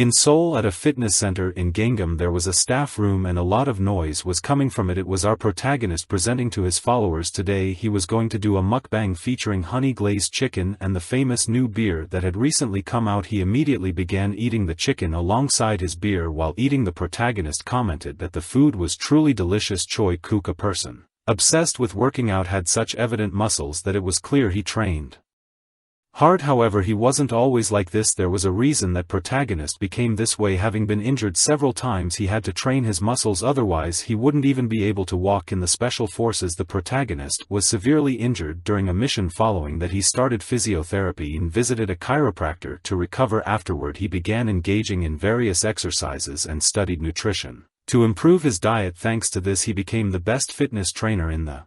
In Seoul at a fitness center in Gangnam there was a staff room and a lot of noise was coming from it. It was our protagonist presenting to his followers today he was going to do a mukbang featuring honey glazed chicken and the famous new beer that had recently come out. He immediately began eating the chicken alongside his beer. While eating, the protagonist commented that the food was truly delicious. Choi Kook, a person obsessed with working out, had such evident muscles that it was clear he trained hard. However, he wasn't always like this. There was a reason that protagonist became this way. Having been injured several times, he had to train his muscles, otherwise he wouldn't even be able to walk. In the special forces, the protagonist was severely injured during a mission. Following that, he started physiotherapy and visited a chiropractor to recover. Afterward, he began engaging in various exercises and studied nutrition to improve his diet. Thanks to this, he became the best fitness trainer in the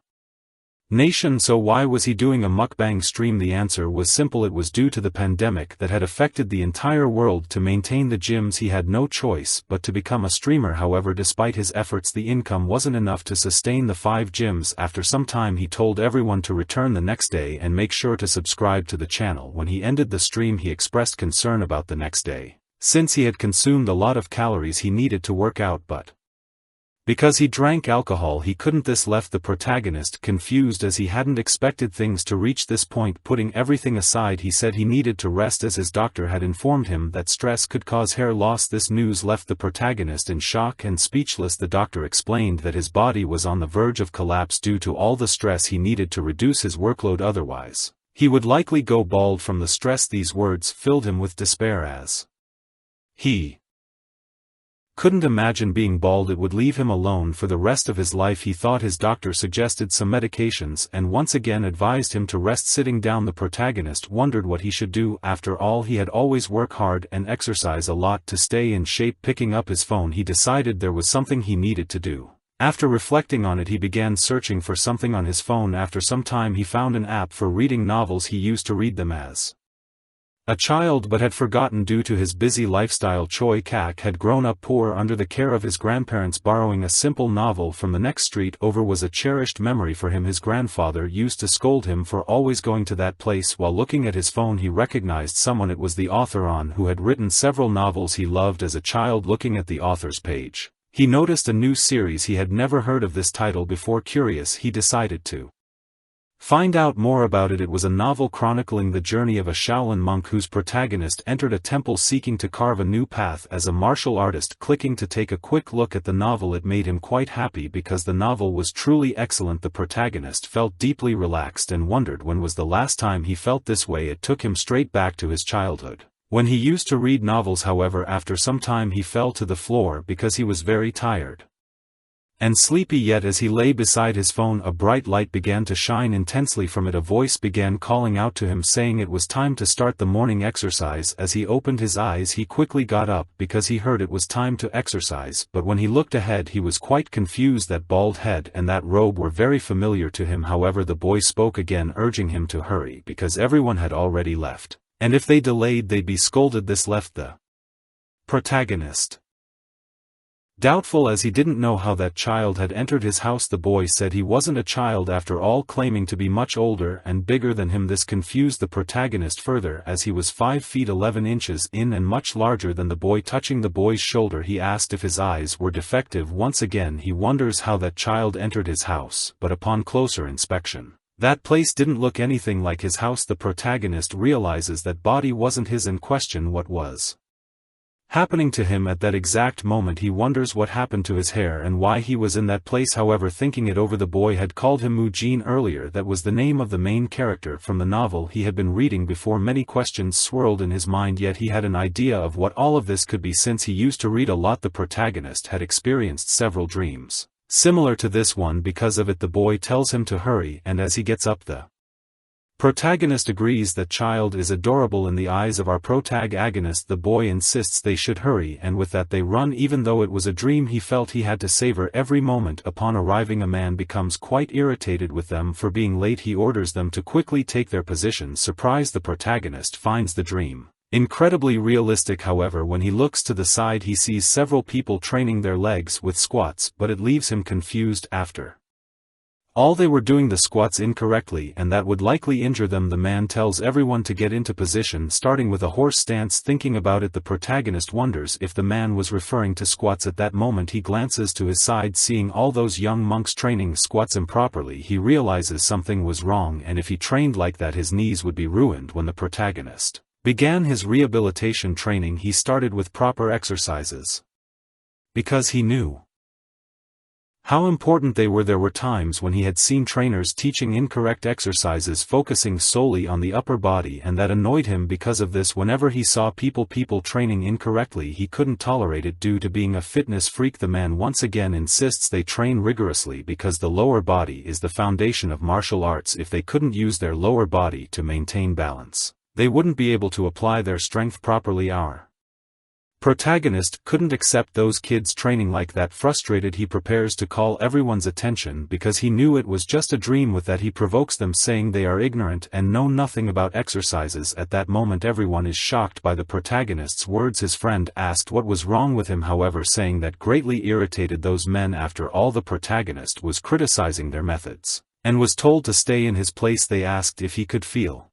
nation. So why was he doing a mukbang stream? The answer was simple. It was due to the pandemic that had affected the entire world. To maintain the gyms, he had no choice but to become a streamer. However, despite his efforts, the income wasn't enough to sustain the 5 gyms. After some time, he told everyone to return the next day and make sure to subscribe to the channel. When he ended the stream, he expressed concern about the next day, since he had consumed a lot of calories. He needed to work out, but because he drank alcohol he couldn't. This left the protagonist confused, as he hadn't expected things to reach this point. Putting everything aside, he said he needed to rest, as his doctor had informed him that stress could cause hair loss. This news left the protagonist in shock and speechless. The doctor explained that his body was on the verge of collapse due to all the stress. He needed to reduce his workload, otherwise he would likely go bald from the stress. These words filled him with despair, as he couldn't imagine being bald. It would leave him alone for the rest of his life. He thought his doctor suggested some medications and once again advised him to rest. Sitting down, the protagonist wondered what he should do. After all, he had always worked hard and exercise a lot to stay in shape. Picking up his phone, he decided there was something he needed to do. After reflecting on it, he began searching for something on his phone. After some time, he found an app for reading novels. He used to read them as a child but had forgotten due to his busy lifestyle. Choi Kak had grown up poor under the care of his grandparents. Borrowing a simple novel from the next street over was a cherished memory for him. His grandfather used to scold him for always going to that place. While looking at his phone, he recognized someone. It was the author On, who had written several novels he loved as a child. Looking at the author's page, he noticed a new series. He had never heard of this title before. Curious, he decided to find out more about it. It was a novel chronicling the journey of a Shaolin monk whose protagonist entered a temple seeking to carve a new path as a martial artist. Clicking to take a quick look at the novel, it made him quite happy because the novel was truly excellent. The protagonist felt deeply relaxed and wondered when was the last time he felt this way. It took him straight back to his childhood, when he used to read novels. However, after some time he fell to the floor because he was very tired and sleepy. Yet as he lay beside his phone, a bright light began to shine intensely from it. A voice began calling out to him, saying it was time to start the morning exercise. As he opened his eyes, he quickly got up because he heard it was time to exercise. But when he looked ahead, he was quite confused. That bald head and that robe were very familiar to him. However, the boy spoke again, urging him to hurry because everyone had already left, and if they delayed they'd be scolded. This left the protagonist doubtful, as he didn't know how that child had entered his house. The boy said he wasn't a child after all, claiming to be much older and bigger than him. This confused the protagonist further, as he was 5 feet 11 inches in and much larger than the boy. Touching the boy's shoulder, he asked if his eyes were defective. Once again he wonders how that child entered his house, but upon closer inspection, that place didn't look anything like his house. The protagonist realizes that body wasn't his and question what was happening to him at that exact moment. He wonders what happened to his hair and why he was in that place. However, thinking it over, the boy had called him Mujin earlier. That was the name of the main character from the novel he had been reading before. Many questions swirled in his mind, yet he had an idea of what all of this could be. Since he used to read a lot, the protagonist had experienced several dreams similar to this one. Because of it, the boy tells him to hurry, and as he gets up, the protagonist agrees that child is adorable in the eyes of our protagonist. The boy insists they should hurry, and with that they run. Even though it was a dream, he felt he had to savor every moment. Upon arriving, a man becomes quite irritated with them for being late. He orders them to quickly take their positions. Surprised, the protagonist finds the dream incredibly realistic. However, when he looks to the side, he sees several people training their legs with squats, but it leaves him confused. After All they were doing the squats incorrectly and that would likely injure them. The man tells everyone to get into position, starting with a horse stance. Thinking about it, the protagonist wonders if the man was referring to squats. At that moment he glances to his side, seeing all those young monks training squats improperly. He realizes something was wrong, and if he trained like that his knees would be ruined. When the protagonist began his rehabilitation training, he started with proper exercises, because he knew how important they were. There were times when he had seen trainers teaching incorrect exercises, focusing solely on the upper body, and that annoyed him. Because of this, whenever he saw people training incorrectly, he couldn't tolerate it. Due to being a fitness freak, the man once again insists they train rigorously because the lower body is the foundation of martial arts. If they couldn't use their lower body to maintain balance, they wouldn't be able to apply their strength properly. Our protagonist couldn't accept those kids training like that. Frustrated, he prepares to call everyone's attention because he knew it was just a dream. With that, he provokes them, saying they are ignorant and know nothing about exercises. At that moment everyone is shocked by the protagonist's words. His friend asked what was wrong with him, however, saying that greatly irritated those men. After all, the protagonist was criticizing their methods and was told to stay in his place. They asked if he could feel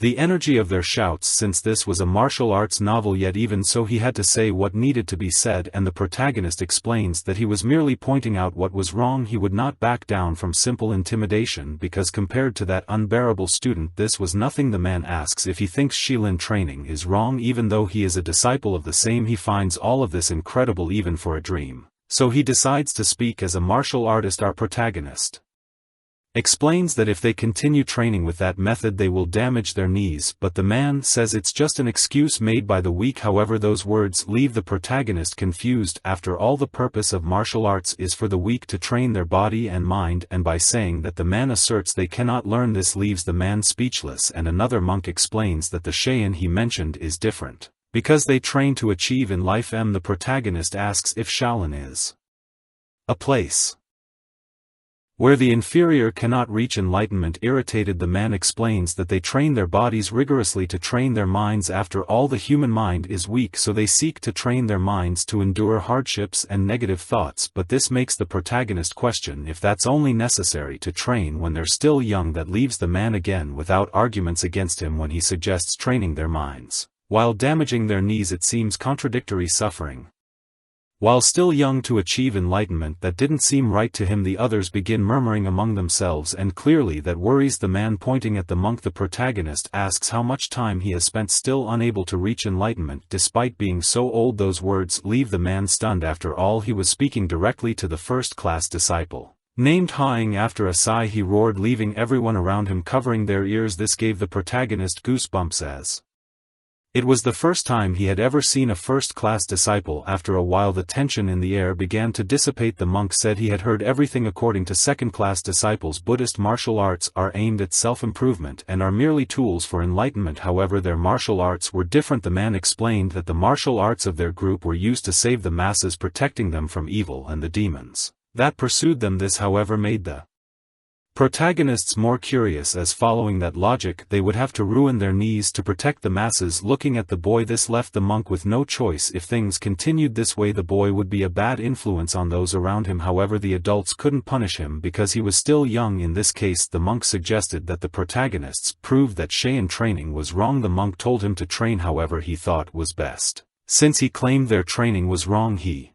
the energy of their shouts, since this was a martial arts novel. Yet even so he had to say what needed to be said, and the protagonist explains that he was merely pointing out what was wrong. He would not back down from simple intimidation, because compared to that unbearable student this was nothing. The man asks if he thinks Shaolin training is wrong, even though he is a disciple of the same. He finds all of this incredible even for a dream, so he decides to speak as a martial artist. Our protagonist explains that if they continue training with that method they will damage their knees, but the man says it's just an excuse made by the weak. However, those words leave the protagonist confused. After all, the purpose of martial arts is for the weak to train their body and mind, and by saying that the man asserts they cannot learn this leaves the man speechless. And another monk explains that the Shaolin he mentioned is different, because they train to achieve in life. The protagonist asks if Shaolin is a place where the inferior cannot reach enlightenment. Irritated, the man explains that they train their bodies rigorously to train their minds. After all, the human mind is weak, so they seek to train their minds to endure hardships and negative thoughts. But this makes the protagonist question if that's only necessary to train when they're still young. That leaves the man again without arguments against him when he suggests training their minds while damaging their knees. It seems contradictory, suffering while still young to achieve enlightenment. That didn't seem right to him. The others begin murmuring among themselves, and clearly that worries the man. Pointing at the monk, the protagonist asks how much time he has spent still unable to reach enlightenment despite being so old. Those words leave the man stunned. After all, he was speaking directly to the first-class disciple named Haing. After a sigh he roared, leaving everyone around him covering their ears. This gave the protagonist goosebumps, as it was the first time he had ever seen a first-class disciple. After a while the tension in the air began to dissipate. The monk said he had heard everything. According to second-class disciples, Buddhist martial arts are aimed at self-improvement and are merely tools for enlightenment. However, their martial arts were different. The man explained that the martial arts of their group were used to save the masses, protecting them from evil and the demons that pursued them. This, however, made the protagonists more curious, as following that logic they would have to ruin their knees to protect the masses. Looking at the boy, this left the monk with no choice. If things continued this way the boy would be a bad influence on those around him. However, the adults couldn't punish him because he was still young. In this case the monk suggested that the protagonists proved that Shaolin training was wrong. The monk told him to train however he thought was best. Since he claimed their training was wrong, he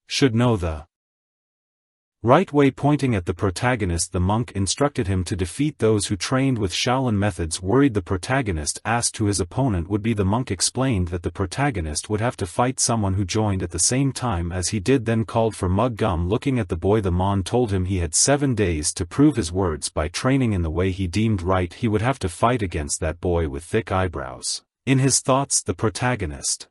should know the right way. Pointing at the protagonist, the monk instructed him to defeat those who trained with Shaolin methods. Worried, the protagonist asked who his opponent would be. The monk explained that the protagonist would have to fight someone who joined at the same time as he did, then called for mug gum. Looking at the boy, the mon told him he had 7 days to prove his words by training in the way he deemed right. He would have to fight against that boy with thick eyebrows. In his thoughts, the protagonist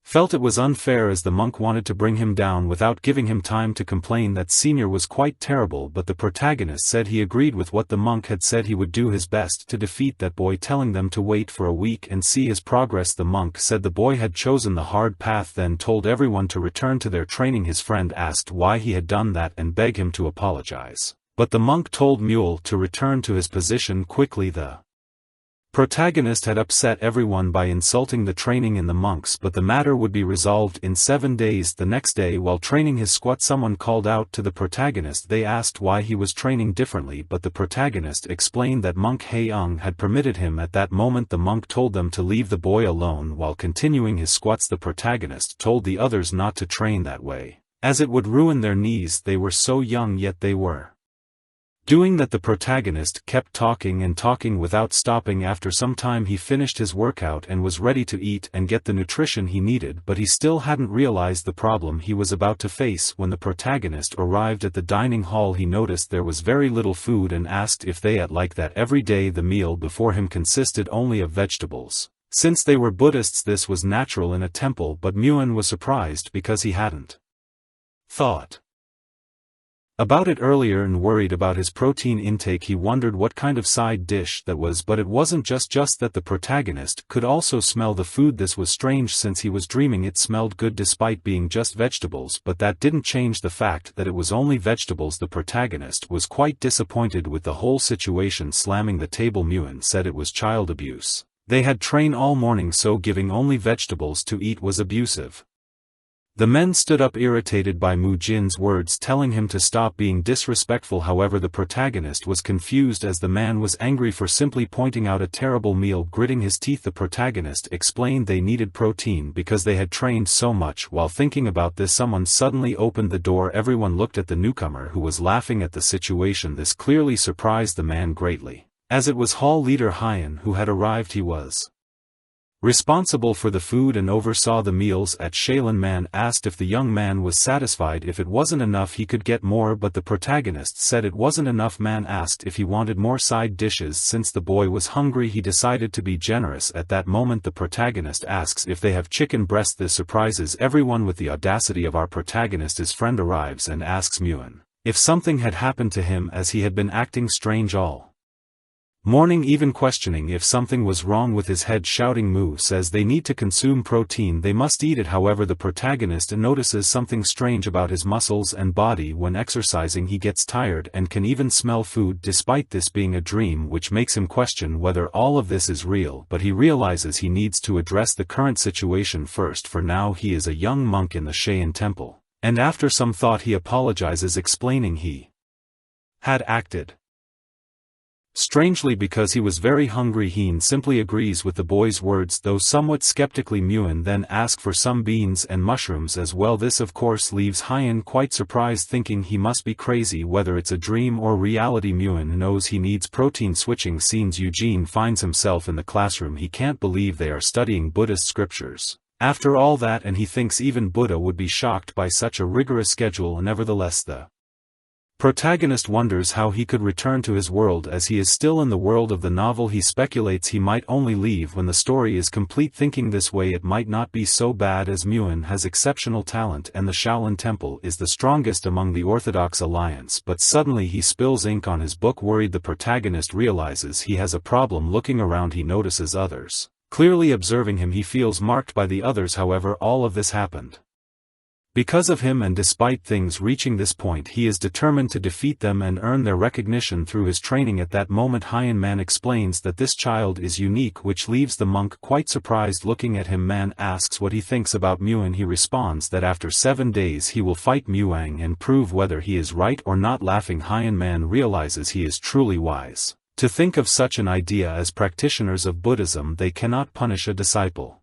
felt it was unfair, as the monk wanted to bring him down without giving him time to complain that senior was quite terrible. But the protagonist said he agreed with what the monk had said. He would do his best to defeat that boy, telling them to wait for a week and see his progress. The monk said the boy had chosen the hard path, then told everyone to return to their training. His friend asked why he had done that and begged him to apologize, but the monk told Mule to return to his position quickly. The Protagonist had upset everyone by insulting the training in the monks, but the matter would be resolved in 7 days. The next day, while training his squat, someone called out to the protagonist. They asked why he was training differently, but the protagonist explained that monk Haeung had permitted him. At that moment the monk told them to leave the boy alone while continuing his squats. The protagonist told the others not to train that way, as it would ruin their knees. They were so young, yet they were doing that. The protagonist kept talking and talking without stopping. After some time he finished his workout and was ready to eat and get the nutrition he needed, but he still hadn't realized the problem he was about to face. When the protagonist arrived at the dining hall, he noticed there was very little food and asked if they ate like that every day. The meal before him consisted only of vegetables. Since they were Buddhists, this was natural in a temple, but Muin was surprised because he hadn't thought about it earlier and worried about his protein intake. He wondered what kind of side dish that was, but it wasn't just that the protagonist could also smell the food. This was strange since he was dreaming it smelled good despite being just vegetables, but that didn't change the fact that it was only vegetables. The protagonist was quite disappointed with the whole situation. Slamming the table, Muin said it was child abuse. They had trained all morning, so giving only vegetables to eat was abusive. The men stood up, irritated by Mu Jin's words, telling him to stop being disrespectful. However, the protagonist was confused as the man was angry for simply pointing out a terrible meal. Gritting his teeth, the protagonist explained they needed protein because they had trained so much. While thinking about this, someone suddenly opened the door. Everyone looked at the newcomer, who was laughing at the situation. This clearly surprised the man greatly, as it was hall leader Hyan who had arrived. He was responsible for the food and oversaw the meals at Shaolin. Man asked if the young man was satisfied. If it wasn't enough he could get more, but the protagonist said it wasn't enough. Man asked if he wanted more side dishes. Since the boy was hungry, he decided to be generous. At that moment the protagonist asks if they have chicken breast. This surprises everyone. With the audacity of our protagonist, his friend arrives and asks Muin if something had happened to him, as he had been acting strange all morning, even questioning if something was wrong with his head. Shouting, Mu says they need to consume protein, they must eat it. However, the protagonist notices something strange about his muscles and body. When exercising he gets tired and can even smell food, despite this being a dream, which makes him question whether all of this is real. But he realizes he needs to address the current situation first. For now he is a young monk in the Shaolin temple, and after some thought he apologizes, explaining he had acted strangely because he was very hungry. Heen simply agrees with the boy's words, though somewhat skeptically. Muin then asks for some beans and mushrooms as well. This of course leaves Hyan quite surprised, thinking he must be crazy, whether it's a dream or reality. Muin knows he needs protein. Switching scenes, Eugene finds himself in the classroom. He can't believe they are studying Buddhist scriptures after all that, and he thinks even Buddha would be shocked by such a rigorous schedule. Nevertheless, the protagonist wonders how he could return to his world, as he is still in the world of the novel. He speculates he might only leave when the story is complete. Thinking this way, it might not be so bad, as Muin has exceptional talent and the Shaolin Temple is the strongest among the Orthodox Alliance. But suddenly he spills ink on his book. Worried, the protagonist realizes he has a problem. Looking around, he notices others clearly observing him. He feels marked by the others. However, all of this happened because of him, and despite things reaching this point, he is determined to defeat them and earn their recognition through his training. At that moment, Hyan Man explains that this child is unique, which leaves the monk quite surprised. Looking at him, Man asks what he thinks about Muin. He responds that after 7 days he will fight Muang and prove whether he is right or not. Laughing, Hyan Man realizes he is truly wise to think of such an idea. As practitioners of Buddhism, they cannot punish a disciple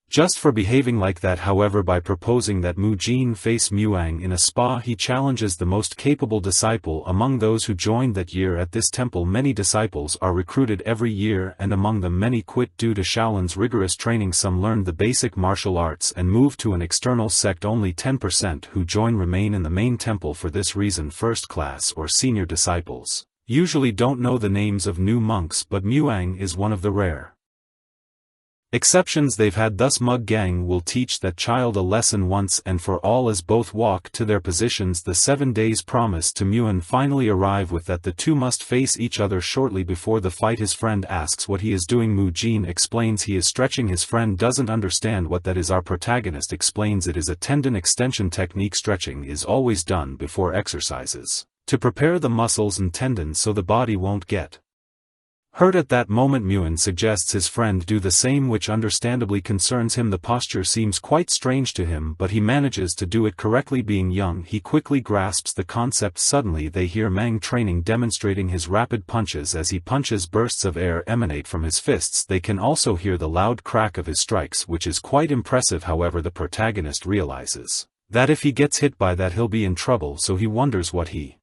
just for behaving like that. However, by proposing that Mu Jin face Muang in a spa, he challenges the most capable disciple among those who joined that year. At this temple, many disciples are recruited every year, and among them many quit due to Shaolin's rigorous training. Some learn the basic martial arts and move to an external sect. Only 10% who join remain in the main temple. For this reason, first class or senior disciples usually don't know the names of new monks, but Muang is one of the rare exceptions they've had. Thus Mug Gang will teach that child a lesson once and for all. As both walk to their positions, the 7 days promised to Muin finally arrive, with that the two must face each other shortly before the fight. His friend asks what he is doing. Mu Jin explains he is stretching. His friend doesn't understand what that is. Our protagonist explains it is a tendon extension technique. Stretching is always done before exercises to prepare the muscles and tendons so the body won't get Hurt at that moment, Muin suggests his friend do the same, which understandably concerns him. The posture seems quite strange to him, but he manages to do it correctly. Being young, he quickly grasps the concept. Suddenly they hear Mang training, demonstrating his rapid punches. As he punches, bursts of air emanate from his fists. They can also hear the loud crack of his strikes, which is quite impressive. However, the protagonist realizes that if he gets hit by that, he'll be in trouble, so he wonders what he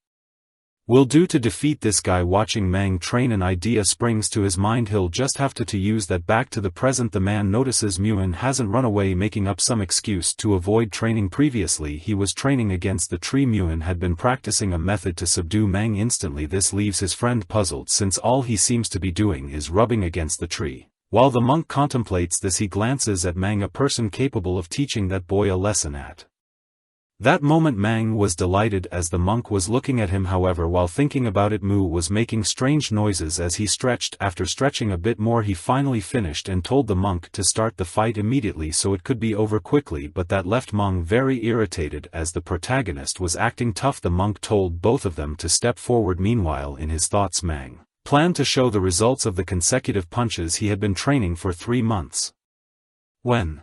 will do to defeat this guy. Watching Mang train, an idea springs to his mind. He'll just have to use that. Back to the present, the man notices Muin hasn't run away, making up some excuse to avoid training. Previously he was training against the tree. Muin had been practicing a method to subdue Mang instantly. This leaves his friend puzzled, since all he seems to be doing is rubbing against the tree. While the monk contemplates this, he glances at Mang, a person capable of teaching that boy a lesson. At that moment Mang was delighted as the monk was looking at him. However, while thinking about it, Mu was making strange noises as he stretched. After stretching a bit more, he finally finished and told the monk to start the fight immediately so it could be over quickly, but that left Mang very irritated as the protagonist was acting tough. The monk told both of them to step forward. Meanwhile, in his thoughts, Mang planned to show the results of the consecutive punches he had been training for 3 months. When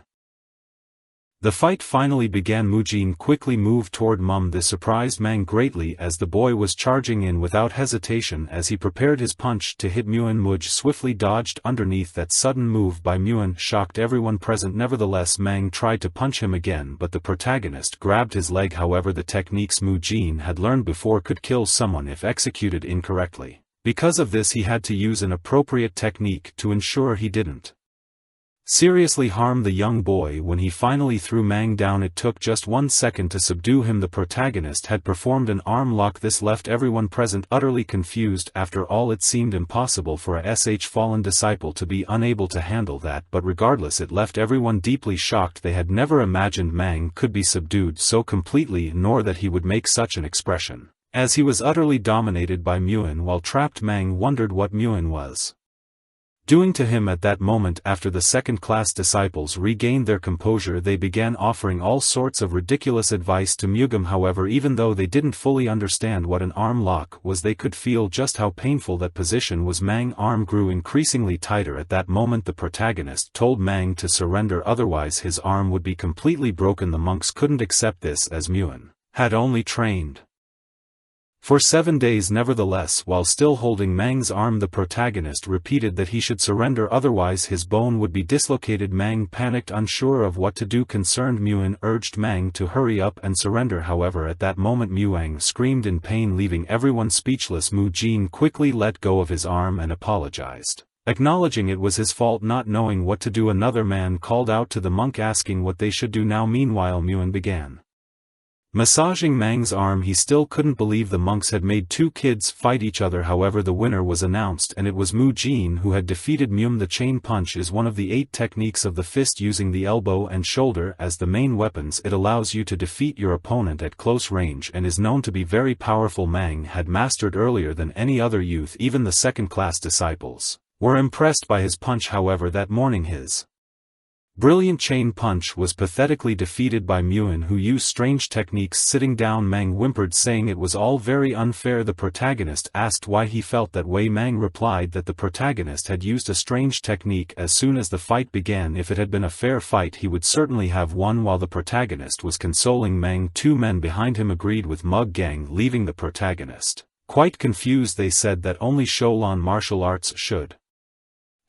the fight finally began, Mujin quickly moved toward Mum. This surprised Mang greatly as the boy was charging in without hesitation. As he prepared his punch to hit Muin, Muj swiftly dodged underneath. That sudden move by Muin shocked everyone present. Nevertheless, Mang tried to punch him again, but the protagonist grabbed his leg. However, the techniques Mujin had learned before could kill someone if executed incorrectly. Because of this, he had to use an appropriate technique to ensure he didn't seriously harm the young boy. When he finally threw Mang down, it took just 1 second to subdue him. The protagonist had performed an arm lock. This left everyone present utterly confused. After all, it seemed impossible for a fallen disciple to be unable to handle that, but regardless, it left everyone deeply shocked. They had never imagined Mang could be subdued so completely, nor that he would make such an expression, as he was utterly dominated by Muin. While trapped, Mang wondered what Muin was doing to him at that moment. After the second-class disciples regained their composure, they began offering all sorts of ridiculous advice to Mugam. However, even though they didn't fully understand what an arm lock was, they could feel just how painful that position was. Mang's arm grew increasingly tighter. At that moment, the protagonist told Mang to surrender, otherwise his arm would be completely broken. The monks couldn't accept this, as Muin had only trained for 7 days. Nevertheless, while still holding Mang's arm, the protagonist repeated that he should surrender, otherwise his bone would be dislocated. Mang panicked, unsure of what to do. Concerned, Muin urged Mang to hurry up and surrender. However, at that moment Muang screamed in pain, leaving everyone speechless. Mujin quickly let go of his arm and apologized, acknowledging it was his fault. Not knowing what to do, another man called out to the monk asking what they should do now. Meanwhile, Muin began massaging Mang's arm. He still couldn't believe the monks had made 2 kids fight each other. However, the winner was announced, and it was Mujin who had defeated Muin. The chain punch is one of the 8 techniques of the fist, using the elbow and shoulder as the main weapons. It allows you to defeat your opponent at close range and is known to be very powerful. Mang had mastered earlier than any other youth. Even the second-class disciples were impressed by his punch. However, that morning his brilliant chain punch was pathetically defeated by Muin, who used strange techniques. Sitting down, Mang whimpered, saying it was all very unfair. The protagonist asked why he felt that way. Mang replied that the protagonist had used a strange technique as soon as the fight began. If it had been a fair fight, he would certainly have won. While the protagonist was consoling Mang, 2 men behind him agreed with Mug Gang, leaving the protagonist quite confused. They said that only Sholan martial arts should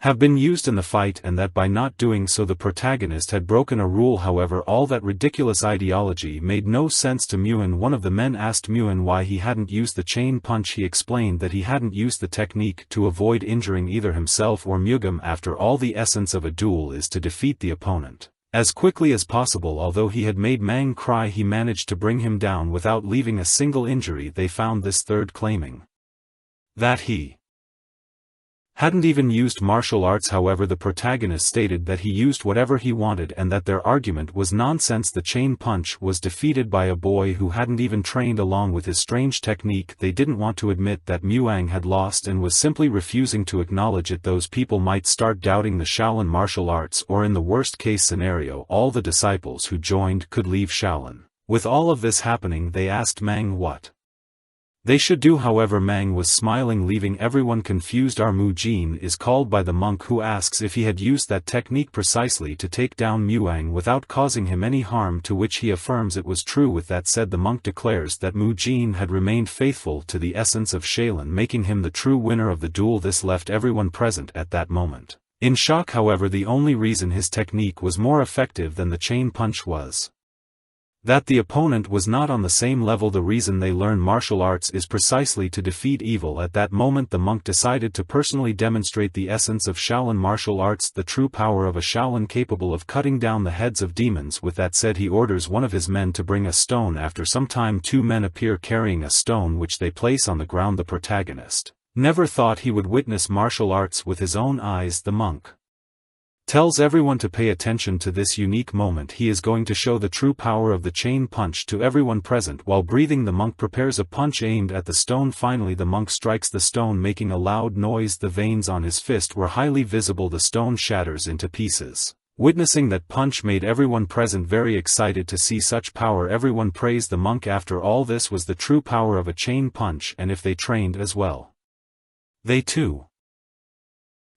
have been used in the fight, and that by not doing so the protagonist had broken a rule. However, all that ridiculous ideology made no sense to Muin. One of the men asked Muin why he hadn't used the chain punch. He explained that he hadn't used the technique to avoid injuring either himself or Mugam. After all, the essence of a duel is to defeat the opponent as quickly as possible. Although he had made Mang cry, he managed to bring him down without leaving a single injury. They found this third claiming that he hadn't even used martial arts. However, the protagonist stated that he used whatever he wanted and that their argument was nonsense. The chain punch was defeated by a boy who hadn't even trained. Along with his strange technique, they didn't want to admit that Muang had lost and was simply refusing to acknowledge it. Those people might start doubting the Shaolin martial arts, or in the worst case scenario, all the disciples who joined could leave Shaolin. With all of this happening, they asked Mang what They should do. However, Mang was smiling, leaving everyone confused. Our Mujin is called by the monk, who asks if he had used that technique precisely to take down Muang without causing him any harm, to which he affirms it was true. With that said, the monk declares that Mujin had remained faithful to the essence of Shaolin, making him the true winner of the duel. This left everyone present at that moment in shock. However, the only reason his technique was more effective than the chain punch was that the opponent was not on the same level. The reason they learn martial arts is precisely to defeat evil. At that moment the monk decided to personally demonstrate the essence of Shaolin martial arts, the true power of a Shaolin capable of cutting down the heads of demons. With that said, he orders one of his men to bring a stone. After some time, two men appear carrying a stone, which they place on the ground. The protagonist never thought he would witness martial arts with his own eyes. The monk tells everyone to pay attention to this unique moment. He is going to show the true power of the chain punch to everyone present. While breathing, the monk prepares a punch aimed at the stone. Finally, the monk strikes the stone, making a loud noise. The veins on his fist were highly visible. The stone shatters into pieces. Witnessing that punch made everyone present very excited to see such power. Everyone praised the monk. After all, this was the true power of a chain punch, and if they trained as well, they too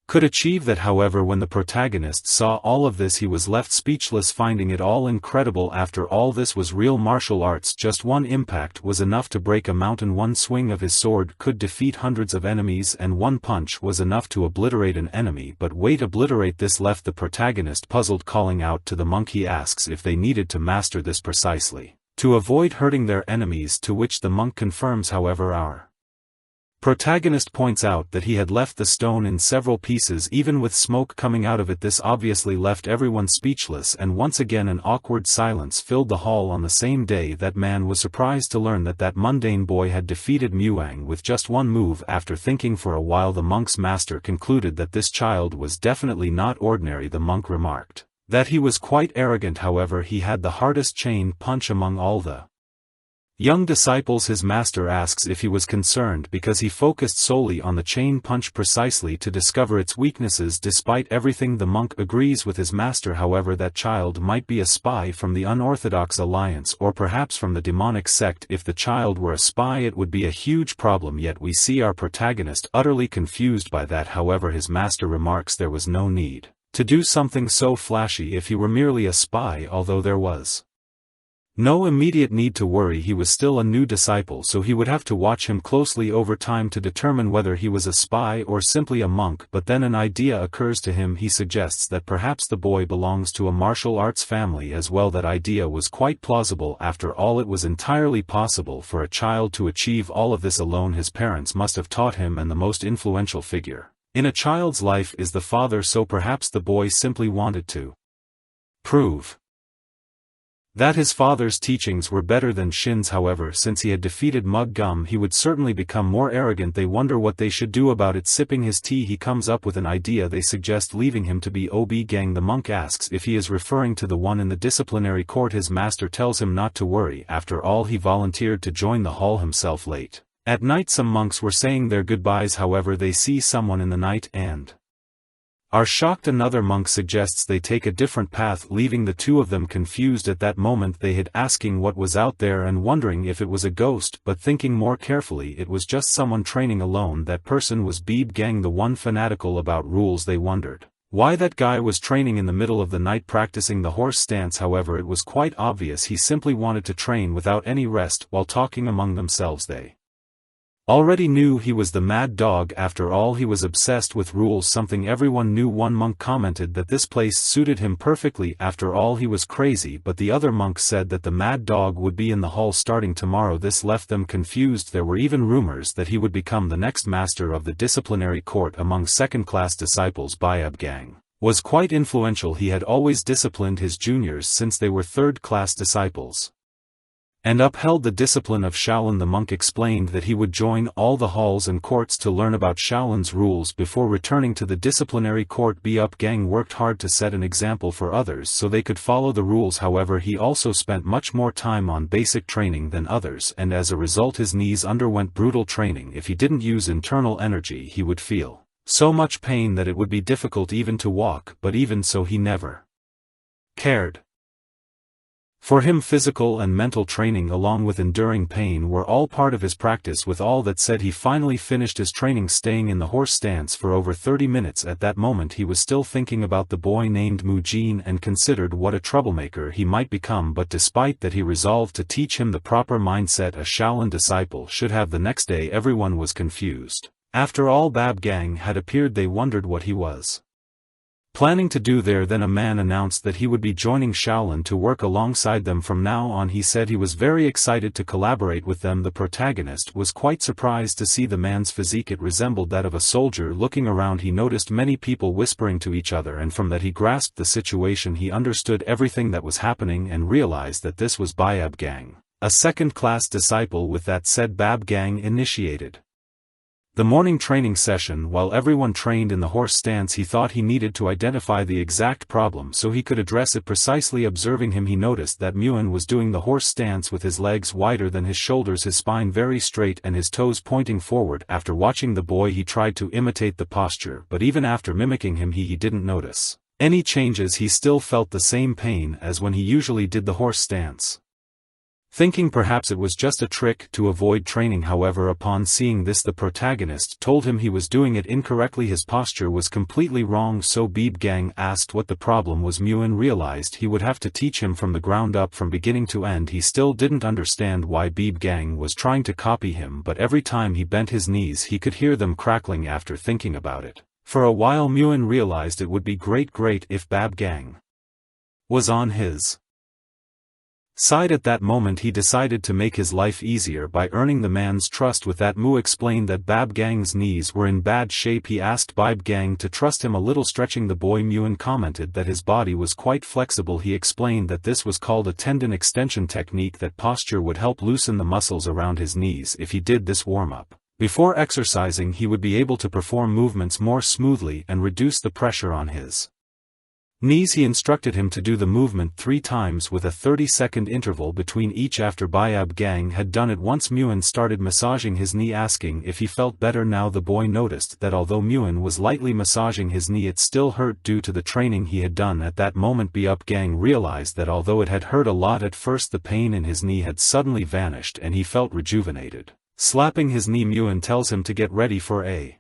could achieve that. However, when the protagonist saw all of this, he was left speechless, finding it all incredible. After all, this was real martial arts. Just one impact was enough to break a mountain. One swing of his sword could defeat hundreds of enemies, and one punch was enough to obliterate an enemy. But wait, obliterate? This left the protagonist puzzled, calling out to the monk. He asks if they needed to master this precisely to avoid hurting their enemies, to which the monk confirms. However, our protagonist points out that he had left the stone in several pieces, even with smoke coming out of it. This obviously left everyone speechless, and once again an awkward silence filled the hall. On the same day, that man was surprised to learn that that mundane boy had defeated Muang with just one move. After thinking for a while, the monk's master concluded that this child was definitely not ordinary. The monk remarked that he was quite arrogant. However, he had the hardest chain punch among all the young disciples. His master asks if he was concerned because he focused solely on the chain punch precisely to discover its weaknesses. Despite everything, the monk agrees with his master. However, that child might be a spy from the unorthodox alliance, or perhaps from the demonic sect. If the child were a spy, it would be a huge problem. Yet we see our protagonist utterly confused by that. However, his master remarks there was no need to do something so flashy if he were merely a spy. Although there was no immediate need to worry, he was still a new disciple, so he would have to watch him closely over time to determine whether he was a spy or simply a monk. But then an idea occurs to him. He suggests that perhaps the boy belongs to a martial arts family as well. That idea was quite plausible. After all, it was entirely possible for a child to achieve all of this alone. His parents must have taught him, and the most influential figure in a child's life is the father, so perhaps the boy simply wanted to prove that his father's teachings were better than Shin's. However, since he had defeated Mug Gum, he would certainly become more arrogant. They wonder what they should do about it. Sipping his tea, he comes up with an idea. They suggest leaving him to be Ob Gang. The monk asks if he is referring to the one in the disciplinary court. His master tells him not to worry. After all, he volunteered to join the hall himself. Late at night, some monks were saying their goodbyes. However, they see someone in the night and are shocked. Another monk suggests they take a different path, leaving the two of them confused. At that moment they had asking what was out there and wondering if it was a ghost, but thinking more carefully, it was just someone training alone. That person was Beeb Gang, the one fanatical about rules. They wondered why that guy was training in the middle of the night practicing the horse stance. However, it was quite obvious he simply wanted to train without any rest. While talking among themselves, they already knew he was the mad dog. After all, he was obsessed with rules, something everyone knew. One monk commented that this place suited him perfectly. After all, he was crazy, but the other monk said that the mad dog would be in the hall starting tomorrow. This left them confused. There were even rumors that he would become the next master of the disciplinary court among second-class disciples. Bayab Gang was quite influential. He had always disciplined his juniors since they were third-class disciples and upheld the discipline of Shaolin. The monk explained that he would join all the halls and courts to learn about Shaolin's rules before returning to the disciplinary court. Up Gang worked hard to set an example for others so they could follow the rules. However, he also spent much more time on basic training than others, and as a result his knees underwent brutal training. If he didn't use internal energy, he would feel so much pain that it would be difficult even to walk, but even so he never cared. For him physical and mental training along with enduring pain were all part of his practice. With all that said, he finally finished his training, staying in the horse stance for over 30 minutes. At that moment he was still thinking about the boy named Mujin and considered what a troublemaker he might become, but despite that he resolved to teach him the proper mindset a Shaolin disciple should have. The next day everyone was confused. After all Bab Gang had appeared, they wondered what he was planning to do there. Then a man announced that he would be joining Shaolin to work alongside them from now on. He said he was very excited to collaborate with them. The protagonist was quite surprised to see the man's physique. It resembled that of a soldier. Looking around he noticed many people whispering to each other, and from that he grasped the situation. He understood everything that was happening and realized that this was Bab Gang, a second-class disciple. With that said, Bab Gang initiated the morning training session. While everyone trained in the horse stance, he thought he needed to identify the exact problem so he could address it precisely. Observing him, he noticed that Muin was doing the horse stance with his legs wider than his shoulders, his spine very straight and his toes pointing forward. After watching the boy he tried to imitate the posture, but even after mimicking him he didn't notice any changes. He still felt the same pain as when he usually did the horse stance. Thinking perhaps it was just a trick to avoid training, however, upon seeing this the protagonist told him he was doing it incorrectly. His posture was completely wrong. So Bab Gang asked what the problem was. Muin realized he would have to teach him from the ground up, from beginning to end. He still didn't understand why Bab Gang was trying to copy him, but every time he bent his knees he could hear them crackling. After thinking about it for a while, Muin realized it would be great if Bab Gang was on his side. At that moment he decided to make his life easier by earning the man's trust. With that, Mu explained that Bab Gang's knees were in bad shape. He asked Bab Gang to trust him a little, stretching the boy. Muin commented that his body was quite flexible. He explained that this was called a tendon extension technique. That posture would help loosen the muscles around his knees. If he did this warm-up before exercising, he would be able to perform movements more smoothly and reduce the pressure on his knees. He instructed him to do the movement 3 times with a 30-second interval between each. After Bab Gang had done it once, Muin started massaging his knee, asking if he felt better now. The boy noticed that although Muin was lightly massaging his knee, it still hurt due to the training he had done. At that moment Bab Gang realized that although it had hurt a lot at first, the pain in his knee had suddenly vanished and he felt rejuvenated. Slapping his knee, Muin tells him to get ready for a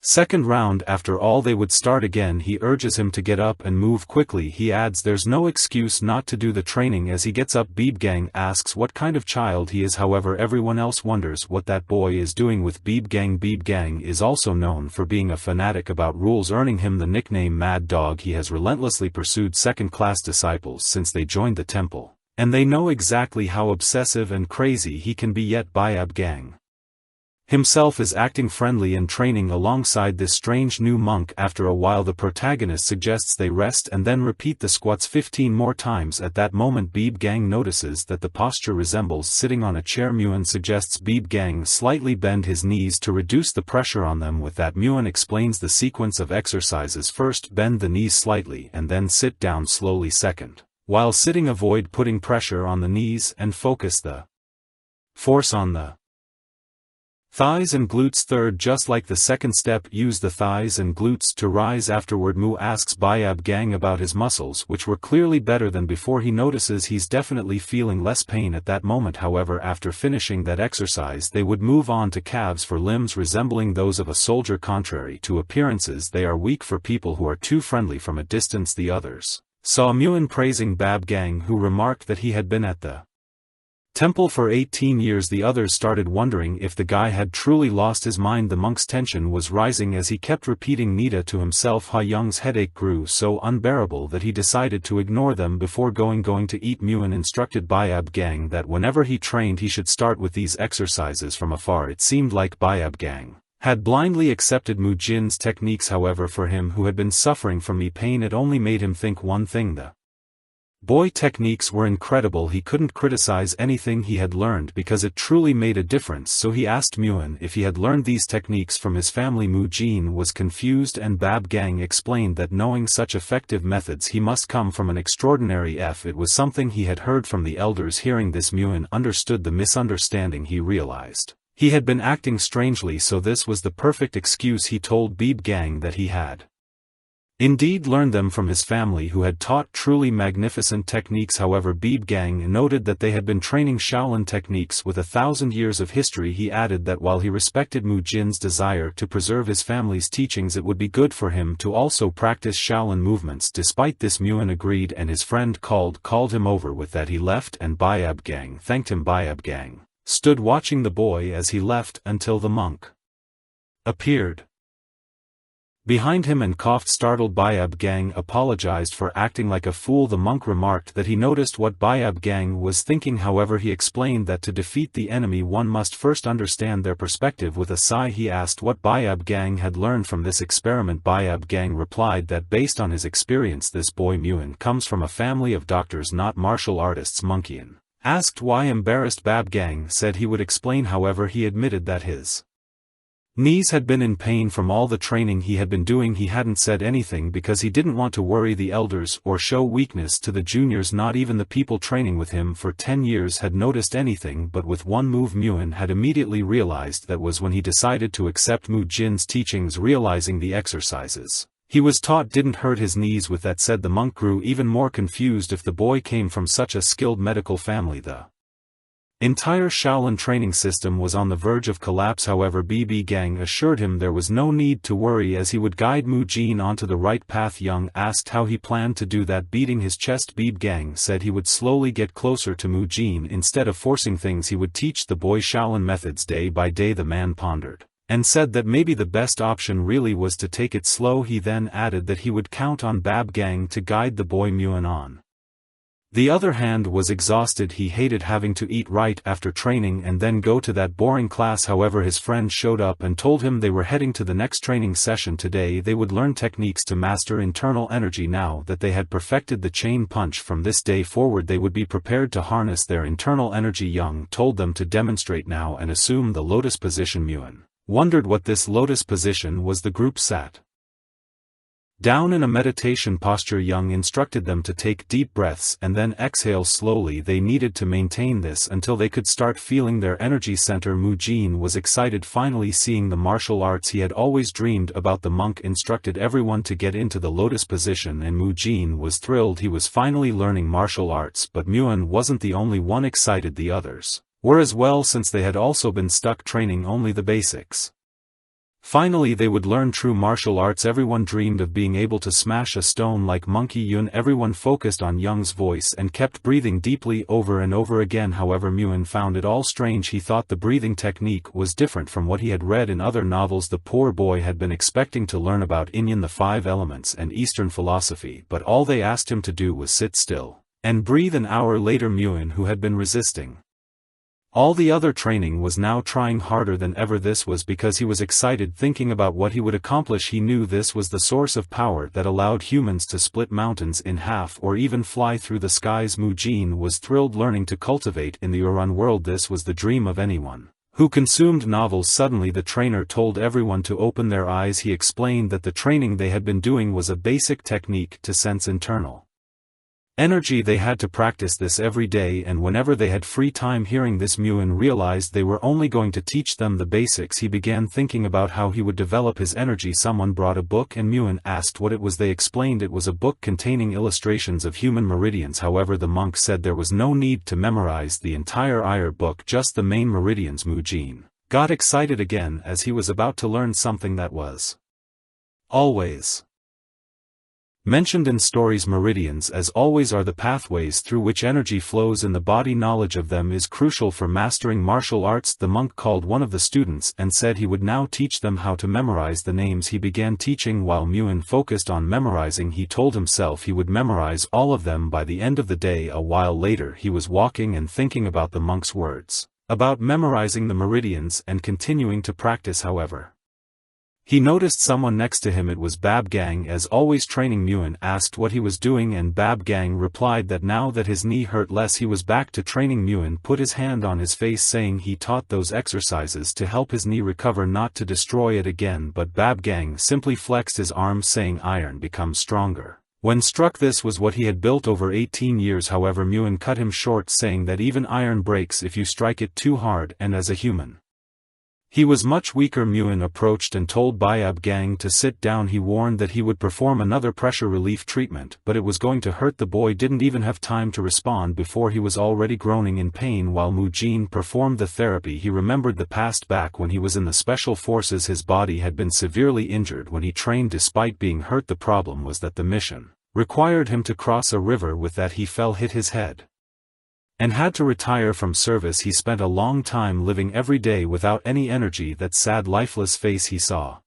second round. After all, they would start again. He urges him to get up and move quickly. He adds there's no excuse not to do the training. As he gets up, Bab Gang asks what kind of child he is. However, everyone else wonders what that boy is doing with Bab Gang. Bab Gang is also known for being a fanatic about rules, earning him the nickname Mad Dog. He has relentlessly pursued second-class disciples since they joined the temple, and they know exactly how obsessive and crazy he can be. Yet Bab Gang himself is acting friendly and training alongside this strange new monk. After a while, the protagonist suggests they rest and then repeat the squats 15 more times. At that moment Bab Gang notices that the posture resembles sitting on a chair. Muin suggests Bab Gang slightly bend his knees to reduce the pressure on them. With that, Muin explains the sequence of exercises. First, bend the knees slightly and then sit down slowly. Second, while sitting, avoid putting pressure on the knees and focus the force on the thighs and glutes. Third, just like the second step, use the thighs and glutes to rise. Afterward, Mu asks Bab Gang about his muscles, which were clearly better than before. He notices he's definitely feeling less pain at that moment. However, after finishing that exercise they would move on to calves for limbs resembling those of a soldier. Contrary to appearances, they are weak for people who are too friendly from a distance. The others saw Muin praising Bab Gang, who remarked that he had been at the temple for 18 years. The others started wondering if the guy had truly lost his mind. The monk's tension was rising as he kept repeating Nida to himself. Ha Young's headache grew so unbearable that he decided to ignore them before going to eat. Muin instructed Bab Gang that whenever he trained he should start with these exercises from afar. It seemed like Bab Gang had blindly accepted Mujin's techniques. However, for him who had been suffering from knee pain, it only made him think one thing: the boy techniques were incredible. He couldn't criticize anything he had learned because it truly made a difference. So he asked Muin if he had learned these techniques from his family. Mujin was confused and Bab Gang explained that knowing such effective methods he must come from an extraordinary It was something he had heard from the elders. Hearing this, Muin understood the misunderstanding. He realized he had been acting strangely, so this was the perfect excuse. He told Bab Gang that he had Indeed learned them from his family who had taught truly magnificent techniques. However, Beeb Gang noted that they had been training Shaolin techniques with 1,000 years of history. He added that while he respected Mu Jin's desire to preserve his family's teachings, it would be good for him to also practice Shaolin movements. Despite this, Muin agreed, and his friend called him over. With that he left, and Beeb Gang thanked him. Beeb Gang stood watching the boy as he left until the monk appeared behind him and coughed. Startled, Beeb Gang apologized for acting like a fool. The monk remarked that he noticed what Beeb Gang was thinking. However, he explained that to defeat the enemy one must first understand their perspective. With a sigh he asked what Beeb Gang had learned from this experiment. Beeb Gang replied that based on his experience this boy Muin comes from a family of doctors, not martial artists. Monkian asked why. Embarrassed, Beeb Gang said he would explain. However, he admitted that his knees had been in pain from all the training he had been doing. He hadn't said anything because he didn't want to worry the elders or show weakness to the juniors. Not even the people training with him for 10 years had noticed anything, but with one move Muin had immediately realized. That was when he decided to accept Mu Jin's teachings, realizing the exercises he was taught didn't hurt his knees. With that said, the monk grew even more confused. If the boy came from such a skilled medical family, the entire Shaolin training system was on the verge of collapse. However, Beeb Gang assured him there was no need to worry as he would guide Mu Jin onto the right path. Young asked how he planned to do that. Beating his chest, Beeb Gang said he would slowly get closer to Mu Jin. Instead of forcing things, he would teach the boy Shaolin methods day by day. The man pondered and said that maybe the best option really was to take it slow. He then added that he would count on Beeb Gang to guide the boy Muin on. The other hand was exhausted. He hated having to eat right after training and then go to that boring class. However, his friend showed up and told him they were heading to the next training session today. They would learn techniques to master internal energy. Now that they had perfected the chain punch, from this day forward they would be prepared to harness their internal energy. Young told them to demonstrate now and assume the lotus position. Muin wondered what this lotus position was. The group sat down in a meditation posture. Young instructed them to take deep breaths and then exhale slowly. They needed to maintain this until they could start feeling their energy center. Mu Jin was excited, finally seeing the martial arts he had always dreamed about. The monk instructed everyone to get into the lotus position, and Mu Jin was thrilled. He was finally learning martial arts, but Muin wasn't the only one excited. The others were as well, since they had also been stuck training only the basics. Finally they would learn true martial arts. Everyone dreamed of being able to smash a stone like Monkey Yun. Everyone focused on Young's voice and kept breathing deeply over and over again. However, Muin found it all strange. He thought the breathing technique was different from what he had read in other novels. The poor boy had been expecting to learn about Inyan, the 5 elements, and Eastern philosophy, but all they asked him to do was sit still and breathe. An hour later, Muin, who had been resisting all the other training, was now trying harder than ever. This was because he was excited thinking about what he would accomplish. He knew this was the source of power that allowed humans to split mountains in half or even fly through the skies. Mu Jin was thrilled learning to cultivate in the Uran world. This was the dream of anyone who consumed novels. Suddenly the trainer told everyone to open their eyes. He explained that the training they had been doing was a basic technique to sense internal energy. They had to practice this every day, and whenever they had free time. Hearing this, Muin realized they were only going to teach them the basics. He began thinking about how he would develop his energy. Someone brought a book and Muin asked what it was. They explained it was a book containing illustrations of human meridians. However, the monk said there was no need to memorize the entire book, just the main meridians. Mu Jin got excited again as he was about to learn something that was always mentioned in stories. Meridians, as always, are the pathways through which energy flows in the body. Knowledge of them is crucial for mastering martial arts. The monk called one of the students and said he would now teach them how to memorize the names. He began teaching while Muin focused on memorizing. He told himself he would memorize all of them by the end of the day. A while later he was walking and thinking about the monk's words about memorizing the meridians and continuing to practice. However, he noticed someone next to him. It was Beeb Gang, as always training. Muin asked what he was doing, and Beeb Gang replied that now that his knee hurt less he was back to training. Muin put his hand on his face, saying he taught those exercises to help his knee recover, not to destroy it again. But Beeb Gang simply flexed his arms, saying iron becomes stronger when struck. This was what he had built over 18 years. However, Muin cut him short, saying that even iron breaks if you strike it too hard, and as a human He was much weaker. Muin approached and told Bayab Gang to sit down. He warned that he would perform another pressure relief treatment, but it was going to hurt. The boy didn't even have time to respond before he was already groaning in pain. While Mujin performed the therapy, he remembered the past. Back when he was in the special forces, his body had been severely injured when he trained despite being hurt. The problem was that the mission required him to cross a river. With that, he hit his head and had to retire from service. He spent a long time living every day without any energy. That sad lifeless face he saw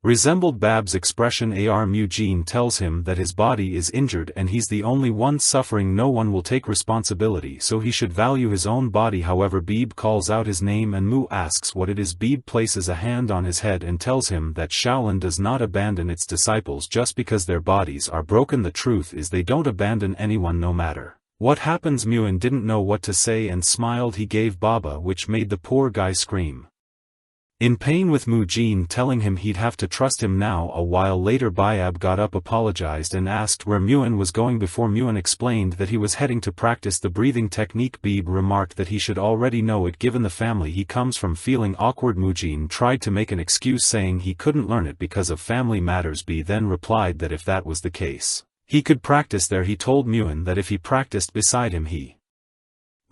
resembled Bab's expression. Mujin tells him that his body is injured and he's the only one suffering. No one will take responsibility, so he should value his own body. However, Beeb calls out his name and Mu asks what it is. Beeb places a hand on his head and tells him that Shaolin does not abandon its disciples just because their bodies are broken. The truth is they don't abandon anyone no matter what happens. Muin didn't know what to say and smiled. He gave Baba, which made the poor guy scream in pain, with Mujin telling him he'd have to trust him now. A while later, Bayab got up, apologized and asked where Muin was going. Before Muin explained that he was heading to practice the breathing technique, Beeb remarked that he should already know it given the family he comes from. Feeling awkward, Mujin tried to make an excuse saying he couldn't learn it because of family matters. Beeb then replied that if that was the case, he could practice there. He told Muin that if he practiced beside him he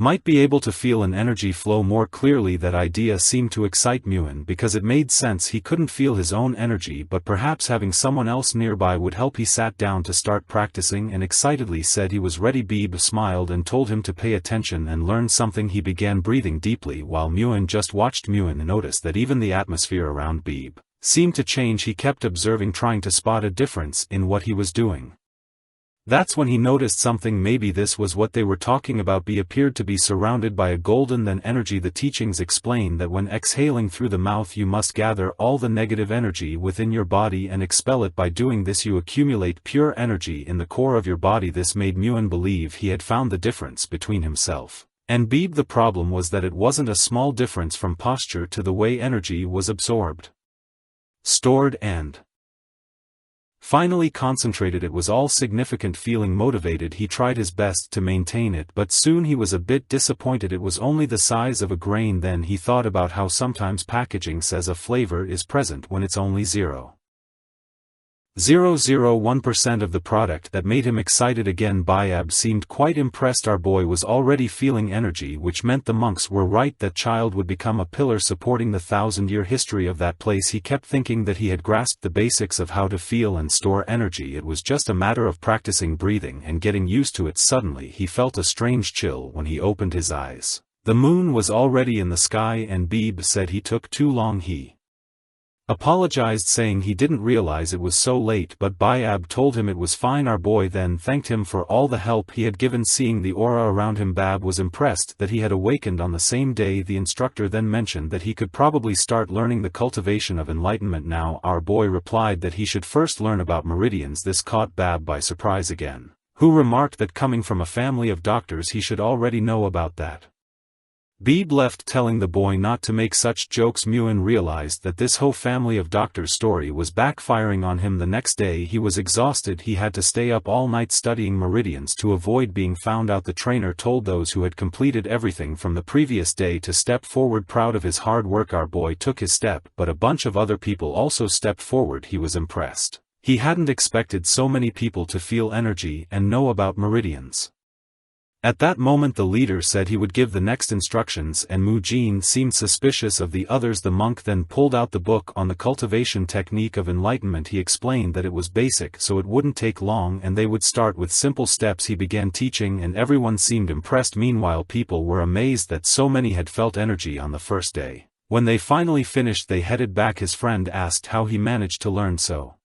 might be able to feel an energy flow more clearly. That idea seemed to excite Muin because it made sense. He couldn't feel his own energy, but perhaps having someone else nearby would help. He sat down to start practicing and excitedly said he was ready. Beeb smiled and told him to pay attention and learn something. He began breathing deeply while Muin just watched. Muin noticed that even the atmosphere around Beeb seemed to change. He kept observing, trying to spot a difference in what he was doing. That's when he noticed something. Maybe this was what they were talking about. He appeared to be surrounded by a golden then energy. The teachings explain that when exhaling through the mouth you must gather all the negative energy within your body and expel it. By doing this you accumulate pure energy in the core of your body. This made Muin believe he had found the difference between himself and Beeb. The problem was that it wasn't a small difference from posture to the way energy was absorbed, stored and finally concentrated. It was all significant. Feeling motivated, he tried his best to maintain it, but soon he was a bit disappointed. It was only the size of a grain. Then he thought about how sometimes packaging says a flavor is present when it's only 0.001% of the product. That made him excited again. Bayab seemed quite impressed. Our boy was already feeling energy, which meant the monks were right. That child would become a pillar supporting the 1,000-year history of that place. He kept thinking that he had grasped the basics of how to feel and store energy. It was just a matter of practicing breathing and getting used to it. Suddenly he felt a strange chill when he opened his eyes. The moon was already in the sky and Beeb said he took too long. He apologized, saying he didn't realize it was so late, but Bayab told him it was fine. Our boy then thanked him for all the help he had given. Seeing the aura around him, Bab was impressed that he had awakened on the same day. The instructor then mentioned that he could probably start learning the cultivation of enlightenment now. Our boy replied that he should first learn about meridians. This caught Bab by surprise again, who remarked that coming from a family of doctors he should already know about that. Beeb left, telling the boy not to make such jokes. Muin realized that this whole family of doctors story was backfiring on him. The next day he was exhausted. He had to stay up all night studying meridians to avoid being found out. The trainer told those who had completed everything from the previous day to step forward, proud of his hard work. Our boy took his step, but a bunch of other people also stepped forward. He was impressed. He hadn't expected so many people to feel energy and know about meridians. At that moment the leader said he would give the next instructions and Mujin seemed suspicious of the others. The monk then pulled out the book on the cultivation technique of enlightenment. He explained that it was basic, so it wouldn't take long and they would start with simple steps. He began teaching and everyone seemed impressed. Meanwhile people were amazed that so many had felt energy on the first day. When they finally finished they headed back. His friend asked how he managed to learn so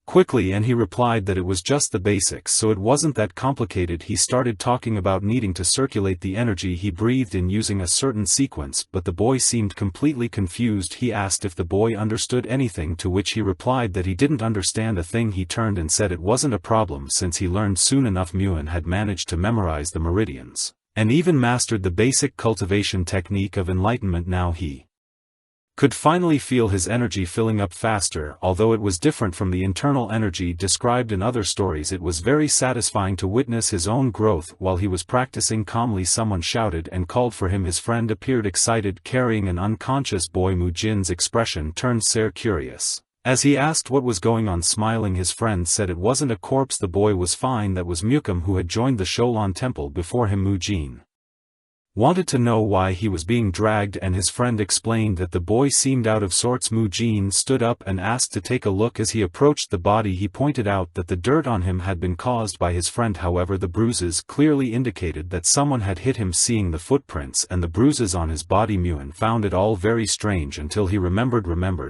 quickly and he replied that it was just the basics, so it wasn't that complicated. He started talking about needing to circulate the energy he breathed in using a certain sequence, but the boy seemed completely confused. He asked if the boy understood anything, to which he replied that he didn't understand a thing. He turned and said it wasn't a problem since he learned soon enough. Muin had managed to memorize the meridians and even mastered the basic cultivation technique of enlightenment. Now he could finally feel his energy filling up faster. Although it was different from the internal energy described in other stories, it was very satisfying to witness his own growth. While he was practicing calmly, someone shouted and called for him. His friend appeared excited, carrying an unconscious boy. Mujin's expression turned curious. As he asked what was going on, smiling, his friend said it wasn't a corpse, the boy was fine. That was Mukim, who had joined the Sholan temple before him. Mujin wanted to know why he was being dragged, and his friend explained that the boy seemed out of sorts. Mujin stood up and asked to take a look. As he approached the body, he pointed out that the dirt on him had been caused by his friend. However, the bruises clearly indicated that someone had hit him. Seeing the footprints and the bruises on his body, Muin found it all very strange until he remembered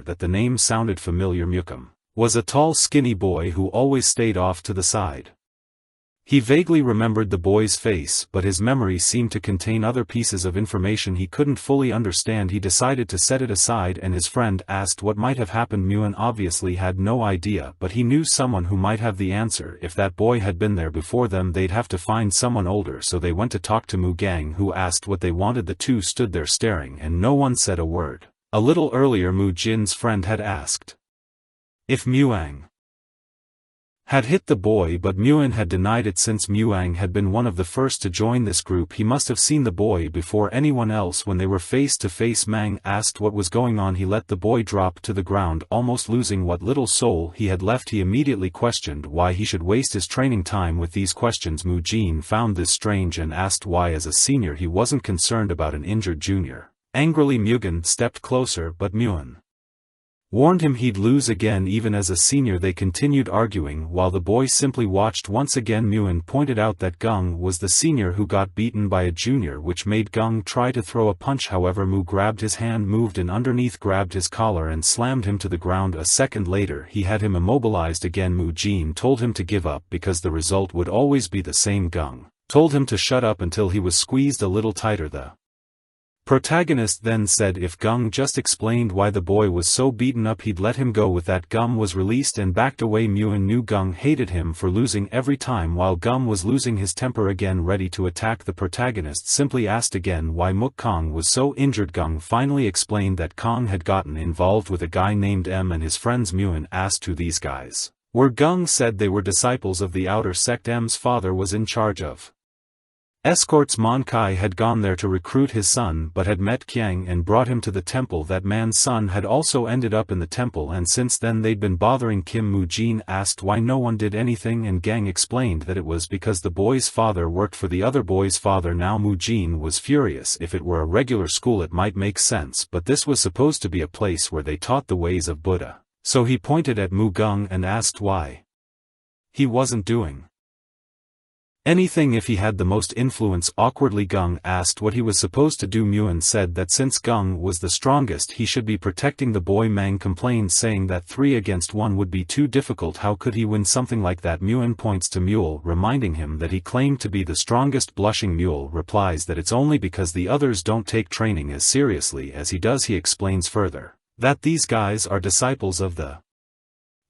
that the name sounded familiar. Mukim was a tall, skinny boy who always stayed off to the side. He vaguely remembered the boy's face, but his memory seemed to contain other pieces of information he couldn't fully understand. He decided to set it aside, and his friend asked what might have happened. Muin obviously had no idea, but he knew someone who might have the answer. If that boy had been there before them, they'd have to find someone older, so they went to talk to Mu Gang, who asked what they wanted. The two stood there staring, and no one said a word. A little earlier, Mu Jin's friend had asked if Muang had hit the boy, but Muin had denied it. Since Muang had been one of the first to join this group, he must have seen the boy before anyone else. When they were face to face, Mang asked what was going on. He let the boy drop to the ground, almost losing what little soul he had left. He immediately questioned why he should waste his training time with these questions. Mujin found this strange and asked why as a senior he wasn't concerned about an injured junior. Angrily, Mugen stepped closer, but Muin warned him he'd lose again even as a senior. They continued arguing while the boy simply watched. Once again, Muin pointed out that Gung was the senior who got beaten by a junior, which made Gung try to throw a punch. However, Mu grabbed his hand, moved in underneath, grabbed his collar and slammed him to the ground. A second later he had him immobilized again. Mu Jin told him to give up because the result would always be the same. Gung told him to shut up until he was squeezed a little tighter. The protagonist then said if Gung just explained why the boy was so beaten up, he'd let him go. With that, Gung was released and backed away. Muin knew Gung hated him for losing every time. While Gung was losing his temper again, ready to attack, the protagonist simply asked again why Muk Kong was so injured. Gung finally explained that Kong had gotten involved with a guy named M and his friends. Muin asked who these guys were. Gung said they were disciples of the outer sect M's father was in charge of. Escorts. Mon Kai had gone there to recruit his son but had met Qiang and brought him to the temple. That man's son had also ended up in the temple, and since then they'd been bothering Kim. Mujin asked why no one did anything, and Gang explained that it was because the boy's father worked for the other boy's father. Now Mujin was furious. If it were a regular school it might make sense, but this was supposed to be a place where they taught the ways of Buddha. So he pointed at Mu Gung and asked why he wasn't doing anything if he had the most influence. Awkwardly, Gung asked what he was supposed to do. Muin said that since Gung was the strongest he should be protecting the boy. Mang complained, saying that 3 against 1 would be too difficult. How could he win something like that? Muin points to Mule, reminding him that he claimed to be the strongest. Blushing, Mule replies that it's only because the others don't take training as seriously as he does. He explains further that these guys are disciples of the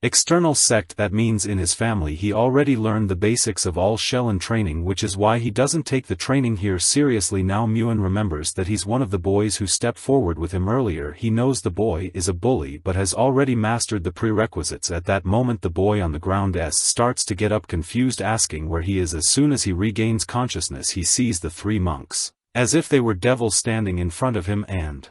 external sect. That means in his family he already learned the basics of all Shellan training, which is why he doesn't take the training here seriously. Now Muin remembers that he's one of the boys who stepped forward with him earlier. He knows the boy is a bully but has already mastered the prerequisites. At that moment the boy on the ground starts to get up, confused, asking where he is. As soon as he regains consciousness he sees the 3 monks, as if they were devils, standing in front of him and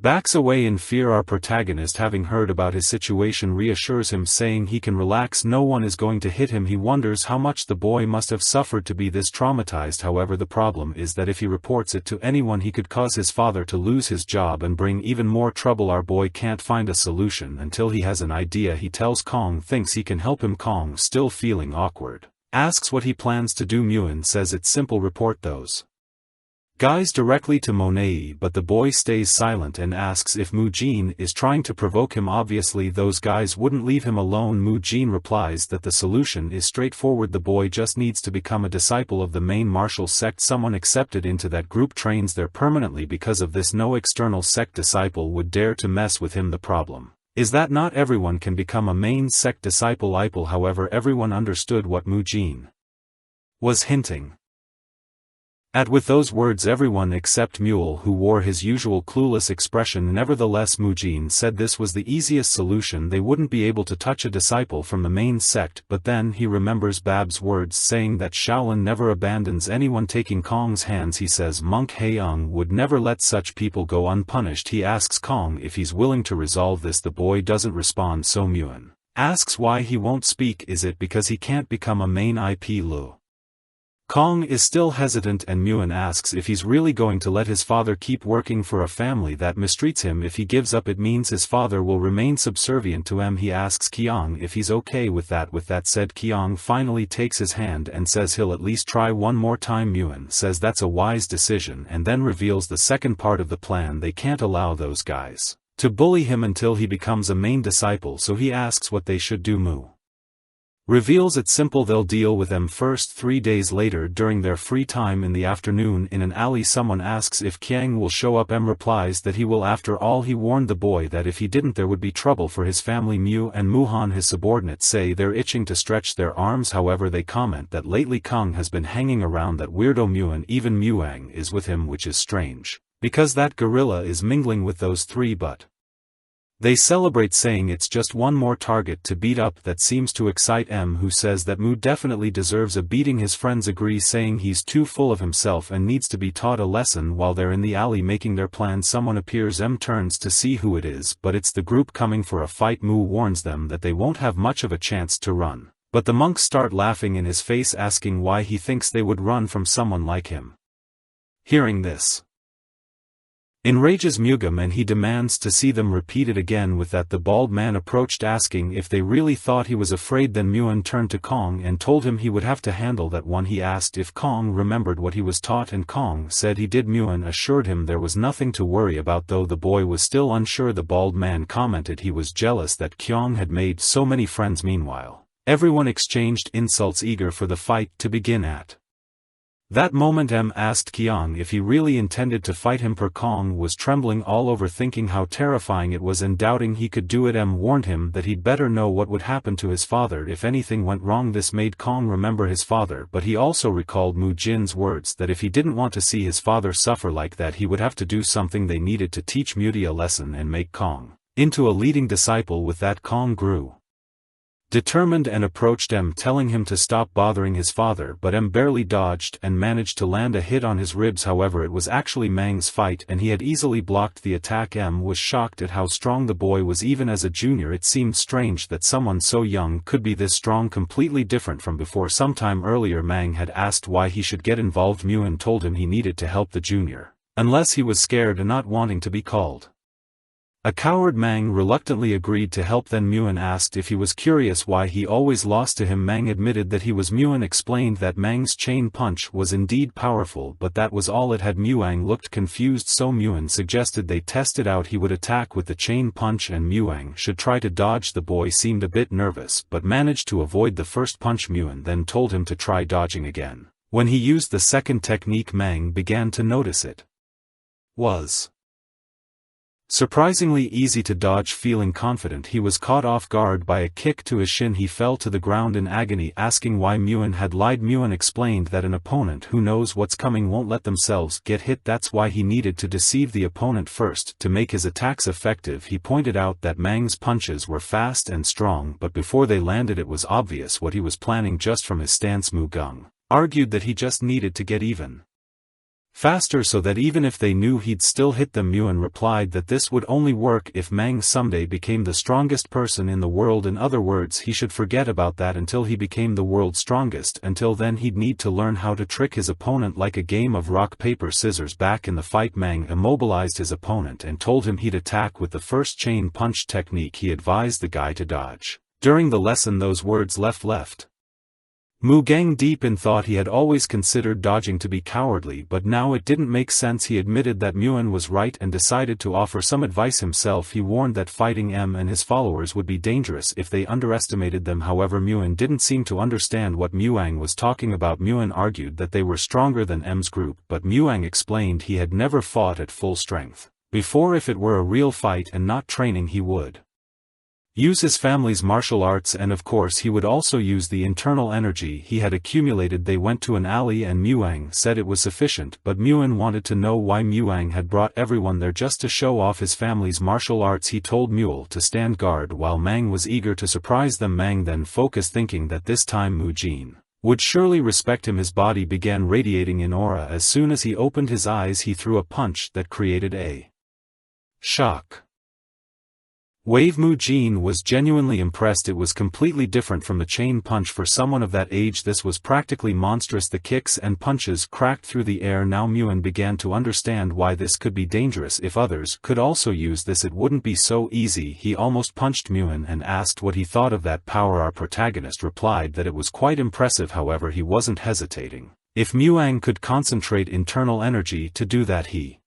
backs away in fear. Our protagonist, having heard about his situation, reassures him, saying he can relax, no one is going to hit him. He wonders how much the boy must have suffered to be this traumatized. However, the problem is that if he reports it to anyone he could cause his father to lose his job and bring even more trouble. Our boy can't find a solution until he has an idea. He tells Kong thinks he can help him. Kong, still feeling awkward, asks what he plans to do. Muin says it's simple, report those guys directly to Monet, but the boy stays silent and asks if Mujin is trying to provoke him. Obviously those guys wouldn't leave him alone. Mujin replies that the solution is straightforward, the boy just needs to become a disciple of the main martial sect. Someone accepted into that group trains there permanently. Because of this no external sect disciple would dare to mess with him. The problem is that not everyone can become a main sect disciple. However, everyone understood what Mujin was hinting With those words everyone except Mule, who wore his usual clueless expression, nevertheless Mujin said this was the easiest solution. They wouldn't be able to touch a disciple from the main sect, but then he remembers Bab's words saying that Shaolin never abandons anyone. Taking Kong's hands he says Monk Haeyoung would never let such people go unpunished. He asks Kong if he's willing to resolve this. The boy doesn't respond, so Muen asks why he won't speak. Is it because he can't become a main IP Lu? Kong is still hesitant, and Muen asks if he's really going to let his father keep working for a family that mistreats him. If he gives up, it means his father will remain subservient to him. He asks Kyong if he's okay with that. With that said, Kyong finally takes his hand and says he'll at least try one more time. Muen says that's a wise decision and then reveals the second part of the plan. They can't allow those guys to bully him until he becomes a main disciple, so he asks what they should do. Mu reveals it's simple, they'll deal with them first. 3 days later, during their free time in the afternoon in an alley, someone asks if Kiang will show up. Replies that he will. After all, he warned the boy that if he didn't there would be trouble for his family. Mu and Muhan, his subordinates, say they're itching to stretch their arms. However, they comment that lately Kong has been hanging around that weirdo Mu, and even Muang is with him, which is strange, because that gorilla is mingling with those three. But they celebrate, saying it's just one more target to beat up. That seems to excite M, who says that Mu definitely deserves a beating. His friends agree, saying he's too full of himself and needs to be taught a lesson. While they're in the alley making their plan, someone appears. M turns to see who it is, but it's the group coming for a fight. Mu warns them that they won't have much of a chance to run, but the monks start laughing in his face, asking why he thinks they would run from someone like him. Hearing this enrages Mugam, and he demands to see them repeat it again. With that, the bald man approached, asking if they really thought he was afraid. Then Muan turned to Kong and told him he would have to handle that one. He asked if Kong remembered what he was taught, and Kong said he did. Muan assured him there was nothing to worry about, though the boy was still unsure. The bald man commented he was jealous that Kyong had made so many friends. Meanwhile, everyone exchanged insults, eager for the fight to begin. At that moment, M asked Kyong if he really intended to fight him. Kong was trembling all over, thinking how terrifying it was and doubting he could do it. M warned him that he'd better know what would happen to his father if anything went wrong. This made Kong remember his father, but he also recalled Mu Jin's words that if he didn't want to see his father suffer like that, he would have to do something. They needed to teach Muti a lesson and make Kong into a leading disciple. With that, Kong grew determined and approached M, telling him to stop bothering his father, but M barely dodged and managed to land a hit on his ribs. However, it was actually Mang's fight and he had easily blocked the attack. M was shocked at how strong the boy was. Even as a junior, it seemed strange that someone so young could be this strong, completely different from before. Sometime earlier, Mang had asked why he should get involved. Muan told him he needed to help the junior, unless he was scared and not wanting to be called a coward. Mang reluctantly agreed to help. Then Muan asked if he was curious why he always lost to him. Mang admitted that he was. Muan explained that Mang's chain punch was indeed powerful, but that was all it had. Muang looked confused, so Muan suggested they test it out. He would attack with the chain punch and Muang should try to dodge. The boy seemed a bit nervous but managed to avoid the first punch. Muan then told him to try dodging again. When he used the second technique, Mang began to notice it was surprisingly easy to dodge. Feeling confident, he was caught off guard by a kick to his shin. He fell to the ground in agony, asking why Muan had lied. Muan explained that an opponent who knows what's coming won't let themselves get hit. That's why he needed to deceive the opponent first to make his attacks effective. He pointed out that Mang's punches were fast and strong, but before they landed it was obvious what he was planning just from his stance. Mu Gung argued that he just needed to get even faster so that even if they knew he'd still hit them. Muan replied that this would only work if Mang someday became the strongest person in the world. In other words, he should forget about that until he became the world's strongest. Until then, he'd need to learn how to trick his opponent like a game of rock paper scissors. Back in the fight, Mang immobilized his opponent and told him he'd attack with the first chain punch technique. He advised the guy to dodge. During the lesson, those words left Mu Gang deep in thought. He had always considered dodging to be cowardly, but now it didn't make sense. He admitted that Muan was right and decided to offer some advice himself. He warned that fighting M and his followers would be dangerous if they underestimated them. However, Muan didn't seem to understand what Muang was talking about. Muan argued that they were stronger than M's group, but Muang explained he had never fought at full strength before. If it were a real fight and not training, he would use his family's martial arts, and of course he would also use the internal energy he had accumulated. They went to an alley and Muang said it was sufficient, but Muin wanted to know why Muang had brought everyone there just to show off his family's martial arts. He told Mule to stand guard while Mang was eager to surprise them. Mang then focused, thinking that this time Mujin would surely respect him. His body began radiating in aura. As soon as he opened his eyes, he threw a punch that created a shock wave. Mujin was genuinely impressed. It was completely different from the chain punch for someone of that age. This was practically monstrous. The kicks and punches cracked through the air. Now Muin began to understand why this could be dangerous. If others could also use this, it wouldn't be so easy. He almost punched Muin and asked what he thought of that power. Our protagonist replied that it was quite impressive. However, he wasn't hesitating. If Muang could concentrate internal energy to do that, he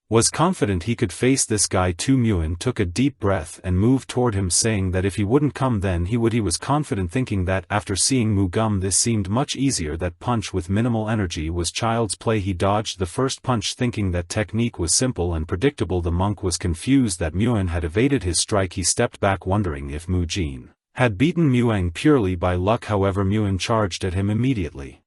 was confident he could face this guy too. Muin took a deep breath and moved toward him, saying that if he wouldn't come then he would. He was confident, thinking that after seeing Mugum this seemed much easier. That punch with minimal energy was child's play. He dodged the first punch, thinking that technique was simple and predictable. The monk was confused that Muin had evaded his strike. He stepped back, wondering if Mujin had beaten Muang purely by luck. However, Muin charged at him immediately,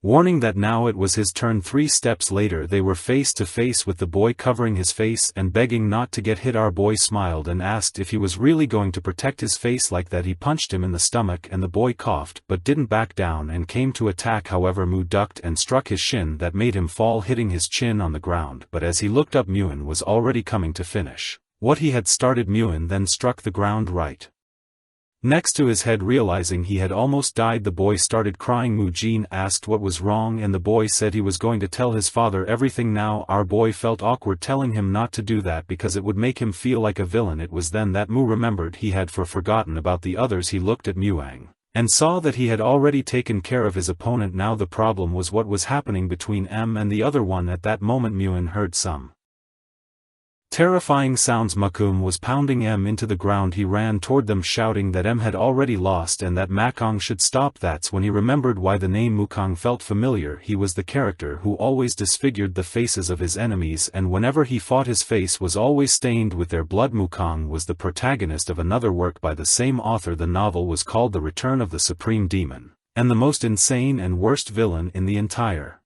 warning that now it was his turn. 3 steps later they were face to face with the boy, covering his face and begging not to get hit. Our boy smiled and asked if he was really going to protect his face like that. He punched him in the stomach and the boy coughed but didn't back down and came to attack. However, Mu ducked and struck his shin. That made him fall, hitting his chin on the ground, but as he looked up, Muin was already coming to finish what he had started. Muin then struck the ground right next to his head. Realizing he had almost died, the boy started crying. Mujin asked what was wrong and the boy said he was going to tell his father everything. Now our boy felt awkward telling him not to do that because it would make him feel like a villain. It was then that Mu remembered he had forgotten about the others. He looked at Muang and saw that he had already taken care of his opponent. Now the problem was what was happening between M and the other one. At that moment Muin heard some terrifying sounds. Makum was pounding M into the ground. He ran toward them, shouting that M had already lost and that Makong should stop. That's when he remembered why the name Mukong felt familiar. He was the character who always disfigured the faces of his enemies, and whenever he fought his face was always stained with their blood. Mukong was the protagonist of another work by the same author. The novel was called The Return of the Supreme Demon, and the most insane and worst villain in the entire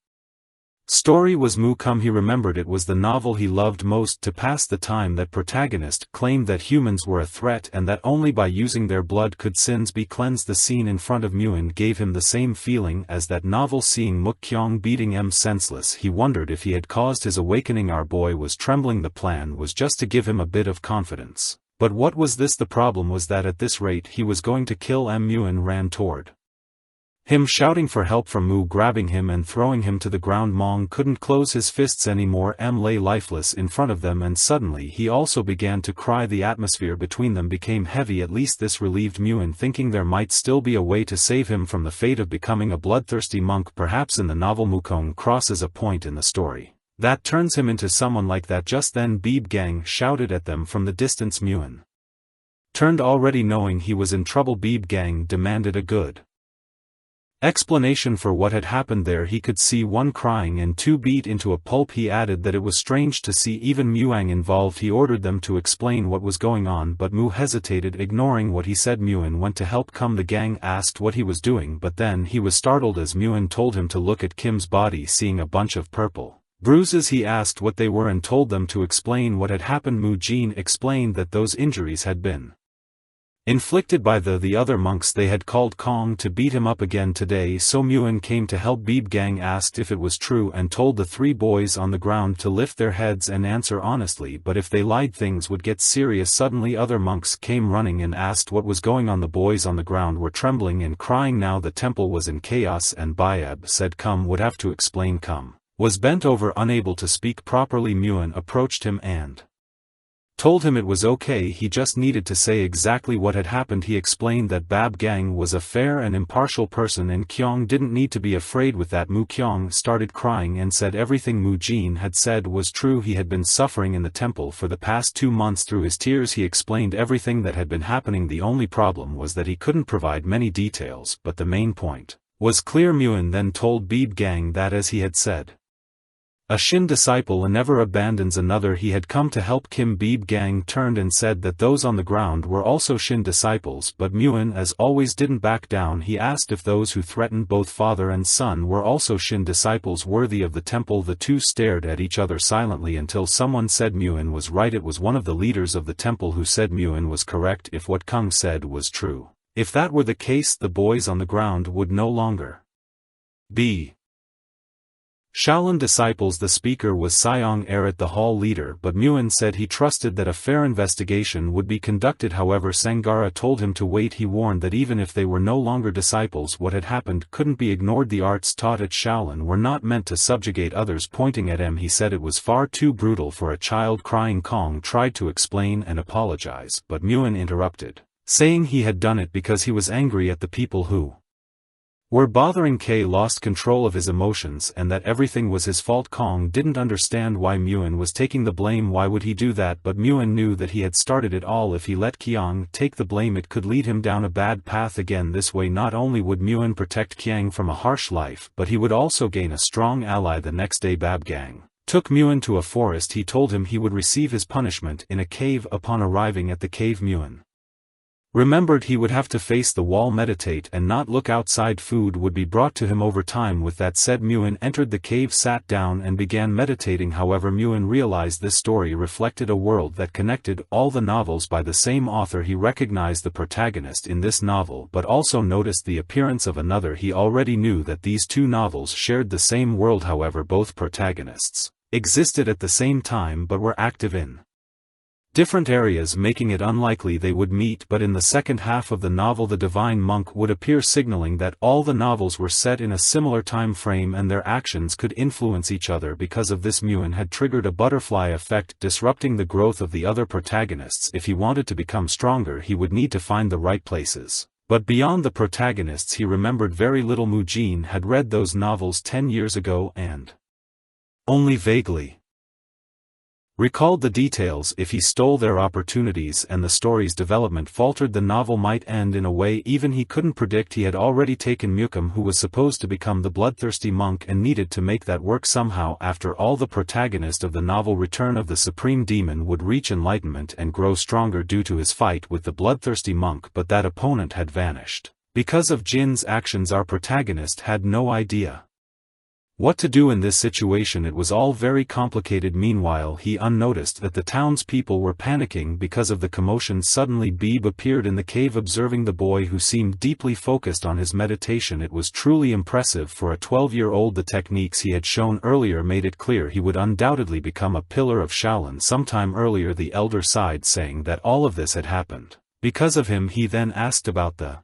story was Mukam. He remembered it was the novel he loved most. To pass the time, that protagonist claimed that humans were a threat and that only by using their blood could sins be cleansed. The scene in front of Muin gave him the same feeling as that novel. Seeing Muk Kyong beating M senseless, he wondered if he had caused his awakening. Our boy was trembling. The plan was just to give him a bit of confidence. But what was this? The problem was that at this rate he was going to kill M. Muin ran toward him, shouting for help from Mu, grabbing him and throwing him to the ground. Mong couldn't close his fists anymore. M lay lifeless in front of them, and suddenly he also began to cry. The atmosphere between them became heavy. At least this relieved Muin, thinking there might still be a way to save him from the fate of becoming a bloodthirsty monk. Perhaps in the novel Mukong crosses a point in the story that turns him into someone like that. Just then Beeb Gang shouted at them from the distance. Muin turned, already knowing he was in trouble. Beeb Gang demanded a good explanation for what had happened there. He could see one crying and two beat into a pulp. He added that it was strange to see even Muang involved. He ordered them to explain what was going on, but Mu hesitated, ignoring what he said. Muin went to help Kim. The gang asked what he was doing, but then he was startled as Muin told him to look at Kim's body. Seeing a bunch of purple bruises, he asked what they were and told them to explain what had happened. Mu Jin explained that those injuries had been inflicted by the other monks. They had called Kong to beat him up again today, so Muin came to help. Beeb Gang asked if it was true and told the three boys on the ground to lift their heads and answer honestly, but if they lied things would get serious. Suddenly other monks came running and asked what was going on. The boys on the ground were trembling and crying. Now the temple was in chaos and Bayab said Kum would have to explain. Kum was bent over, unable to speak properly. Muin approached him and told him it was okay, he just needed to say exactly what had happened. He explained that Bab Gang was a fair and impartial person and Kyong didn't need to be afraid. With that, Mu Kyong started crying and said everything Mu Jin had said was true. He had been suffering in the temple for the past 2 months. Through his tears he explained everything that had been happening. The only problem was that he couldn't provide many details, but the main point was clear. Muin then told Beeb Gang that, as he had said A Shin disciple never abandons another. He had come to help Kim Beeb gang turned and said that those on the ground were also Shin disciples, but Muin as always didn't back down. He asked if those who threatened both father and son were also Shin disciples worthy of the temple. The two stared at each other silently until someone said Muin was right. It was one of the leaders of the temple who said Muin was correct if what Kung said was true. If that were the case, the boys on the ground would no longer be Shaolin disciples. The speaker was Siong Eret, the hall leader, but Muin said he trusted that a fair investigation would be conducted. However, Sangara told him to wait. He warned that even if they were no longer disciples, what had happened couldn't be ignored. The arts taught at Shaolin were not meant to subjugate others. Pointing at him, he said it was far too brutal for a child crying. Kong tried to explain and apologize, but Muin interrupted, saying he had done it because he was angry at the people who were bothering. K lost control of his emotions and that everything was his fault. Kong didn't understand why Muin was taking the blame. Why would he do that? But Muin knew that he had started it all. If he let Kiang take the blame, it could lead him down a bad path again. This way not only would Muin protect Kiang from a harsh life, but he would also gain a strong ally. The next day Bab Gang took Muin to a forest. He told him he would receive his punishment in a cave. Upon arriving at the cave, Muin remembered he would have to face the wall, meditate and not look outside. Food would be brought to him over time. With that said, Muin entered the cave, sat down and began meditating. However, Muin realized this story reflected a world that connected all the novels by the same author. He recognized the protagonist in this novel but also noticed the appearance of another. He already knew that these two novels shared the same world. However, both protagonists existed at the same time but were active in different areas, making it unlikely they would meet. But in the second half of the novel, the divine monk would appear, signaling that all the novels were set in a similar time frame and their actions could influence each other. Because of this, Muin had triggered a butterfly effect, disrupting the growth of the other protagonists. If he wanted to become stronger, he would need to find the right places. But beyond the protagonists, he remembered very little. Mujin had read those novels 10 years ago and only vaguely recalled the details. If he stole their opportunities and the story's development faltered, the novel might end in a way even he couldn't predict. He had already taken Mukim, who was supposed to become the bloodthirsty monk, and needed to make that work somehow. After all, the protagonist of the novel Return of the Supreme Demon would reach enlightenment and grow stronger due to his fight with the bloodthirsty monk, but that opponent had vanished. Because of Jin's actions, our protagonist had no idea what to do in this situation. It was all very complicated. Meanwhile, he unnoticed that the townspeople were panicking because of the commotion. Suddenly Beeb appeared in the cave, observing the boy, who seemed deeply focused on his meditation. It was truly impressive for a 12-year-old. The techniques he had shown earlier made it clear he would undoubtedly become a pillar of Shaolin sometime. Earlier the elder sighed, saying that all of this had happened because of him. He then asked about the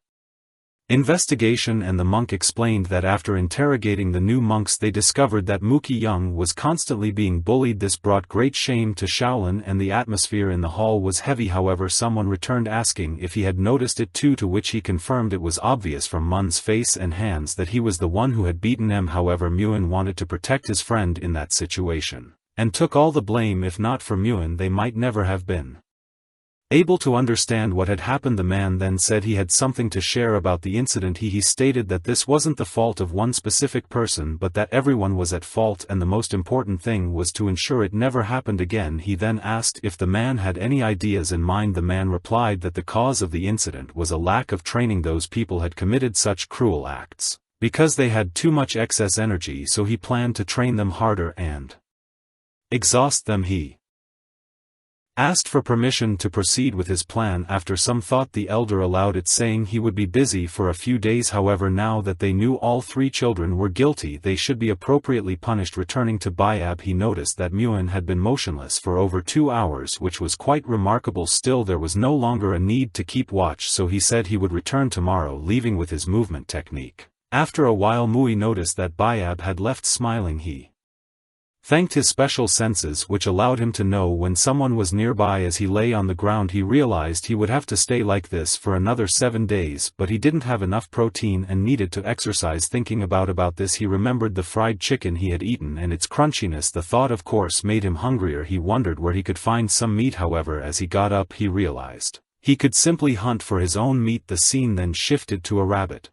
investigation, and the monk explained that after interrogating the new monks, they discovered that Muki Young was constantly being bullied. This brought great shame to Shaolin, and the atmosphere in the hall was heavy. However, someone returned asking if he had noticed it too, to which he confirmed it was obvious from Mun's face and hands that he was the one who had beaten him. However, Muin wanted to protect his friend in that situation, and took all the blame. If not for Muin, they might never have been able to understand what had happened. The man then said he had something to share about the incident. He stated that this wasn't the fault of one specific person, but that everyone was at fault, and the most important thing was to ensure it never happened again. He then asked if the man had any ideas in mind. The man replied that the cause of the incident was a lack of training. Those people had committed such cruel acts because they had too much excess energy, so he planned to train them harder and exhaust them. He asked for permission to proceed with his plan. After some thought, the elder allowed it, saying he would be busy for a few days. However, now that they knew all three children were guilty, they should be appropriately punished. Returning to Bayab, he noticed that Muin had been motionless for over 2 hours, which was quite remarkable. Still, there was no longer a need to keep watch, so he said he would return tomorrow, leaving with his movement technique. After a while, Mui noticed that Bayab had left. Smiling, he thanked his special senses, which allowed him to know when someone was nearby. As he lay on the ground, he realized he would have to stay like this for another 7 days, but he didn't have enough protein and needed to exercise. Thinking about this, he remembered the fried chicken he had eaten and its crunchiness. The thought, of course, made him hungrier. He wondered where he could find some meat. However, as he got up, he realized he could simply hunt for his own meat. The scene then shifted to a rabbit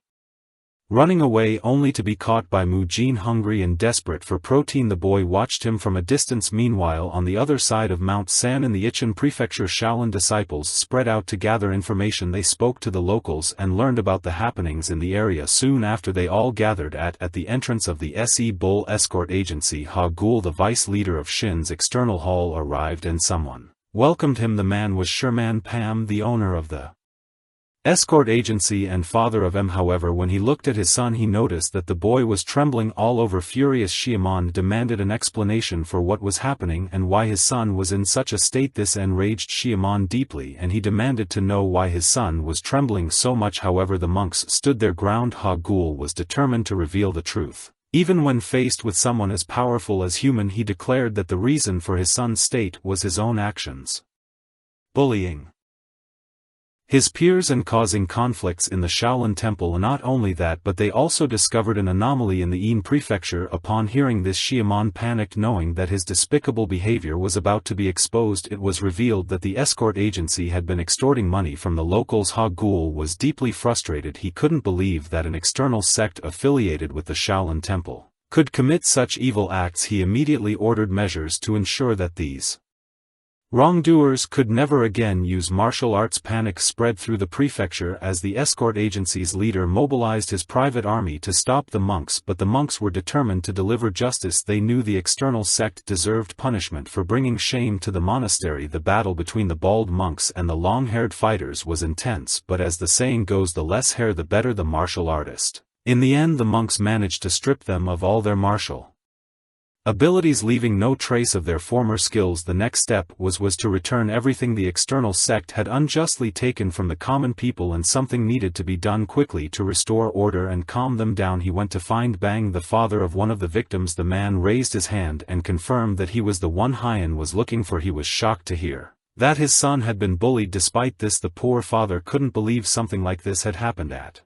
Running away only to be caught by Mujin. Hungry and desperate for protein, the boy watched him from a distance. Meanwhile, on the other side of Mount San in the Ichin Prefecture, Shaolin disciples spread out to gather information. They spoke to the locals and learned about the happenings in the area. Soon after, they all gathered at the entrance of the Se Bull escort agency. Ha Gul, the vice leader of Shin's external hall, arrived and someone welcomed him. The man was Sherman Pam, the owner of the escort agency and father of M. However, when he looked at his son, he noticed that the boy was trembling all over. Furious, Xiaomon demanded an explanation for what was happening and why his son was in such a state. This enraged Xiaomon deeply, and he demanded to know why his son was trembling so much. However, the monks stood their ground. Ha Gul was determined to reveal the truth. Even when faced with someone as powerful as human, he declared that the reason for his son's state was his own actions. Bullying his peers and causing conflicts in the Shaolin Temple. Not only that, but they also discovered an anomaly in the Yin Prefecture. Upon hearing this, Xiaomon panicked, knowing that his despicable behavior was about to be exposed. It was revealed that the escort agency had been extorting money from the locals. Ha Gul was deeply frustrated. He couldn't believe that an external sect affiliated with the Shaolin Temple could commit such evil acts. He immediately ordered measures to ensure that these wrongdoers could never again use martial arts. Panic spread through the prefecture as the escort agency's leader mobilized his private army to stop the monks, but the monks were determined to deliver justice. They knew the external sect deserved punishment for bringing shame to the monastery. The battle between the bald monks and the long-haired fighters was intense, but as the saying goes, the less hair the better the martial artist. In the end, the monks managed to strip them of all their martial abilities, leaving no trace of their former skills. The next step was to return everything the external sect had unjustly taken from the common people, and something needed to be done quickly to restore order and calm them down. He went to find Bang, the father of one of the victims. The man raised his hand and confirmed that he was the one Hyan was looking for. He was shocked to hear that his son had been bullied. Despite this, the poor father couldn't believe something like this had happened at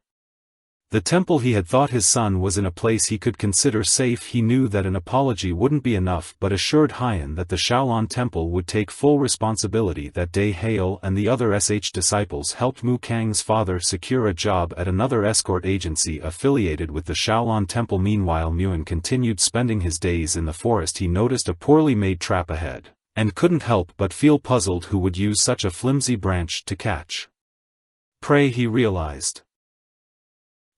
the temple. He had thought his son was in a place he could consider safe. He knew that an apology wouldn't be enough, but assured Hyan that the Shaolin Temple would take full responsibility. That day, Hale and the other disciples helped Mu Kang's father secure a job at another escort agency affiliated with the Shaolin Temple. Meanwhile, Muin continued spending his days in the forest. He noticed a poorly made trap ahead, and couldn't help but feel puzzled. Who would use such a flimsy branch to catch prey? He realized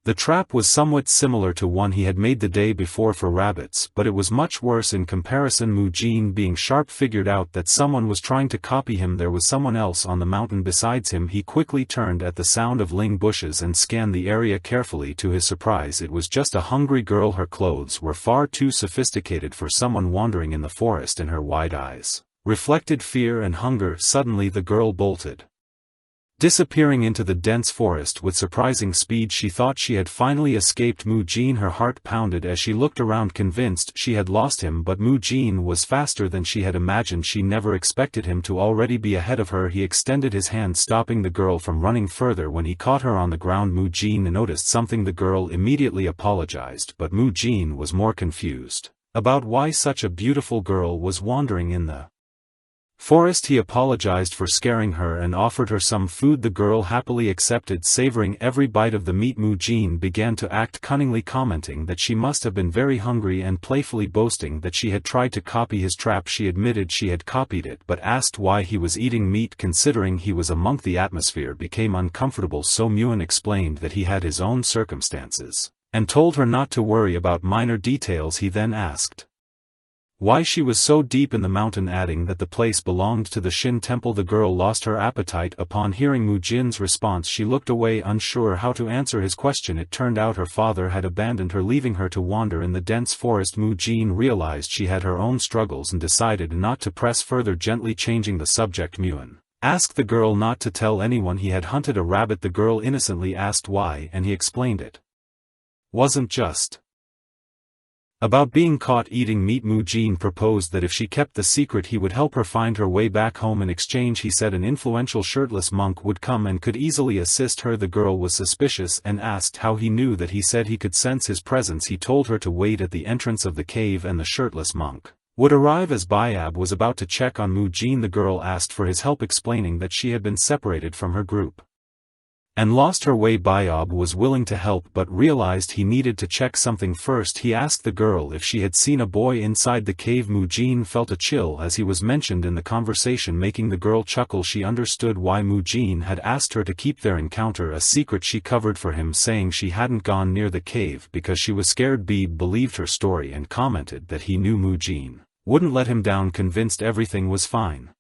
the trap was somewhat similar to one he had made the day before for rabbits, but it was much worse in comparison. Mujin, being sharp, figured out that someone was trying to copy him. There was someone else on the mountain besides him. He quickly turned at the sound of ling bushes and scanned the area carefully. To his surprise, it was just a hungry girl. Her clothes were far too sophisticated for someone wandering in the forest, and her wide eyes reflected fear and hunger. Suddenly the girl bolted, disappearing into the dense forest with surprising speed. She thought she had finally escaped Mujin. Her heart pounded as she looked around, convinced she had lost him, but Mujin was faster than she had imagined. She never expected him to already be ahead of her. He extended his hand, stopping the girl from running further. When he caught her on the ground, Mujin noticed something. The girl immediately apologized, but Mujin was more confused about why such a beautiful girl was wandering in the forest. He apologized for scaring her and offered her some food. The girl happily accepted, savoring every bite of the meat. Mujin began to act cunningly, commenting that she must have been very hungry and playfully boasting that she had tried to copy his trap. She admitted she had copied it, but asked why he was eating meat. Considering he was a monk, the atmosphere became uncomfortable, so Muin explained that he had his own circumstances and told her not to worry about minor details. He then asked why she was so deep in the mountain, adding that the place belonged to the Shin Temple. The girl lost her appetite. Upon hearing Mujin's response, she looked away, unsure how to answer his question. It turned out her father had abandoned her, leaving her to wander in the dense forest. Mujin realized she had her own struggles and decided not to press further. Gently changing the subject, Muin asked the girl not to tell anyone he had hunted a rabbit. The girl innocently asked why, and he explained it wasn't just about being caught eating meat. Mujin proposed that if she kept the secret, he would help her find her way back home. In exchange, he said an influential shirtless monk would come and could easily assist her. The girl was suspicious and asked how he knew that. He said he could sense his presence. He told her to wait at the entrance of the cave and the shirtless monk would arrive as Bayab was about to check on Mujin. The girl asked for his help, explaining that she had been separated from her group and lost her way. Bayab was willing to help but realized he needed to check something first. He asked the girl if she had seen a boy inside the cave. Mujin felt a chill as he was mentioned in the conversation, making the girl chuckle. She understood why Mujin had asked her to keep their encounter a secret. She covered for him, saying she hadn't gone near the cave because she was scared. Beeb believed her story and commented that he knew Mujin wouldn't let him down. Convinced everything was fine,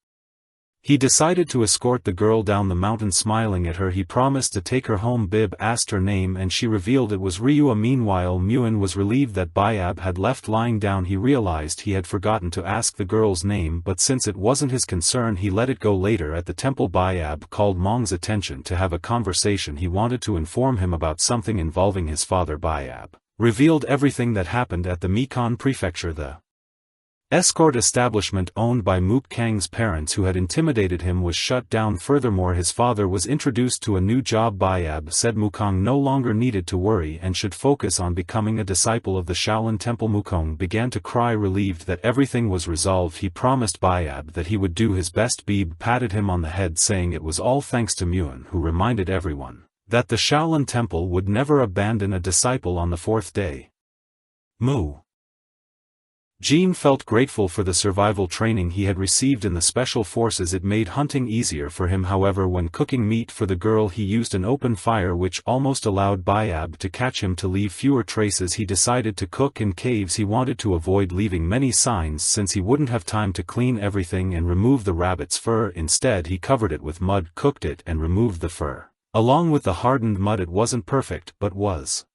he decided to escort the girl down the mountain. Smiling at her, he promised to take her home. Bib asked her name and she revealed it was Ryua. Meanwhile, Muin was relieved that Bayab had left. Lying down, he realized he had forgotten to ask the girl's name, but since it wasn't his concern, he let it go. Later at the temple, Bayab called Mong's attention to have a conversation. He wanted to inform him about something involving his father. Bayab revealed everything that happened at the Mekon prefecture, the escort establishment owned by Mook Kang's parents who had intimidated him was shut down. Furthermore, his father was introduced to a new job. Bayab said Mukong no longer needed to worry and should focus on becoming a disciple of the Shaolin Temple. Mukong began to cry, relieved that everything was resolved. He promised Bayab that he would do his best. Beeb patted him on the head, saying it was all thanks to Muin, who reminded everyone that the Shaolin Temple would never abandon a disciple on the fourth day. Mu Jin felt grateful for the survival training he had received in the special forces. It made hunting easier for him. However, when cooking meat for the girl, he used an open fire which almost allowed Bayab to catch him. To leave fewer traces, he decided to cook in caves. He wanted to avoid leaving many signs since he wouldn't have time to clean everything and remove the rabbit's fur. Instead, he covered it with mud, cooked it and removed the fur. Along with the hardened mud, it wasn't perfect but was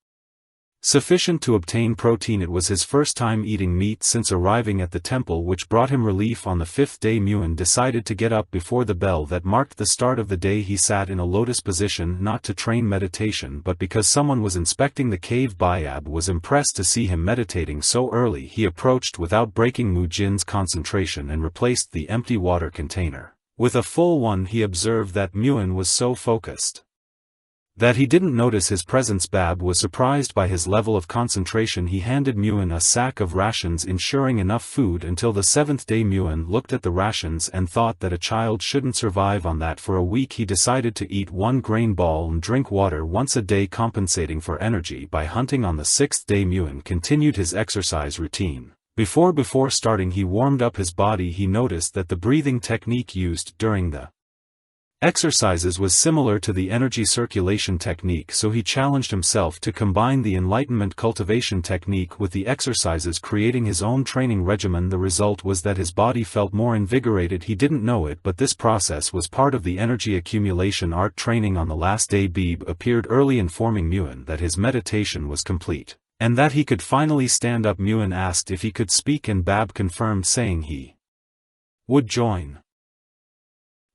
sufficient to obtain protein. It was his first time eating meat since arriving at the temple, which brought him relief. On the fifth day, Muin decided to get up before the bell that marked the start of the day. He sat in a lotus position, not to train meditation but because someone was inspecting the cave. Bayab was impressed to see him meditating so early. He approached without breaking Mujin's concentration and replaced the empty water container with a full one. He observed that Muin was so focused that he didn't notice his presence. Bab was surprised by his level of concentration. He handed Muin a sack of rations, ensuring enough food until the seventh day. Muin looked at the rations and thought that a child shouldn't survive on that. For a week he decided to eat one grain ball and drink water once a day, compensating for energy by hunting. On the sixth day, Muin continued his exercise routine. Before starting, he warmed up his body. He noticed that the breathing technique used during the exercises was similar to the energy circulation technique, so he challenged himself to combine the enlightenment cultivation technique with the exercises, creating his own training regimen. The result was that his body felt more invigorated. He didn't know it, but this process was part of the energy accumulation art training. On the last day, Beeb appeared early, informing Muin that his meditation was complete and that he could finally stand up. Muin asked if he could speak and Bab confirmed, saying he would join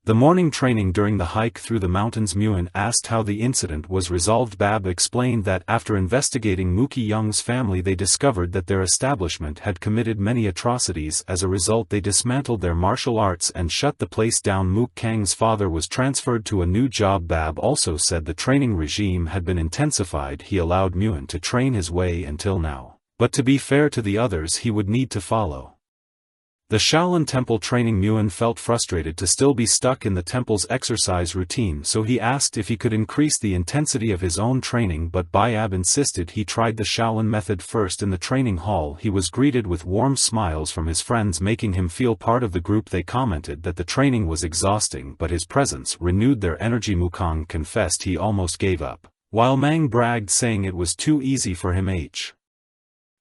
the morning training. During the hike through the mountains, Muin asked how the incident was resolved. Bab explained that after investigating Mookie Young's family, they discovered that their establishment had committed many atrocities. As a result, they dismantled their martial arts and shut the place down. Mook Kang's father was transferred to a new job. Bab also said the training regime had been intensified. He allowed Muin to train his way until now, but to be fair to the others, he would need to follow the Shaolin Temple training. Muin felt frustrated to still be stuck in the temple's exercise routine, so he asked if he could increase the intensity of his own training, but Bayab insisted he tried the Shaolin method first. In the training hall, he was greeted with warm smiles from his friends, making him feel part of the group. They commented that the training was exhausting, but his presence renewed their energy. Mukong confessed he almost gave up, while Mang bragged, saying it was too easy for him.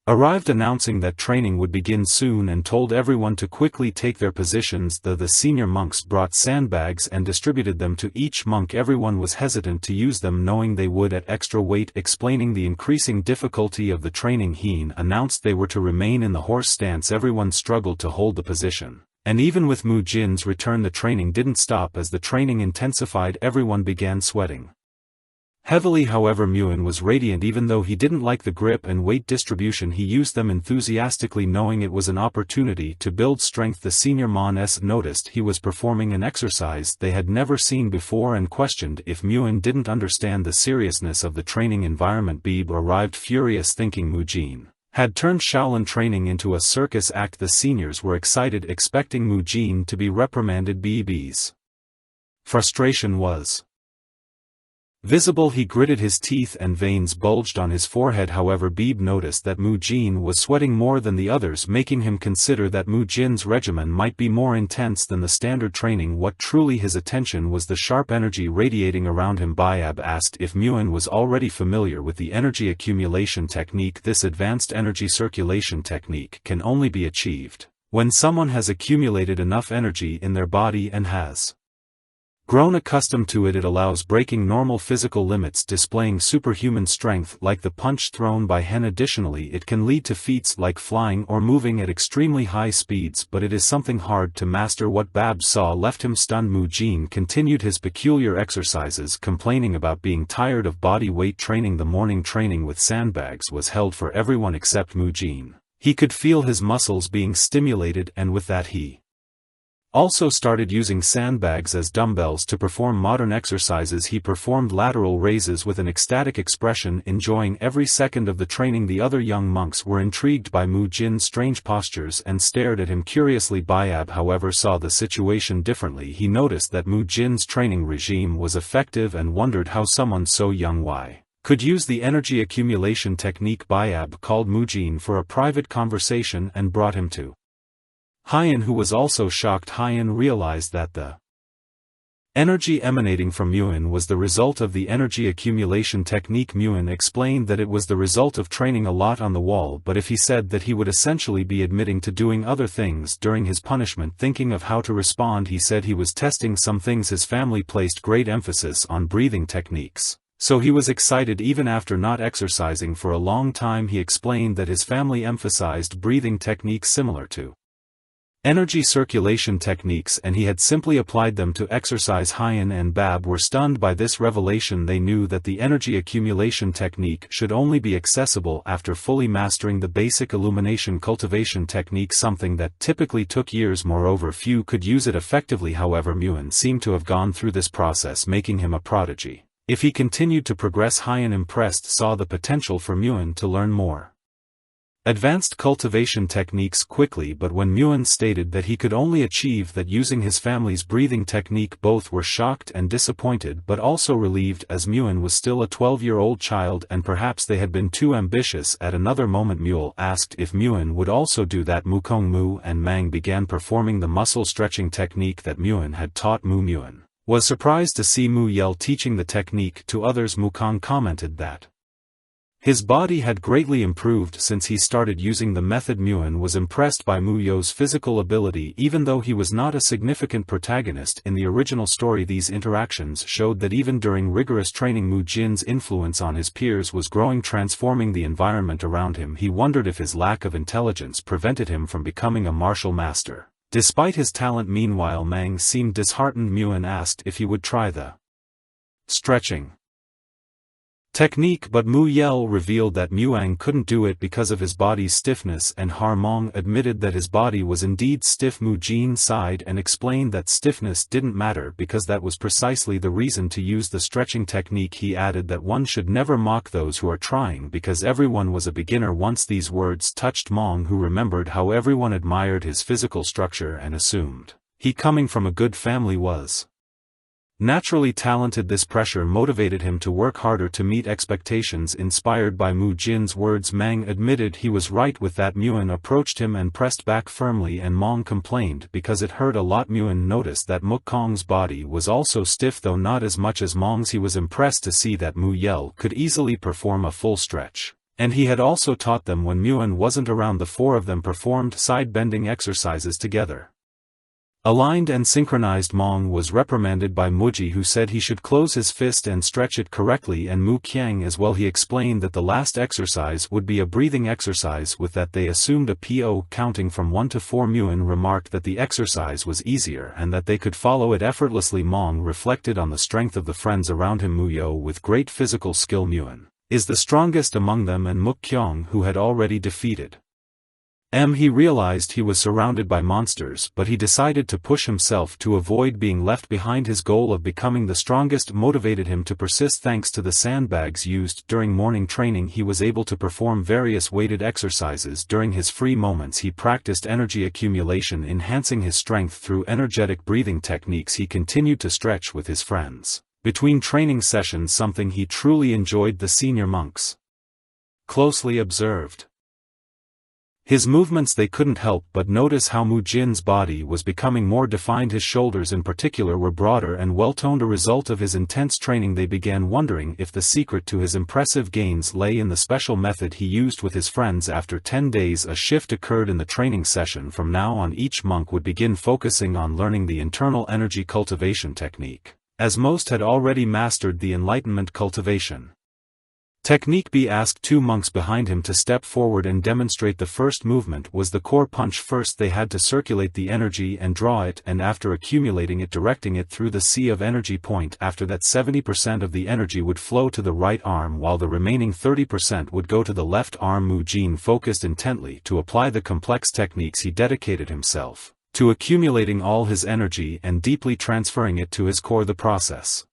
Arrived announcing that training would begin soon and told everyone to quickly take their positions. The senior monks brought sandbags and distributed them to each monk. Everyone was hesitant to use them, knowing they would add extra weight. Explaining the increasing difficulty of the training, Heen announced they were to remain in the horse stance. Everyone struggled to hold the position, and even with Mu Jin's return, the training didn't stop. As the training intensified, everyone began sweating heavily. However, Muin was radiant. Even though he didn't like the grip and weight distribution, he used them enthusiastically, knowing it was an opportunity to build strength. The senior Mons noticed he was performing an exercise they had never seen before and questioned if Muin didn't understand the seriousness of the training environment. Beeb arrived furious, thinking Mujin had turned Shaolin training into a circus act. The seniors were excited, expecting Mujin to be reprimanded. Beeb's frustration was Visible, he gritted his teeth and veins bulged on his forehead. However, Beeb noticed that Mu Jin was sweating more than the others, making him consider that Mu Jin's regimen might be more intense than the standard training. What truly his attention was the sharp energy radiating around him. Bayab asked if Muin was already familiar with the energy accumulation technique. This advanced energy circulation technique can only be achieved when someone has accumulated enough energy in their body and has grown accustomed to it. It allows breaking normal physical limits, displaying superhuman strength like the punch thrown by Hen. Additionally, it can lead to feats like flying or moving at extremely high speeds, but it is something hard to master. What Bab saw left him stunned. Mu Jin continued his peculiar exercises, complaining about being tired of body weight training. The morning training with sandbags was held for everyone except Mu Jin. He could feel his muscles being stimulated, and with that he also started using sandbags as dumbbells to perform modern exercises. He performed lateral raises with an ecstatic expression, enjoying every second of the training. The other young monks were intrigued by Mu Jin's strange postures and stared at him curiously. Bayab, however, saw the situation differently. He noticed that Mu Jin's training regime was effective and wondered how someone so young could use the energy accumulation technique. Bayab called Mu Jin for a private conversation and brought him to Hyen, who was also shocked. Hyen realized that the energy emanating from Muin was the result of the energy accumulation technique. Muin explained that it was the result of training a lot on the wall, but if he said that he would essentially be admitting to doing other things during his punishment. Thinking of how to respond, he said he was testing some things. His family placed great emphasis on breathing techniques, so he was excited even after not exercising for a long time. He explained that his family emphasized breathing techniques similar to energy circulation techniques, and he had simply applied them to exercise. Hyen and Bab were stunned by this revelation. They knew that the energy accumulation technique should only be accessible after fully mastering the basic illumination cultivation technique, something that typically took years. Moreover, few could use it effectively. However, Muin seemed to have gone through this process, making him a prodigy. If he continued to progress, Hyen, impressed, saw the potential for Muin to learn more advanced cultivation techniques quickly. But when Muin stated that he could only achieve that using his family's breathing technique, both were shocked and disappointed, but also relieved, as Muin was still a 12-year-old child and perhaps they had been too ambitious. At another moment, Mule asked if Muin would also do that. Mukong Mu and Mang began performing the muscle stretching technique that Muin had taught. Muin was surprised to see Mu Yel teaching the technique to others. Mukong commented that his body had greatly improved since he started using the method. Muin was impressed by Mu Yo's physical ability. Even though he was not a significant protagonist in the original story, these interactions showed that even during rigorous training, Mu Jin's influence on his peers was growing, transforming the environment around him. He wondered if his lack of intelligence prevented him from becoming a martial master despite his talent. Meanwhile, Mang seemed disheartened. Muin asked if he would try the stretching technique, but Mu Yel revealed that Muang couldn't do it because of his body's stiffness, and Har Mong admitted that his body was indeed stiff. Mu Jin sighed and explained that stiffness didn't matter because that was precisely the reason to use the stretching technique. He added that one should never mock those who are trying because everyone was a beginner once. These words touched Mong, who remembered how everyone admired his physical structure and assumed he, coming from a good family, was naturally talented. This pressure motivated him to work harder to meet expectations. Inspired by Mu Jin's words, Mang admitted he was right with that. Muin approached him and pressed back firmly, and Mong complained because it hurt a lot. Muin noticed that Mukong's body was also stiff, though not as much as Mong's. He was impressed to see that Mu Yel could easily perform a full stretch, and he had also taught them when Muin wasn't around. The four of them performed side-bending exercises together. Aligned and synchronized. Mong was reprimanded by Muji, who said he should close his fist and stretch it correctly, and Mu Qiang as well. He explained that the last exercise would be a breathing exercise. With that, they assumed a PO counting from 1 to 4. Muin remarked that the exercise was easier and that they could follow it effortlessly. Mong reflected on the strength of the friends around him. Mu Yo, with great physical skill, Muin is the strongest among them, and Muk Qiang, who had already defeated he realized he was surrounded by monsters, but he decided to push himself to avoid being left behind. His goal of becoming the strongest motivated him to persist. Thanks to the sandbags used during morning training, he was able to perform various weighted exercises. During his free moments, he practiced energy accumulation, enhancing his strength through energetic breathing techniques. He continued to stretch with his friends, between training sessions, something he truly enjoyed. The senior monks closely observed his movements. They couldn't help but notice how Mu Jin's body was becoming more defined. His shoulders in particular were broader and well-toned, a result of his intense training. They began wondering if the secret to his impressive gains lay in the special method he used with his friends. After 10 days a shift occurred in the training session. From now on each monk would begin focusing on learning the internal energy cultivation technique, as most had already mastered the enlightenment cultivation technique. B asked two monks behind him to step forward and demonstrate. The first movement was the core punch. First they had to circulate the energy and draw it, and after accumulating it, directing it through the sea of energy point. After that 70% of the energy would flow to the right arm while the remaining 30% would go to the left arm. Mu Jin focused intently to apply the complex techniques. He dedicated himself to accumulating all his energy and deeply transferring it to his core. The process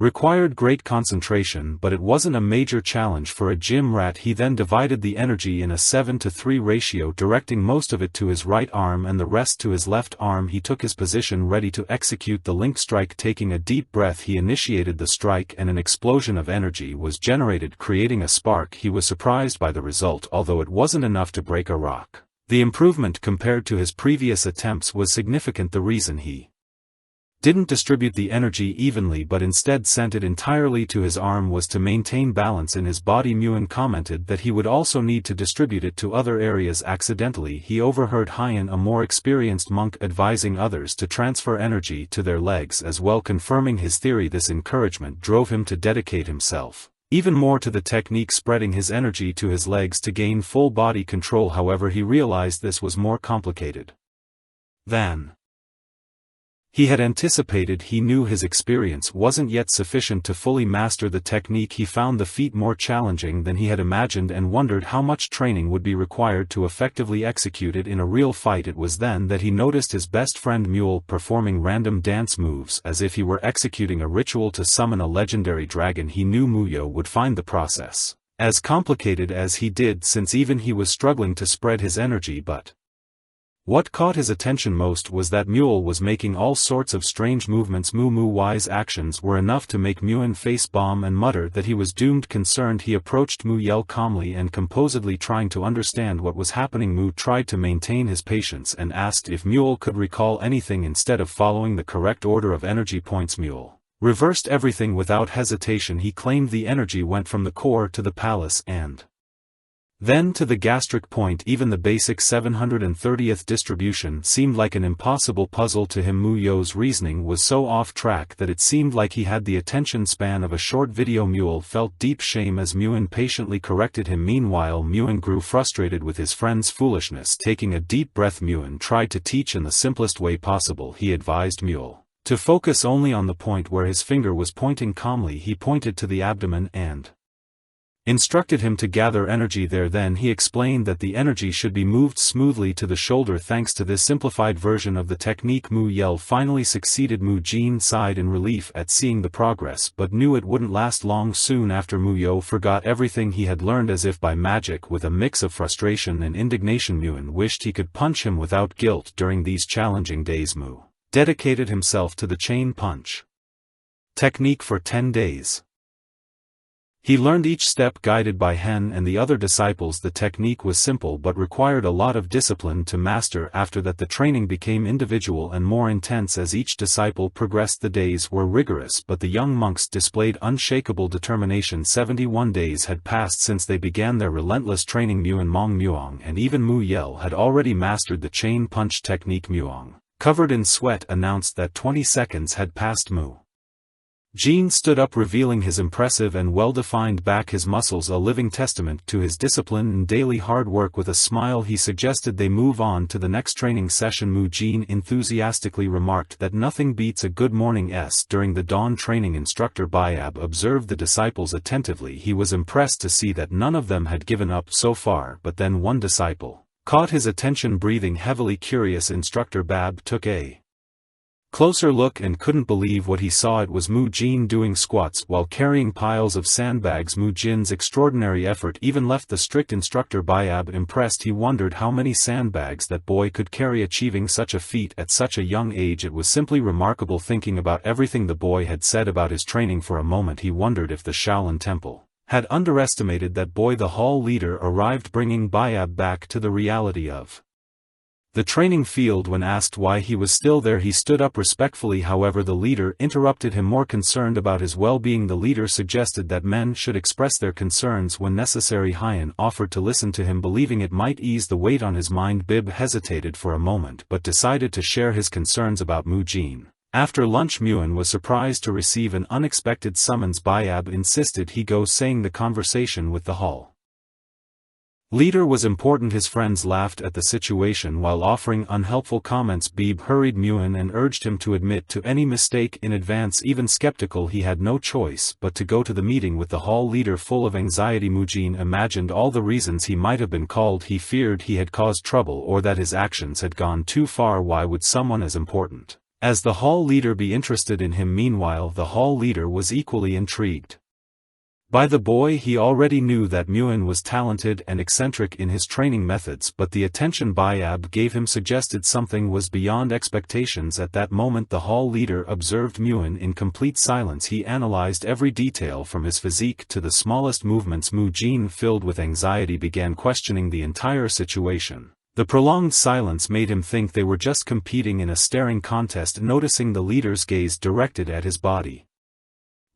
required great concentration, but it wasn't a major challenge for a gym rat. He then divided the energy in a 7-to-3 ratio, directing most of it to his right arm and the rest to his left arm. He took his position ready to execute the link strike. Taking a deep breath, he initiated the strike and an explosion of energy was generated, creating a spark. He was surprised by the result. Although it wasn't enough to break a rock, the improvement compared to his previous attempts was significant. The reason he didn't distribute the energy evenly but instead sent it entirely to his arm was to maintain balance in his body. Muin commented that he would also need to distribute it to other areas. Accidentally he overheard Hyan, a more experienced monk, advising others to transfer energy to their legs as well, confirming his theory. This encouragement drove him to dedicate himself even more to the technique, spreading his energy to his legs to gain full body control. However, he realized this was more complicated than he had anticipated. He knew his experience wasn't yet sufficient to fully master the technique. He found the feat more challenging than he had imagined and wondered how much training would be required to effectively execute it in a real fight. It was then that he noticed his best friend Mule performing random dance moves as if he were executing a ritual to summon a legendary dragon. He knew Muyo would find the process as complicated as he did, since even he was struggling to spread his energy. But what caught his attention most was that Mule was making all sorts of strange movements. Mu's actions were enough to make Muin face bomb and mutter that he was doomed. Concerned, he approached Muyel calmly and composedly, trying to understand what was happening. Mu tried to maintain his patience and asked if Mule could recall anything. Instead of following the correct order of energy points, Mule reversed everything without hesitation. He claimed the energy went from the core to the palace and then to the gastric point. Even the basic 730th distribution seemed like an impossible puzzle to him. Muyo's reasoning was so off track that it seemed like he had the attention span of a short video. Mule felt deep shame as Muin patiently corrected him. Meanwhile, Muin grew frustrated with his friend's foolishness. Taking a deep breath, Muin tried to teach in the simplest way possible. He advised Mule to focus only on the point where his finger was pointing. Calmly he pointed to the abdomen and instructed him to gather energy there. Then he explained that the energy should be moved smoothly to the shoulder. Thanks to this simplified version of the technique, Mu Yel finally succeeded. Mu Jin sighed in relief at seeing the progress, but knew it wouldn't last long. Soon after, Mu Yo forgot everything he had learned as if by magic. With a mix of frustration and indignation, Muin wished he could punch him without guilt. During these challenging days, Mu dedicated himself to the chain punch technique for 10 days. He learned each step guided by Hen and the other disciples. The technique was simple but required a lot of discipline to master. After that, the training became individual and more intense as each disciple progressed. The days were rigorous, but the young monks displayed unshakable determination. 71 days had passed since they began their relentless training. Muin Mong Muong and even Mu Yel had already mastered the chain punch technique. Muong, covered in sweat, announced that 20 seconds had passed. Mu Jin stood up, revealing his impressive and well-defined back, his muscles a living testament to his discipline and daily hard work. With a smile, he suggested they move on to the next training session. Mu Jin enthusiastically remarked that nothing beats a good morning s. During the dawn training, instructor Bayab observed the disciples attentively. He was impressed to see that none of them had given up so far, but then one disciple caught his attention. Breathing heavily, curious, instructor Bab took a Closer look and couldn't believe what he saw. It was Mu Jin doing squats while carrying piles of sandbags. Mu Jin's extraordinary effort even left the strict instructor Bayab impressed. He wondered how many sandbags that boy could carry, achieving such a feat at such a young age. It was simply remarkable. Thinking about everything the boy had said about his training, for a moment he wondered if the Shaolin Temple had underestimated that boy. The hall leader arrived, bringing Bayab back to the reality of the training field. When asked why he was still there, he stood up respectfully. However, the leader interrupted him, more concerned about his well-being. The leader suggested that men should express their concerns when necessary. Hyan offered to listen to him, believing it might ease the weight on his mind. Bib hesitated for a moment but decided to share his concerns about Mu Jin. After lunch, Muin was surprised to receive an unexpected summons. Bayab insisted he go, saying the conversation with the hall leader was important. His friends laughed at the situation while offering unhelpful comments. Beeb hurried Muin and urged him to admit to any mistake in advance. Even skeptical, he had no choice but to go to the meeting with the hall leader. Full of anxiety, Mu Jin imagined all the reasons he might have been called. He feared he had caused trouble or that his actions had gone too far. Why would someone as important as the hall leader be interested in him? Meanwhile, the hall leader was equally intrigued by the boy. He already knew that Muin was talented and eccentric in his training methods, but the attention Bayab gave him suggested something was beyond expectations. At that moment, the hall leader observed Muin in complete silence. He analyzed every detail from his physique to the smallest movements. Mu Jin, filled with anxiety, began questioning the entire situation. The prolonged silence made him think they were just competing in a staring contest. Noticing the leader's gaze directed at his body,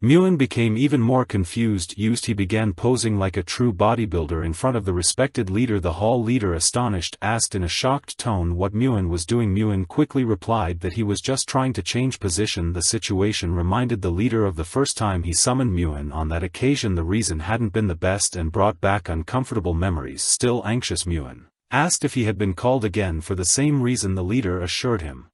Muin became even more confused. He began posing like a true bodybuilder in front of the respected leader. The hall leader, astonished, asked in a shocked tone what Muin was doing. Muin quickly replied that he was just trying to change position. The situation reminded the leader of the first time he summoned Muin. On that occasion the reason hadn't been the best and brought back uncomfortable memories. Still anxious, Muin asked if he had been called again for the same reason. The leader assured him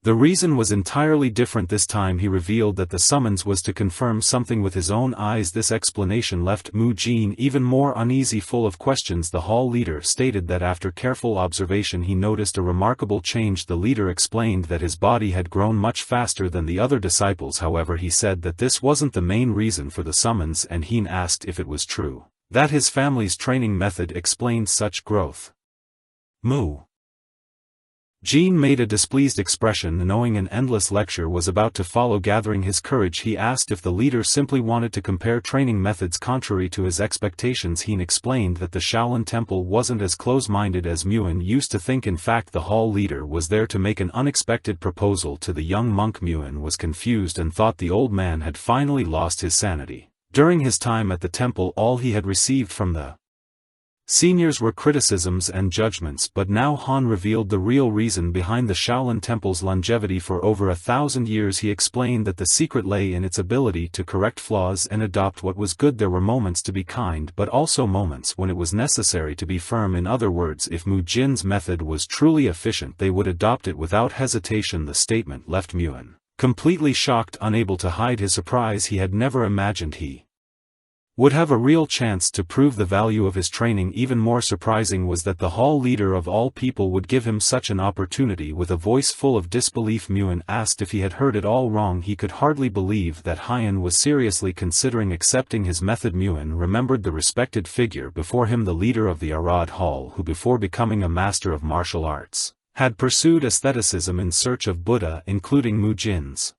the reason was entirely different. This time he revealed that the summons was to confirm something with his own eyes. This explanation left Mu Jin even more uneasy, full of questions. The hall leader stated that after careful observation he noticed a remarkable change. The leader explained that his body had grown much faster than the other disciples. However, he said that this wasn't the main reason for the summons, and Hien asked if it was true that his family's training method explained such growth. Mu Jin made a displeased expression, knowing an endless lecture was about to follow. Gathering his courage, he asked if the leader simply wanted to compare training methods contrary to his expectations. Hien explained that the Shaolin Temple wasn't as close-minded as Muin used to think. In fact, the hall leader was there to make an unexpected proposal to the young monk. Muin was confused and thought the old man had finally lost his sanity. During his time at the temple, all he had received from the seniors were criticisms and judgments, but now Han revealed the real reason behind the Shaolin Temple's longevity for over 1,000 years. He explained that the secret lay in its ability to correct flaws and adopt what was good. There were moments to be kind, but also moments when it was necessary to be firm. In other words, if Mu Jin's method was truly efficient, they would adopt it without hesitation. The statement left Muin completely shocked, unable to hide his surprise. He had never imagined he would have a real chance to prove the value of his training. Even more surprising was that the hall leader of all people would give him such an opportunity. With a voice full of disbelief, Muin asked if he had heard it all wrong. He could hardly believe that Hyan was seriously considering accepting his method. Muin remembered the respected figure before him, the leader of the Arad Hall, who before becoming a master of martial arts had pursued aestheticism in search of Buddha. Including Mu Jin's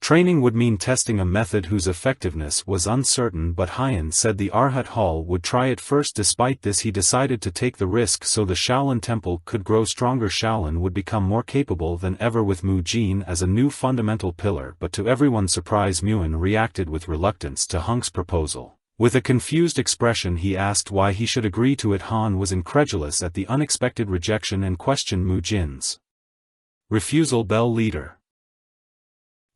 training would mean testing a method whose effectiveness was uncertain, but Hyan said the Arhat Hall would try it first. Despite this, he decided to take the risk so the Shaolin Temple could grow stronger. Shaolin would become more capable than ever with Mu Jin as a new fundamental pillar. But to everyone's surprise, Muin reacted with reluctance to Hunk's proposal. With a confused expression, he asked why he should agree to it. Han was incredulous at the unexpected rejection and questioned Mu Jin's refusal. Bell leader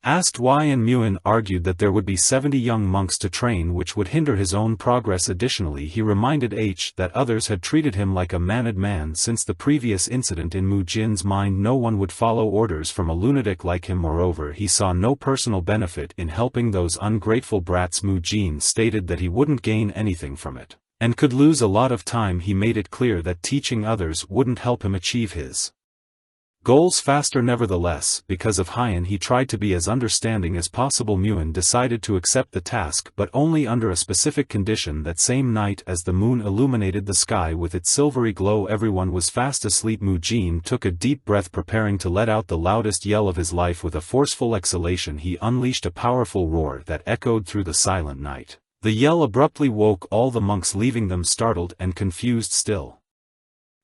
asked why, and Muin argued that there would be 70 young monks to train, which would hinder his own progress. Additionally, he reminded that others had treated him like a mannered man since the previous incident. In Mu Jin's mind, no one would follow orders from a lunatic like him. Moreover, he saw no personal benefit in helping those ungrateful brats. Mu Jin stated that he wouldn't gain anything from it, and could lose a lot of time. He made it clear that teaching others wouldn't help him achieve his Goals faster nevertheless. Because of Hyan he tried to be as understanding as possible. Muin decided to accept the task but only under a specific condition. That same night as the moon illuminated the sky with its silvery glow everyone was fast asleep. Mujin took a deep breath preparing to let out the loudest yell of his life. With a forceful exhalation he unleashed a powerful roar that echoed through the silent night. The yell abruptly woke all the monks, leaving them startled and confused still.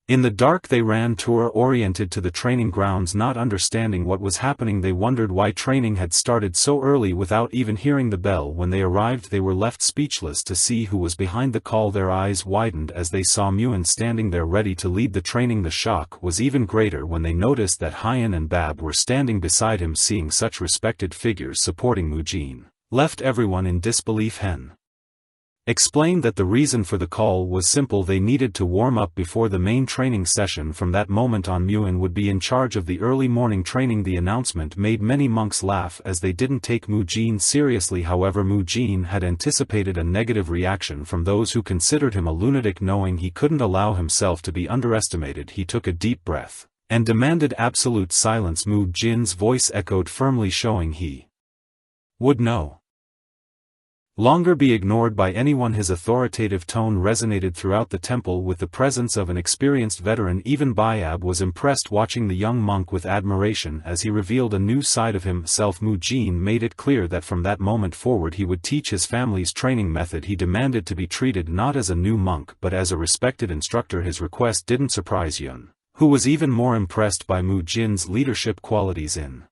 In the dark they ran oriented to the training grounds, not understanding what was happening. They wondered why training had started so early without even hearing the bell. When they arrived they were left speechless to see who was behind the call. Their eyes widened as they saw Muin standing there ready to lead the training. The shock was even greater when they noticed that Hyan and Bab were standing beside him. Seeing such respected figures supporting Mujin left everyone in disbelief. Hen explained that the reason for the call was simple: they needed to warm up before the main training session. From that moment on Muin would be in charge of the early morning training. The announcement made many monks laugh as they didn't take Mujin seriously. However, Mujin had anticipated a negative reaction from those who considered him a lunatic. Knowing he couldn't allow himself to be underestimated, he took a deep breath and demanded absolute silence. Mujin's voice echoed firmly, showing he would no longer be ignored by anyone. His authoritative tone resonated throughout the temple with the presence of an experienced veteran. Even Bayab was impressed, watching the young monk with admiration as he revealed a new side of himself. Mujin made it clear that from that moment forward he would teach his family's training method. He demanded to be treated not as a new monk but as a respected instructor. His request didn't surprise Yun, who was even more impressed by Mujin's leadership qualities. In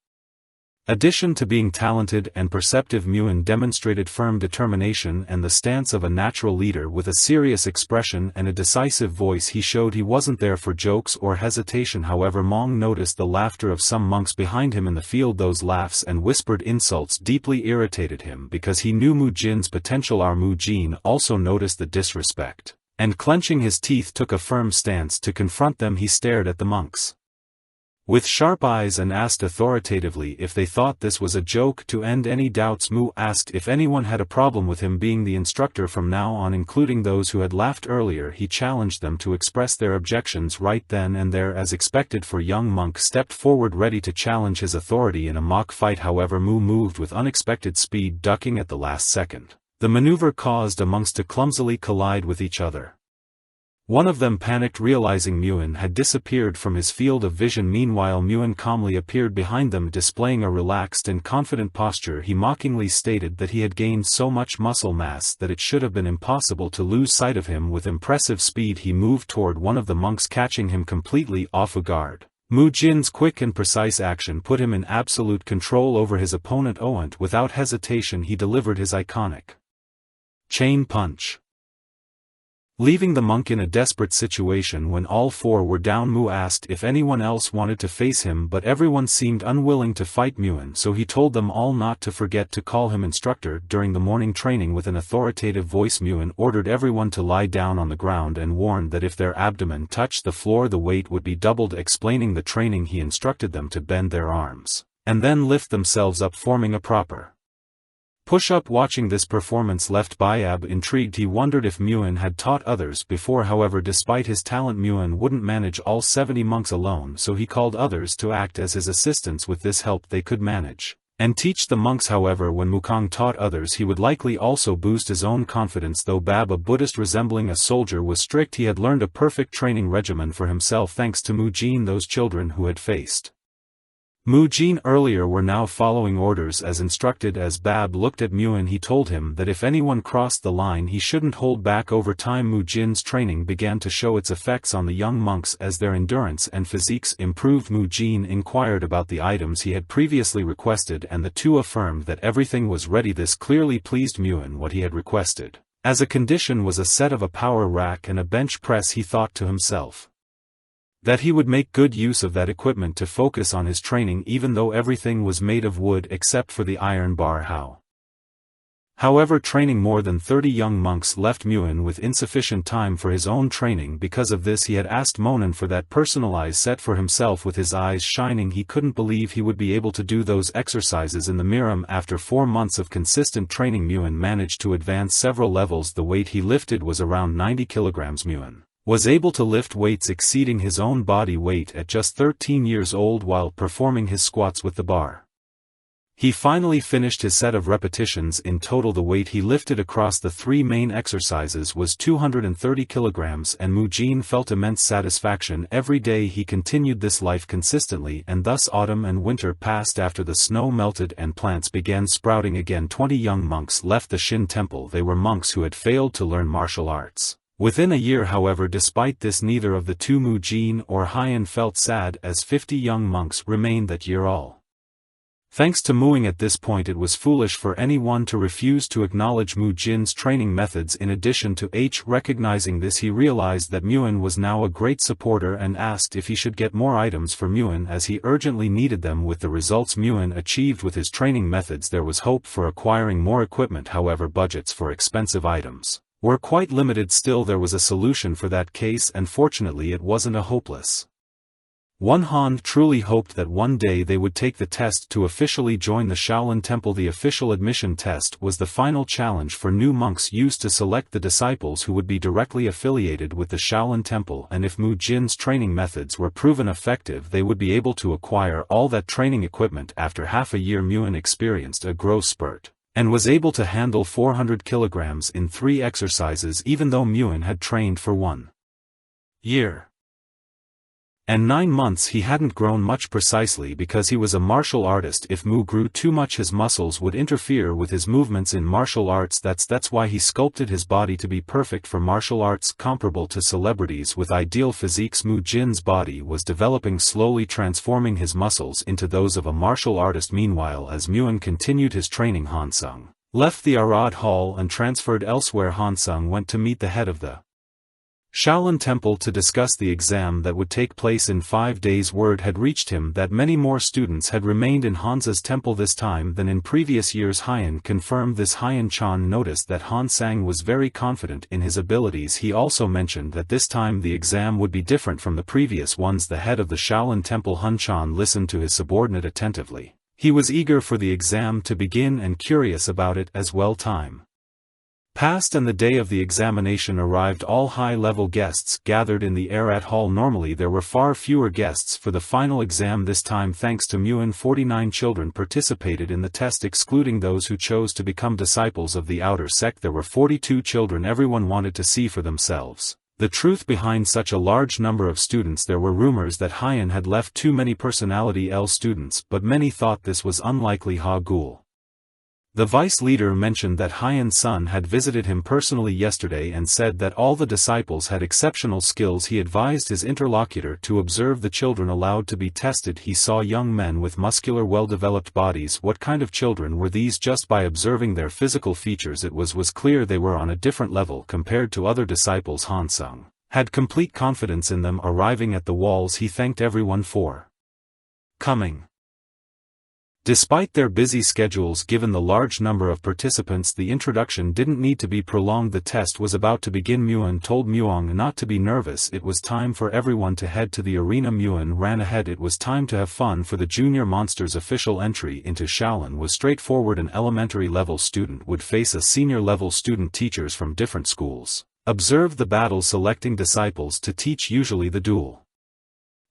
addition to being talented and perceptive, Muin demonstrated firm determination and the stance of a natural leader. With a serious expression and a decisive voice he showed he wasn't there for jokes or hesitation. However, Mong noticed the laughter of some monks behind him in the field. Those laughs and whispered insults deeply irritated him because he knew Mujin's potential. Mujin also noticed the disrespect, and clenching his teeth took a firm stance to confront them. He stared at the monks with sharp eyes and asked authoritatively if they thought this was a joke. To end any doubts, Mu asked if anyone had a problem with him being the instructor from now on, including those who had laughed earlier. He challenged them to express their objections right then and there. As expected, young monk stepped forward ready to challenge his authority in a mock fight. However, Mu moved with unexpected speed, ducking at the last second. The maneuver caused a monks to clumsily collide with each other. One of them panicked, realizing Muin had disappeared from his field of vision. Meanwhile, Muin calmly appeared behind them, displaying a relaxed and confident posture. He mockingly stated that he had gained so much muscle mass that it should have been impossible to lose sight of him. With impressive speed he moved toward one of the monks, catching him completely off guard. Mujin's quick and precise action put him in absolute control over his opponent. Without hesitation he delivered his iconic chain punch, leaving the monk in a desperate situation. When all four were down, Mu asked if anyone else wanted to face him, but everyone seemed unwilling to fight Muin, so he told them all not to forget to call him instructor during the morning training. With an authoritative voice, Muin ordered everyone to lie down on the ground and warned that if their abdomen touched the floor the weight would be doubled. Explaining the training, he instructed them to bend their arms and then lift themselves up, forming a proper push-up. Watching this performance left Bayab intrigued. He wondered if Muin had taught others before. However, despite his talent, Muin wouldn't manage all 70 monks alone, so he called others to act as his assistants. With this help they could manage and teach the monks. However, when Mukong taught others he would likely also boost his own confidence. Though Bab, a Buddhist resembling a soldier, was strict, he had learned a perfect training regimen for himself thanks to Mujin. Those children who had faced Mujin earlier were now following orders as instructed. As Bab looked at Muin, he told him that if anyone crossed the line he shouldn't hold back. Over time, Mujin's training began to show its effects on the young monks as their endurance and physiques improved. Mujin inquired about the items he had previously requested and the two affirmed that everything was ready. This clearly pleased Muin. What he had requested as a condition was a set of a power rack and a bench press. He thought to himself that he would make good use of that equipment to focus on his training, even though everything was made of wood except for the iron bar. However, training more than 30 young monks left Muin with insufficient time for his own training. Because of this, he had asked Monin for that personalized set for himself. With his eyes shining, he couldn't believe he would be able to do those exercises in the Miram. After 4 months of consistent training, Muin managed to advance several levels. The weight he lifted was around 90 kilograms. Muin was able to lift weights exceeding his own body weight at just 13 years old while performing his squats with the bar. He finally finished his set of repetitions. In total, the weight he lifted across the 3 main exercises was 230 kilograms, and Mujin felt immense satisfaction every day. He continued this life consistently, and thus autumn and winter passed. After the snow melted and plants began sprouting again, 20 young monks left the Shin temple. They were monks who had failed to learn martial arts. Within a year, however, despite this, neither of the two, Mujin or Haiyan, felt sad, as 50 young monks remained that year all. Thanks to Muing. At this point it was foolish for anyone to refuse to acknowledge Mujin's training methods. In addition to recognizing this, he realized that Muin was now a great supporter and asked if he should get more items for Muin, as he urgently needed them. With the results Muin achieved with his training methods, there was hope for acquiring more equipment. However, budgets for expensive items were quite limited. Still, there was a solution for that case, and fortunately it wasn't a hopeless one. Han truly hoped that one day they would take the test to officially join the Shaolin Temple. The official admission test was the final challenge for new monks used to select the disciples who would be directly affiliated with the Shaolin Temple, and if Mujin's training methods were proven effective, they would be able to acquire all that training equipment. After half a year, Muin experienced a growth spurt and was able to handle 400 kilograms in 3 exercises, even though Muin had trained for 1 year and 9 months. He hadn't grown much, precisely because he was a martial artist. If Mu grew too much, his muscles would interfere with his movements in martial arts. That's why he sculpted his body to be perfect for martial arts, comparable to celebrities with ideal physiques. Mujin's body was developing slowly, transforming his muscles into those of a martial artist. Meanwhile, as Muin continued his training, Hansung left the Arad Hall and transferred elsewhere. Hansung went to meet the head of the Shaolin Temple to discuss the exam that would take place in 5 days. Word had reached him that many more students had remained in Hansa's temple this time than in previous years. Haiyan confirmed this. Haiyan Chan noticed that Han Sang was very confident in his abilities. He also mentioned that this time the exam would be different from the previous ones. The head of the Shaolin Temple, Han Chan, listened to his subordinate attentively. He was eager for the exam to begin and curious about it as well. Time passed and the day of the examination arrived. All high-level guests gathered in the Arat Hall. Normally there were far fewer guests for the final exam this time. Thanks to Muin, 49 children participated in the test, excluding those who chose to become disciples of the outer sect. There were 42 children. Everyone wanted to see for themselves the truth behind such a large number of students. There were rumors that Haiyan had left too many personality L students, but many thought this was unlikely. Ha Gul, the vice leader, mentioned that Haiyan's son had visited him personally yesterday and said that all the disciples had exceptional skills. He advised his interlocutor to observe the children allowed to be tested. He saw young men with muscular, well-developed bodies. What kind of children were these? Just by observing their physical features it was clear they were on a different level compared to other disciples. Hansung had complete confidence in them. Arriving at the walls, he thanked everyone for coming. Despite their busy schedules, given the large number of participants, the introduction didn't need to be prolonged. The test was about to begin. Muin told Muong not to be nervous. It was time for everyone to head to the arena. Muin ran ahead. It was time to have fun. For the junior monsters, official entry into Shaolin was straightforward. An elementary level student would face a senior level student. Teachers from different schools observed the battle, selecting disciples to teach. Usually the duel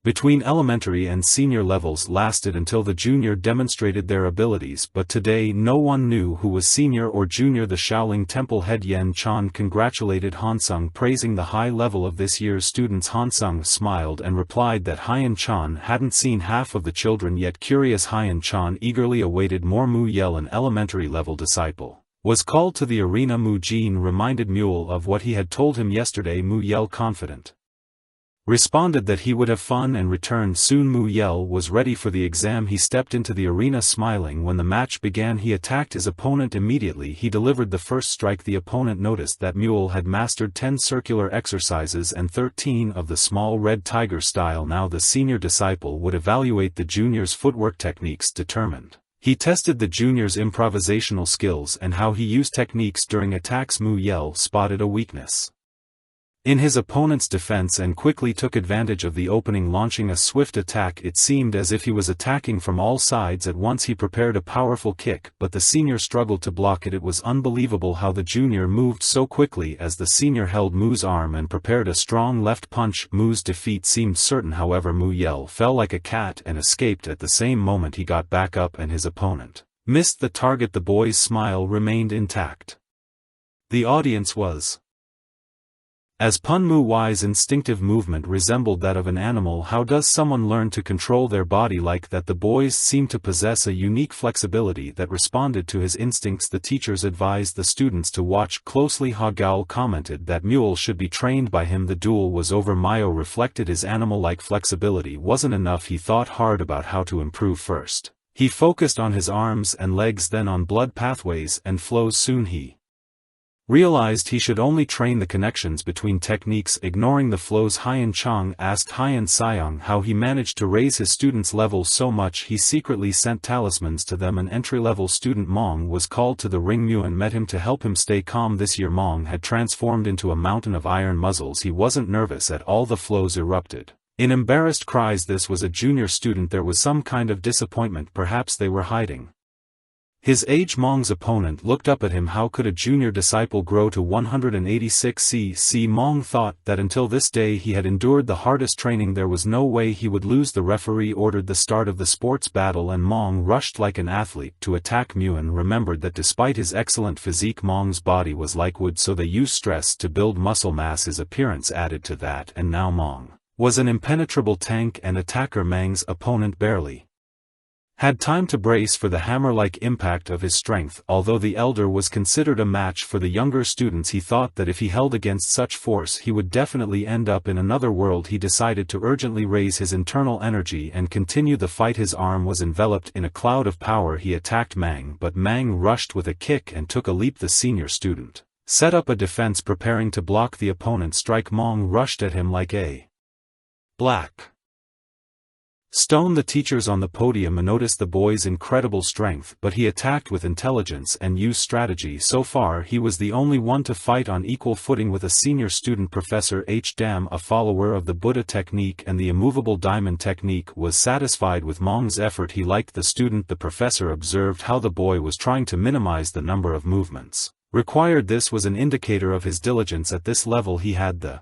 between elementary and senior levels lasted until the junior demonstrated their abilities, but today no one knew who was senior or junior. The Shaolin Temple head Yen Chan congratulated Hansung, praising the high level of this year's students. Hansung smiled and replied that Haiyan Chan hadn't seen half of the children yet. Curious, Haiyan Chan eagerly awaited more. Mu Yel, an elementary level disciple, was called to the arena. Mujin reminded Mule of what he had told him yesterday. Mu Yel, confident, responded that he would have fun and returned soon. Mu Yel was ready for the exam. He stepped into the arena smiling. When the match began, he attacked his opponent immediately. He delivered the first strike. The opponent noticed that Mule had mastered 10 circular exercises and 13 of the small red tiger style. Now the senior disciple would evaluate the junior's footwork techniques. Determined, he tested the junior's improvisational skills and how he used techniques during attacks. Mu Yel spotted a weakness in his opponent's defense and quickly took advantage of the opening, launching a swift attack. It seemed as if he was attacking from all sides at once. He prepared a powerful kick, but the senior struggled to block it. It was unbelievable how the junior moved so quickly as the senior held Mu's arm and prepared a strong left punch. Mu's defeat seemed certain, however. Mu Yell fell like a cat and escaped at the same moment he got back up and his opponent missed the target. The boy's smile remained intact. The audience was as Pun Mu Y's instinctive movement resembled that of an animal. How does someone learn to control their body like that? The boys seemed to possess a unique flexibility that responded to his instincts. The teachers advised the students to watch closely. Hagaul commented that Mule should be trained by him. The duel was over. Mayo reflected his animal-like flexibility wasn't enough. He thought hard about how to improve. First, he focused on his arms and legs, then on blood pathways and flows. Soon he realized he should only train the connections between techniques, ignoring the flows. Haiyan Chang asked Haiyan Sayang how he managed to raise his students' level so much. He secretly sent talismans to them. An entry-level student, Mong, was called to the ring. Muan met him to help him stay calm. This year Mong had transformed into a mountain of iron muzzles. He wasn't nervous at all. The flows erupted in embarrassed cries. This was a junior student. There was some kind of disappointment. Perhaps they were hiding his age. Mong's opponent looked up at him. How could a junior disciple grow to 186 cc? Mong thought that until this day he had endured the hardest training. There was no way he would lose. The referee ordered the start of the sports battle and Mong rushed like an athlete to attack. Muan remembered that despite his excellent physique, Mong's body was like wood, so they used stress to build muscle mass. His appearance added to that, and now Mong was an impenetrable tank and attacker. Mang's opponent barely had time to brace for the hammer-like impact of his strength. Although the elder was considered a match for the younger students, he thought that if he held against such force he would definitely end up in another world. He decided to urgently raise his internal energy and continue the fight. His arm was enveloped in a cloud of power. He attacked Mang, but Mang rushed with a kick and took a leap. The senior student set up a defense, preparing to block the opponent's strike. Mong rushed at him like a black stone. The teachers on the podium noticed the boy's incredible strength, but he attacked with intelligence and used strategy. So far he was the only one to fight on equal footing with a senior student. Professor H. Dam, a follower of the Buddha technique and the immovable diamond technique, was satisfied with Mong's effort. He liked the student. The professor observed how the boy was trying to minimize the number of movements required. This was an indicator of his diligence. At this level he had the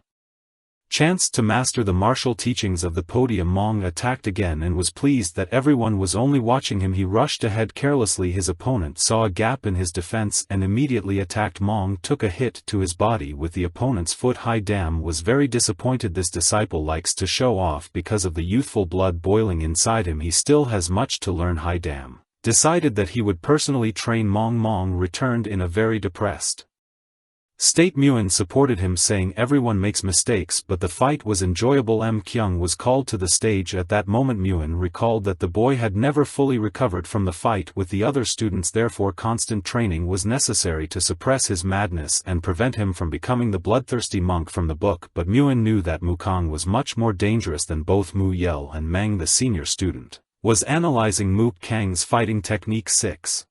chance to master the martial teachings of the podium. Mong attacked again and was pleased that everyone was only watching him. He rushed ahead carelessly. His opponent saw a gap in his defense and immediately attacked. Mong took a hit to his body with the opponent's foot. Hai Dam was very disappointed. This disciple likes to show off because of the youthful blood boiling inside him. He still has much to learn. Hai Dam decided that he would personally train Mong. Mong returned in a very depressed state. Muan supported him, saying everyone makes mistakes, but the fight was enjoyable. M. Kyung was called to the stage. At that moment Muan recalled that the boy had never fully recovered from the fight with the other students, therefore constant training was necessary to suppress his madness and prevent him from becoming the bloodthirsty monk from the book. But Muan knew that Mukong was much more dangerous than both. Mu Yel and Meng, the senior student, was analyzing Mu Kang's fighting technique. 6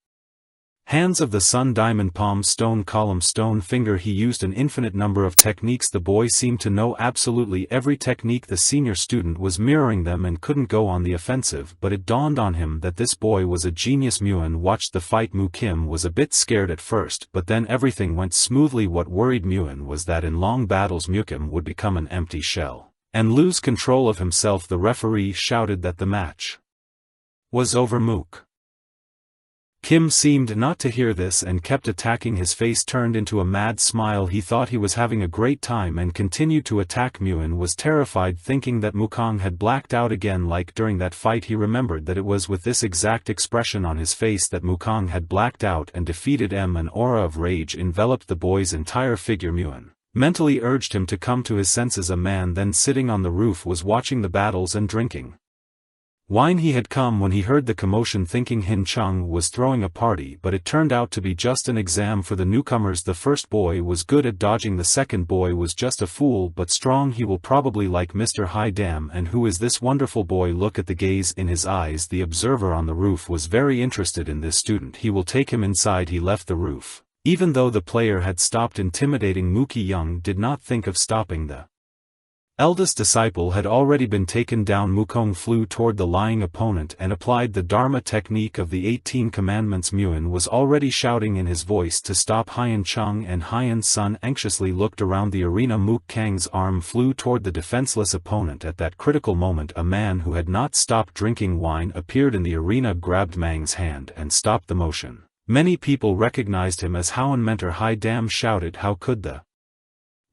hands of the sun, diamond, palm, stone, column, stone, finger. He used an infinite number of techniques. The boy seemed to know absolutely every technique. The senior student was mirroring them and couldn't go on the offensive, but it dawned on him that this boy was a genius. Muan watched the fight. Mu Kim was a bit scared at first, but then everything went smoothly. What worried Muan was that in long battles Mu Kim would become an empty shell and lose control of himself. The referee shouted that the match was over. Mook Kim seemed not to hear this and kept attacking. His face turned into a mad smile. He thought he was having a great time and continued to attack. Muan was terrified, thinking that Mukong had blacked out again like during that fight. He remembered that it was with this exact expression on his face that Mukong had blacked out and defeated him. An aura of rage enveloped the boy's entire figure. Muan mentally urged him to come to his senses. A man then sitting on the roof was watching the battles and drinking wine. He had come when he heard the commotion, thinking Hin Chung was throwing a party, but it turned out to be just an exam for the newcomers. The first boy was good at dodging, the second boy was just a fool but strong. He will probably like Mr. Hai Dam. And who is this wonderful boy? Look at the gaze in his eyes. The observer on the roof was very interested in this student. He will take him inside. He left the roof Even though the player had stopped intimidating Mookie Young did not think of stopping the eldest disciple had already been taken down. Mukong flew toward the lying opponent and applied the Dharma technique of the 18 commandments. Muin was already shouting in his voice to stop. Haiyan Chung and Haiyan's son anxiously looked around the arena. Mook Kang's arm flew toward the defenseless opponent. At that critical moment, a man who had not stopped drinking wine appeared in the arena, grabbed Mang's hand and stopped the motion. Many people recognized him as Haiyan mentor. Hai Dam shouted, "How could the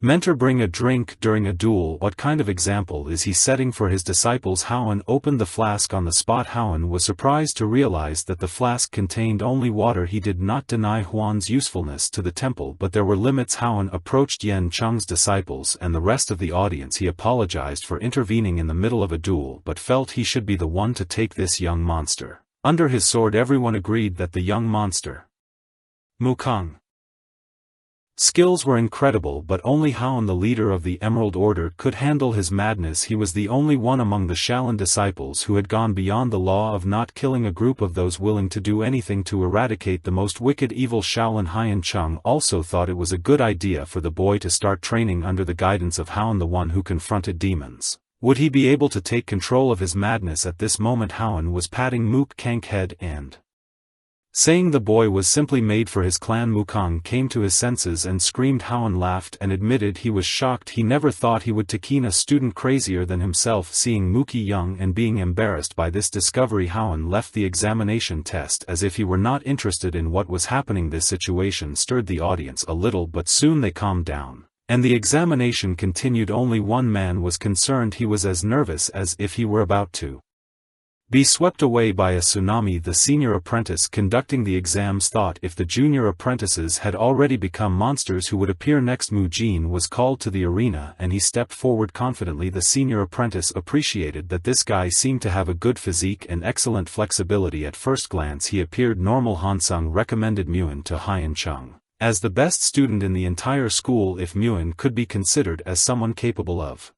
mentor bring a drink during a duel? What kind of example is he setting for his disciples?" Haiyan opened the flask on the spot. Haiyan was surprised to realize that the flask contained only water. He did not deny Huan's usefulness to the temple, but there were limits. Haiyan approached Yan Cheng's disciples and the rest of the audience. He apologized for intervening in the middle of a duel, but felt he should be the one to take this young monster under his sword. Everyone agreed that the young monster Mukong skills were incredible, but only Haiyan, the leader of the Emerald Order, could handle his madness. He was the only one among the Shaolin disciples who had gone beyond the law of not killing. A group of those willing to do anything to eradicate the most wicked evil Shaolin. Haiyan Chung also thought it was a good idea for the boy to start training under the guidance of Haiyan, the one who confronted demons. Would he be able to take control of his madness? At this moment Haiyan was patting Mook Kang's head and saying the boy was simply made for his clan. Mukong came to his senses and screamed. Haiyan laughed and admitted he was shocked. He never thought he would take a student crazier than himself. Seeing Mookie Young and being embarrassed by this discovery, Haiyan left the examination test as if he were not interested in what was happening. This situation stirred the audience a little, but soon they calmed down, and the examination continued. Only one man was concerned. He was as nervous as if he were about to be swept away by a tsunami. The senior apprentice conducting the exams thought if the junior apprentices had already become monsters, who would appear next? Mu Jin was called to the arena and he stepped forward confidently. The senior apprentice appreciated that this guy seemed to have a good physique and excellent flexibility. At first glance he appeared normal. Hansung recommended Muin to Haiyan Chung as the best student in the entire school if Muin could be considered as someone capable of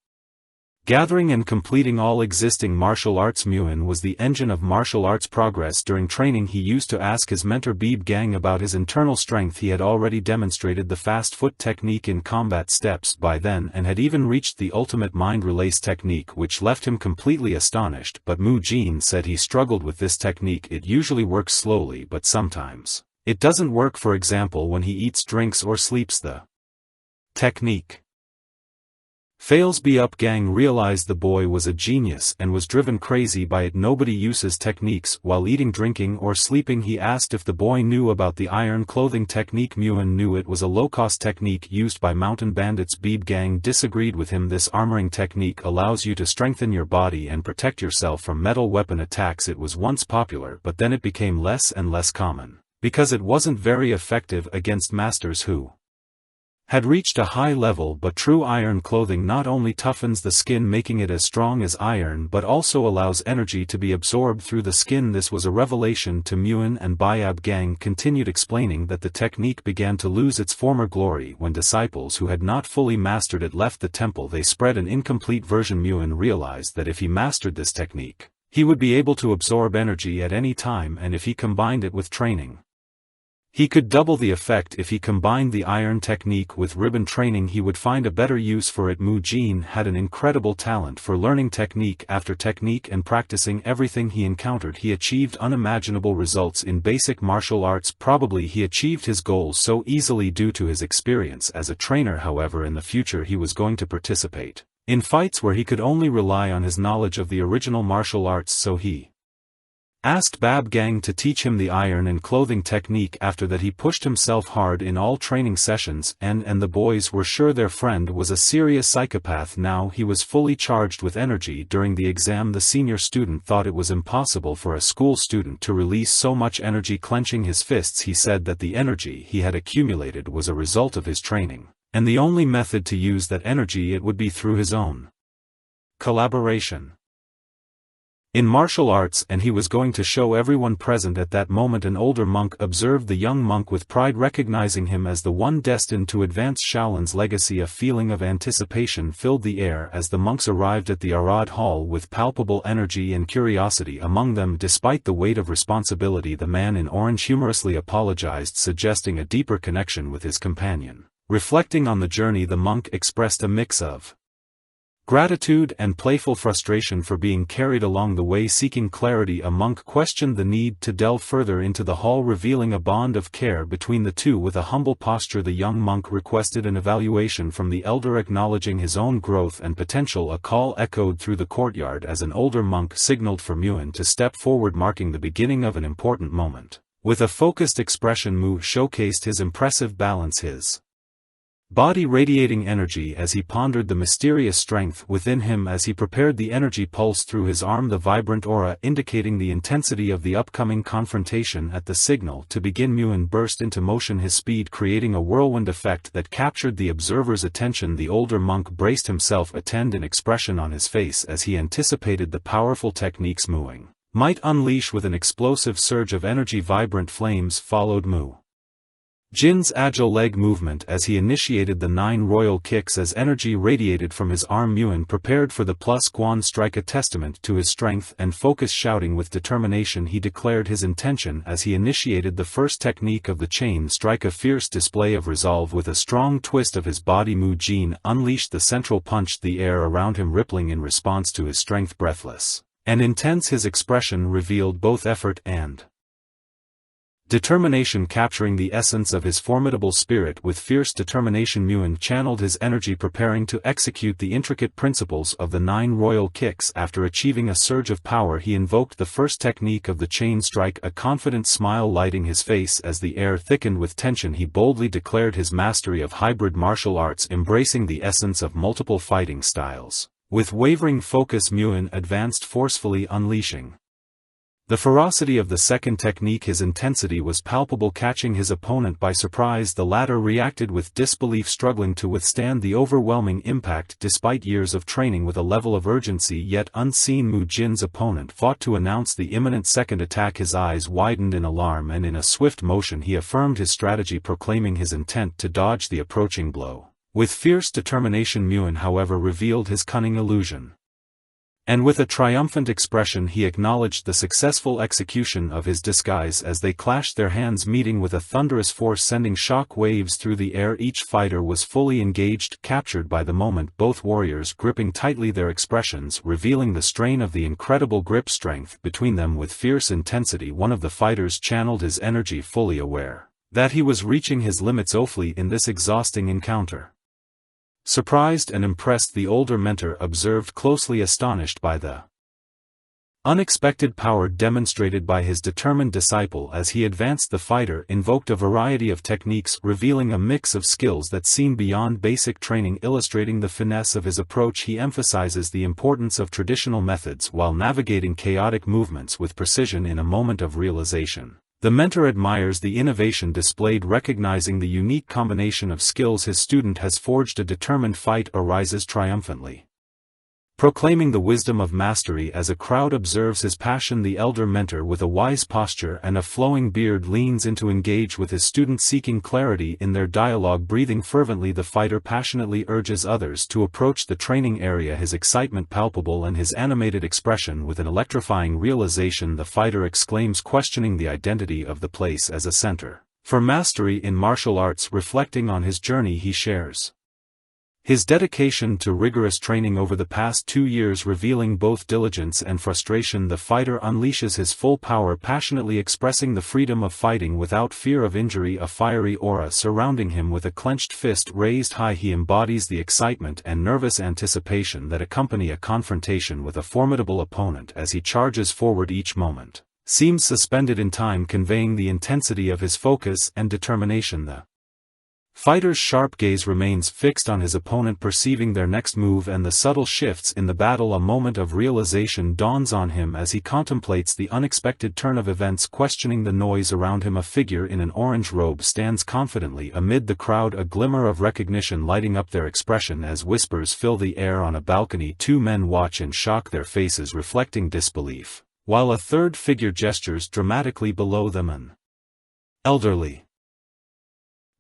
gathering and completing all existing martial arts. Muin was the engine of martial arts progress. During training he used to ask his mentor Beeb Gang about his internal strength. He had already demonstrated the fast foot technique in combat steps by then and had even reached the ultimate mind release technique, which left him completely astonished. But Mu Jin said he struggled with this technique. It usually works slowly, but sometimes it doesn't work. For example, when he eats, drinks or sleeps, the technique fails. Be Up Gang realized the boy was a genius and was driven crazy by it. Nobody uses techniques while eating, drinking or sleeping. He asked if the boy knew about the iron clothing technique. Muin knew it was a low-cost technique used by mountain bandits. Beeb Gang disagreed with him. This armoring technique allows you to strengthen your body and protect yourself from metal weapon attacks. It was once popular, but then it became less and less common because it wasn't very effective against masters who had reached a high level. But true iron clothing not only toughens the skin, making it as strong as iron, but also allows energy to be absorbed through the skin. This was a revelation to Muin, and Bayab Gang continued explaining that the technique began to lose its former glory when disciples who had not fully mastered it left the temple. They spread an incomplete version. Muin realized that if he mastered this technique, he would be able to absorb energy at any time, and if he combined it with training, he could double the effect. If he combined the iron technique with ribbon training, he would find a better use for it. Mu Jin had an incredible talent for learning technique after technique and practicing everything he encountered. He achieved unimaginable results in basic martial arts. Probably he achieved his goals so easily due to his experience as a trainer. However, in the future he was going to participate in fights where he could only rely on his knowledge of the original martial arts, so he asked Bab Gang to teach him the iron and clothing technique. After that he pushed himself hard in all training sessions, and the boys were sure their friend was a serious psychopath. Now he was fully charged with energy. During the exam the senior student thought it was impossible for a school student to release so much energy. Clenching his fists, he said that the energy he had accumulated was a result of his training, and the only method to use that energy it would be through his own collaboration. in martial arts, and he was going to show everyone present at that moment. An older monk observed the young monk with pride, recognizing him as the one destined to advance Shaolin's legacy. A feeling of anticipation filled the air as the monks arrived at the Arad Hall with palpable energy and curiosity among them. Despite the weight of responsibility, the man in orange humorously apologized, suggesting a deeper connection with his companion. Reflecting on the journey, the monk expressed a mix of gratitude and playful frustration for being carried along the way. Seeking clarity, a monk questioned the need to delve further into the hall, revealing a bond of care between the two. With a humble posture, the young monk requested an evaluation from the elder, acknowledging his own growth and potential. A call echoed through the courtyard as an older monk signaled for Muin to step forward, marking the beginning of an important moment. With a focused expression, Mu showcased his impressive balance, his body radiating energy as he pondered the mysterious strength within him. As he prepared, the energy pulsed through his arm, the vibrant aura indicating the intensity of the upcoming confrontation. At the signal to begin, Muin burst into motion, his speed creating a whirlwind effect that captured the observer's attention. The older monk braced himself, a tense expression on his face as he anticipated the powerful techniques Muing might unleash. With an explosive surge of energy, vibrant flames followed Mu Jin's agile leg movement as he initiated the 9 royal kicks. As energy radiated from his arm, Muin prepared for the plus Guan strike, a testament to his strength and focus. Shouting with determination, he declared his intention as he initiated the first technique of the chain strike, a fierce display of resolve. With a strong twist of his body, Mu Jin unleashed the central punch, the air around him rippling in response to his strength. Breathless and intense, his expression revealed both effort and determination, capturing the essence of his formidable spirit. With fierce determination, Muin channeled his energy, preparing to execute the intricate principles of the 9 royal kicks. After achieving a surge of power, he invoked the first technique of the chain strike, a confident smile lighting his face. As the air thickened with tension, he boldly declared his mastery of hybrid martial arts, embracing the essence of multiple fighting styles. With wavering focus, Muin advanced forcefully, unleashing the ferocity of the second technique. His intensity was palpable, catching his opponent by surprise. The latter reacted with disbelief, struggling to withstand the overwhelming impact. Despite years of training with a level of urgency yet unseen, Mu Jin's opponent fought to announce the imminent second attack. His eyes widened in alarm, and in a swift motion he affirmed his strategy, proclaiming his intent to dodge the approaching blow. With fierce determination, Muin, however, revealed his cunning illusion. And with a triumphant expression he acknowledged the successful execution of his disguise. As they clashed, their hands meeting with a thunderous force, sending shock waves through the air. Each fighter was fully engaged, captured by the moment, both warriors gripping tightly, their expressions revealing the strain of the incredible grip strength between them. With fierce intensity, one of the fighters channeled his energy, fully aware that he was reaching his limits awfully in this exhausting encounter. Surprised and impressed, the older mentor observed closely, astonished by the unexpected power demonstrated by his determined disciple. As he advanced, the fighter invoked a variety of techniques, revealing a mix of skills that seem beyond basic training. Illustrating the finesse of his approach, he emphasizes the importance of traditional methods while navigating chaotic movements with precision. In a moment of realization, the mentor admires the innovation displayed, recognizing the unique combination of skills his student has forged. A determined fight arises triumphantly, proclaiming the wisdom of mastery. As a crowd observes his passion, the elder mentor, with a wise posture and a flowing beard, leans in to engage with his student, seeking clarity in their dialogue. Breathing fervently, the fighter passionately urges others to approach the training area, his excitement palpable and his animated expression with an electrifying realization. The fighter exclaims, questioning the identity of the place as a center for mastery in martial arts. Reflecting on his journey, he shares his dedication to rigorous training over the past 2 years, revealing both diligence and frustration. The fighter unleashes his full power, passionately expressing the freedom of fighting without fear of injury, a fiery aura surrounding him. With a clenched fist raised high, he embodies the excitement and nervous anticipation that accompany a confrontation with a formidable opponent. As he charges forward, each moment seems suspended in time, conveying the intensity of his focus and determination. The Fighter's sharp gaze remains fixed on his opponent, perceiving their next move and the subtle shifts in the battle. A moment of realization dawns on him as he contemplates the unexpected turn of events, questioning the noise around him. A figure in an orange robe stands confidently amid the crowd, a glimmer of recognition lighting up their expression as whispers fill the air. On a balcony, two men watch in shock, their faces reflecting disbelief, while a third figure gestures dramatically below them. An elderly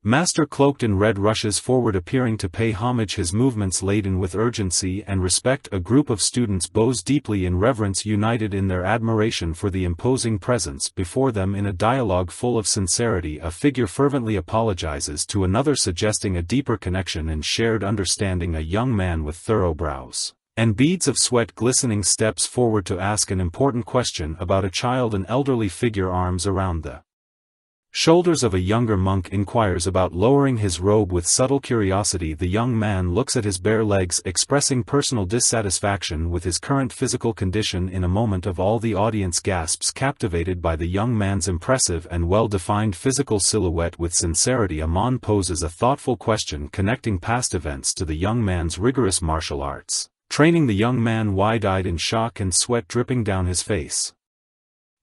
master cloaked in red rushes forward, appearing to pay homage, his movements laden with urgency and respect. A group of students bows deeply in reverence, united in their admiration for the imposing presence before them. In a dialogue full of sincerity, a figure fervently apologizes to another, suggesting a deeper connection and shared understanding. A young man with thorough brows and beads of sweat glistening steps forward to ask an important question about a child. An elderly figure, arms around the shoulders of a younger monk, inquires about, lowering his robe with subtle curiosity. The young man looks at his bare legs, expressing personal dissatisfaction with his current physical condition. In a moment of awe, the audience gasps, captivated by the young man's impressive and well-defined physical silhouette. With sincerity, Amon poses a thoughtful question, connecting past events to the young man's rigorous martial arts training. The young man, wide-eyed in shock and sweat dripping down his face,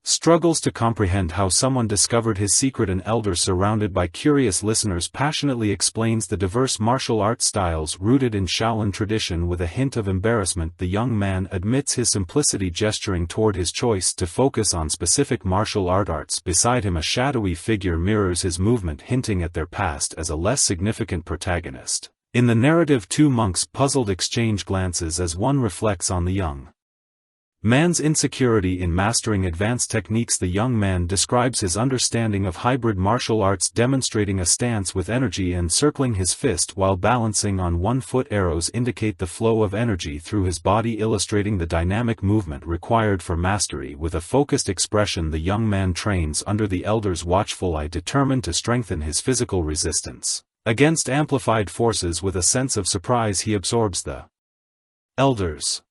struggles to comprehend how someone discovered his secret. An elder, surrounded by curious listeners, passionately explains the diverse martial art styles rooted in Shaolin tradition. With a hint of embarrassment, the young man admits his simplicity, gesturing toward his choice to focus on specific martial arts. Beside him, a shadowy figure mirrors his movement, hinting at their past as a less significant protagonist in the narrative. Two monks puzzled exchange glances as one reflects on the young man's insecurity in mastering advanced techniques. The young man describes his understanding of hybrid martial arts, demonstrating a stance with energy and circling his fist while balancing on one foot. Arrows indicate the flow of energy through his body, illustrating the dynamic movement required for mastery. With a focused expression, the young man trains under the elder's watchful eye, determined to strengthen his physical resistance against amplified forces. With a sense of surprise, he absorbs the elder's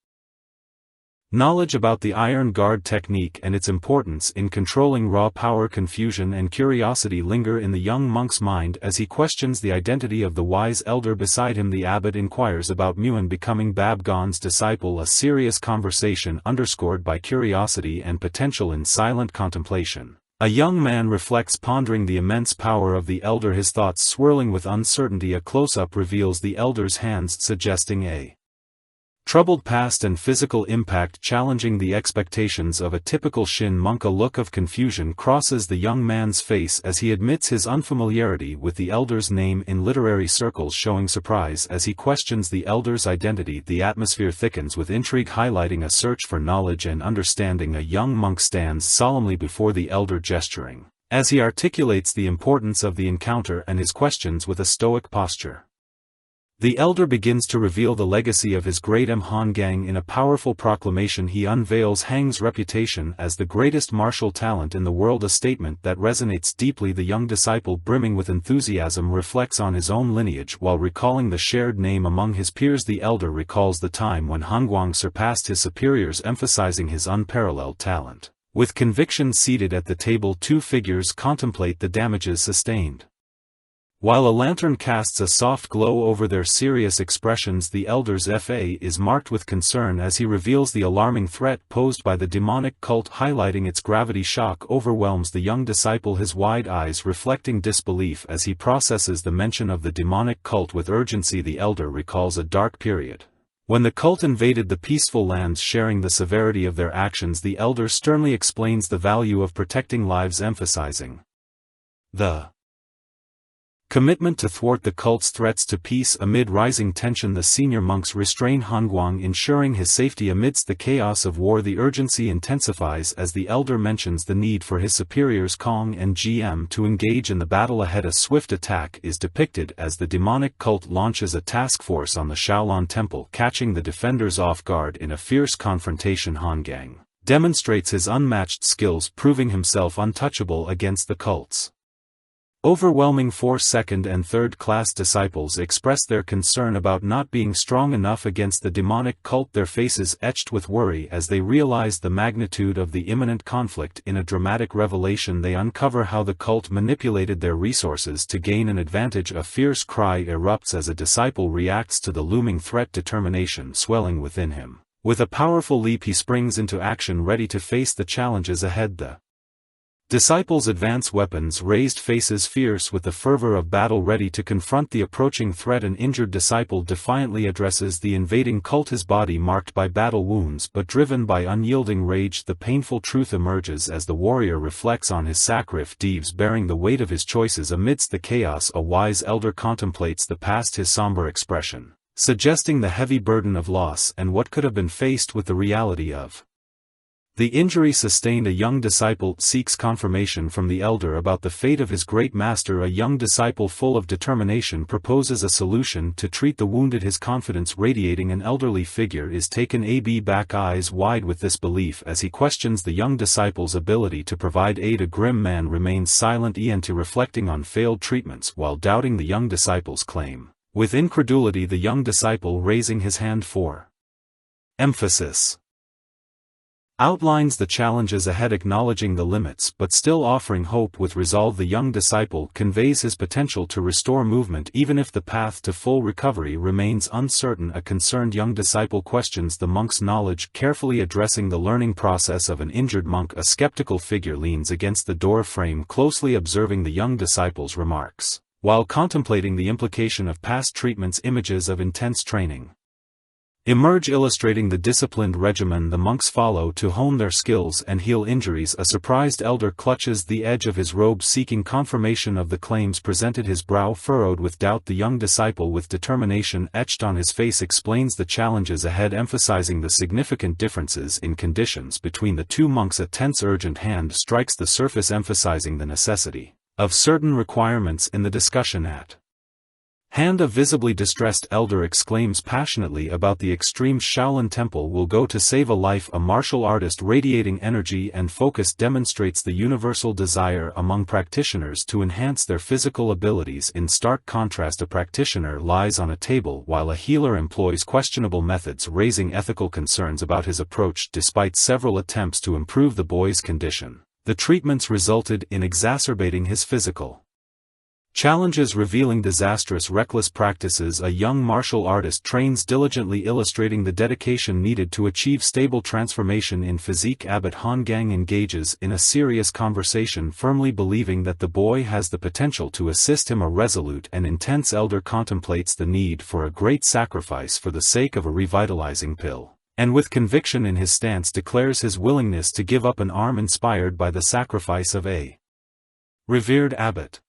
knowledge about the Iron Guard technique and its importance in controlling raw power. Confusion and curiosity linger in the young monk's mind as he questions the identity of the wise elder beside him. The abbot inquires about Muin becoming Babgon's disciple, a serious conversation underscored by curiosity and potential. In silent contemplation, a young man reflects, pondering the immense power of the elder, his thoughts swirling with uncertainty. A close-up reveals the elder's hands, suggesting a troubled past and physical impact challenging the expectations of a typical Shin monk. A look of confusion crosses the young man's face as he admits his unfamiliarity with the elder's name. In literary circles, showing surprise as he questions the elder's identity. The atmosphere thickens with intrigue, highlighting a search for knowledge and understanding. A young monk stands solemnly before the elder, gesturing as he articulates the importance of the encounter and his questions with a stoic posture. The elder begins to reveal the legacy of his great Mhongang. In a powerful proclamation, he unveils Hang's reputation as the greatest martial talent in the world, a statement that resonates deeply. The young disciple, brimming with enthusiasm, reflects on his own lineage while recalling the shared name among his peers. The elder recalls the time when Hongguang surpassed his superiors, emphasizing his unparalleled talent. With conviction seated at the table, two figures contemplate the damages sustained. While a lantern casts a soft glow over their serious expressions, the elder's face is marked with concern as he reveals the alarming threat posed by the demonic cult, highlighting its gravity. Shock overwhelms the young disciple, his wide eyes reflecting disbelief as he processes the mention of the demonic cult with urgency. The elder recalls a dark period when the cult invaded the peaceful lands, sharing the severity of their actions. The elder sternly explains the value of protecting lives, emphasizing the commitment to thwart the cult's threats to peace. Amid rising tension, the senior monks restrain Hongguang, ensuring his safety amidst the chaos of war. The urgency intensifies as the elder mentions the need for his superiors Kong and GM to engage in the battle ahead. A swift attack is depicted as the demonic cult launches a task force on the Shaolin Temple, catching the defenders off guard. In a fierce confrontation, Hongguang demonstrates his unmatched skills, proving himself untouchable against the cult's Overwhelming force second and third class disciples express their concern about not being strong enough against the demonic cult, their faces etched with worry as they realize the magnitude of the imminent conflict. In a dramatic revelation, they uncover how the cult manipulated their resources to gain an advantage. A fierce cry erupts as a disciple reacts to the looming threat, determination swelling within him. With a powerful leap he springs into action, ready to face the challenges ahead. The disciples advance, weapons raised, faces fierce with the fervor of battle, ready to confront the approaching threat. An injured disciple defiantly addresses the invading cult, his body marked by battle wounds but driven by unyielding rage. The painful truth emerges as the warrior reflects on his sacrifice, bearing the weight of his choices amidst the chaos. A wise elder contemplates the past, his somber expression suggesting the heavy burden of loss and what could have been, faced with the reality of the injury sustained. A young disciple seeks confirmation from the elder about the fate of his great master. A young disciple full of determination proposes a solution to treat the wounded, his confidence radiating. An elderly figure is taken aback, eyes wide with disbelief as he questions the young disciple's ability to provide aid. A grim man remains silent, reflecting on failed treatments while doubting the young disciple's claim. With incredulity, the young disciple, raising his hand for emphasis, outlines the challenges ahead, acknowledging the limits but still offering hope with resolve. The young disciple conveys his potential to restore movement even if the path to full recovery remains uncertain. A concerned young disciple questions the monk's knowledge, carefully addressing the learning process of an injured monk. A skeptical figure leans against the door frame, closely observing the young disciple's remarks, while contemplating the implication of past treatments. Images of intense training emerge, illustrating the disciplined regimen the monks follow to hone their skills and heal injuries. A surprised elder clutches the edge of his robe, seeking confirmation of the claims presented, his brow furrowed with doubt. The young disciple, with determination etched on his face, explains the challenges ahead, emphasizing the significant differences in conditions between the two monks. A tense, urgent hand strikes the surface, emphasizing the necessity of certain requirements in the discussion at hand. A visibly distressed elder exclaims passionately about the extreme. Shaolin Temple will go to save a life. A martial artist radiating energy and focus demonstrates the universal desire among practitioners to enhance their physical abilities. In stark contrast, a practitioner lies on a table while a healer employs questionable methods, raising ethical concerns about his approach. Despite several attempts to improve the boy's condition, the treatments resulted in exacerbating his physical challenges, revealing disastrous, reckless practices. A young martial artist trains diligently, illustrating the dedication needed to achieve stable transformation in physique. Abbot Hongang engages in a serious conversation, firmly believing that the boy has the potential to assist him. A resolute and intense elder contemplates the need for a great sacrifice for the sake of a revitalizing pill, and with conviction in his stance declares his willingness to give up an arm inspired by the sacrifice of a revered abbot.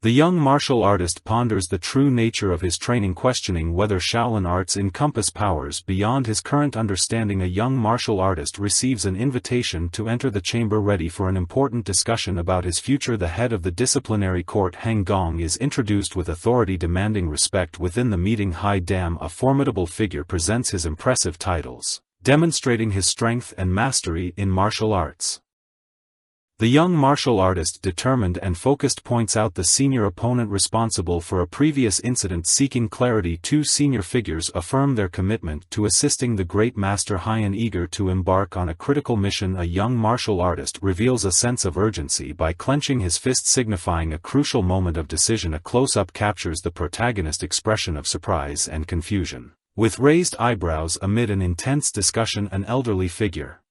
The young martial artist ponders the true nature of his training, questioning whether Shaolin arts encompass powers beyond his current understanding. A young martial artist receives an invitation to enter the chamber, ready for an important discussion about his future. The head of the disciplinary court, Hang Gong, is introduced with authority, demanding respect within the meeting. Hai Dam, a formidable figure, presents his impressive titles, demonstrating his strength and mastery in martial arts. The young martial artist, determined and focused, points out the senior opponent responsible for a previous incident, seeking clarity. Two senior figures affirm their commitment to assisting the great master Haiyan, eager to embark on a critical mission. A young martial artist reveals a sense of urgency by clenching his fist, signifying a crucial moment of decision. A close-up captures the protagonist's expression of surprise and confusion. With raised eyebrows amid an intense discussion, an elderly figure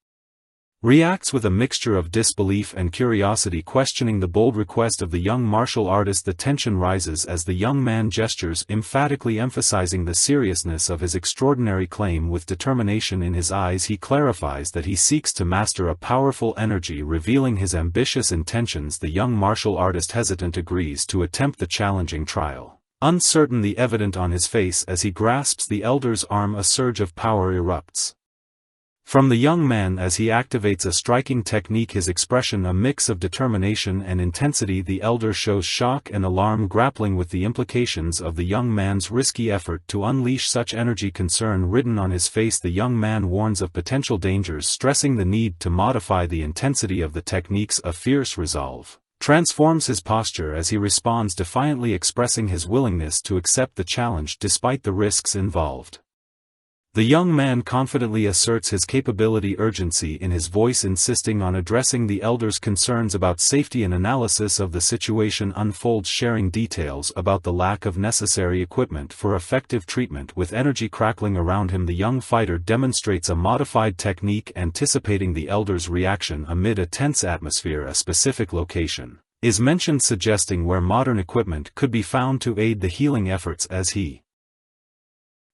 reacts with a mixture of disbelief and curiosity, questioning the bold request of the young martial artist. The tension rises as the young man gestures, emphatically emphasizing the seriousness of his extraordinary claim. With determination in his eyes, he clarifies that he seeks to master a powerful energy, revealing his ambitious intentions. The young martial artist, hesitant, agrees to attempt the challenging trial, uncertainty evident on his face as he grasps the elder's arm. A surge of power erupts from the young man as he activates a striking technique, his expression a mix of determination and intensity. The elder shows shock and alarm, grappling with the implications of the young man's risky effort to unleash such energy, concern written on his face. The young man warns of potential dangers, stressing the need to modify the intensity of the techniques. A fierce resolve transforms his posture as he responds defiantly, expressing his willingness to accept the challenge despite the risks involved. The young man confidently asserts his capability, urgency in his voice, insisting on addressing the elder's concerns about safety. An analysis of the situation unfolds, sharing details about the lack of necessary equipment for effective treatment. With energy crackling around him, the young fighter demonstrates a modified technique, anticipating the elder's reaction amid a tense atmosphere. A specific location is mentioned, suggesting where modern equipment could be found to aid the healing efforts. As he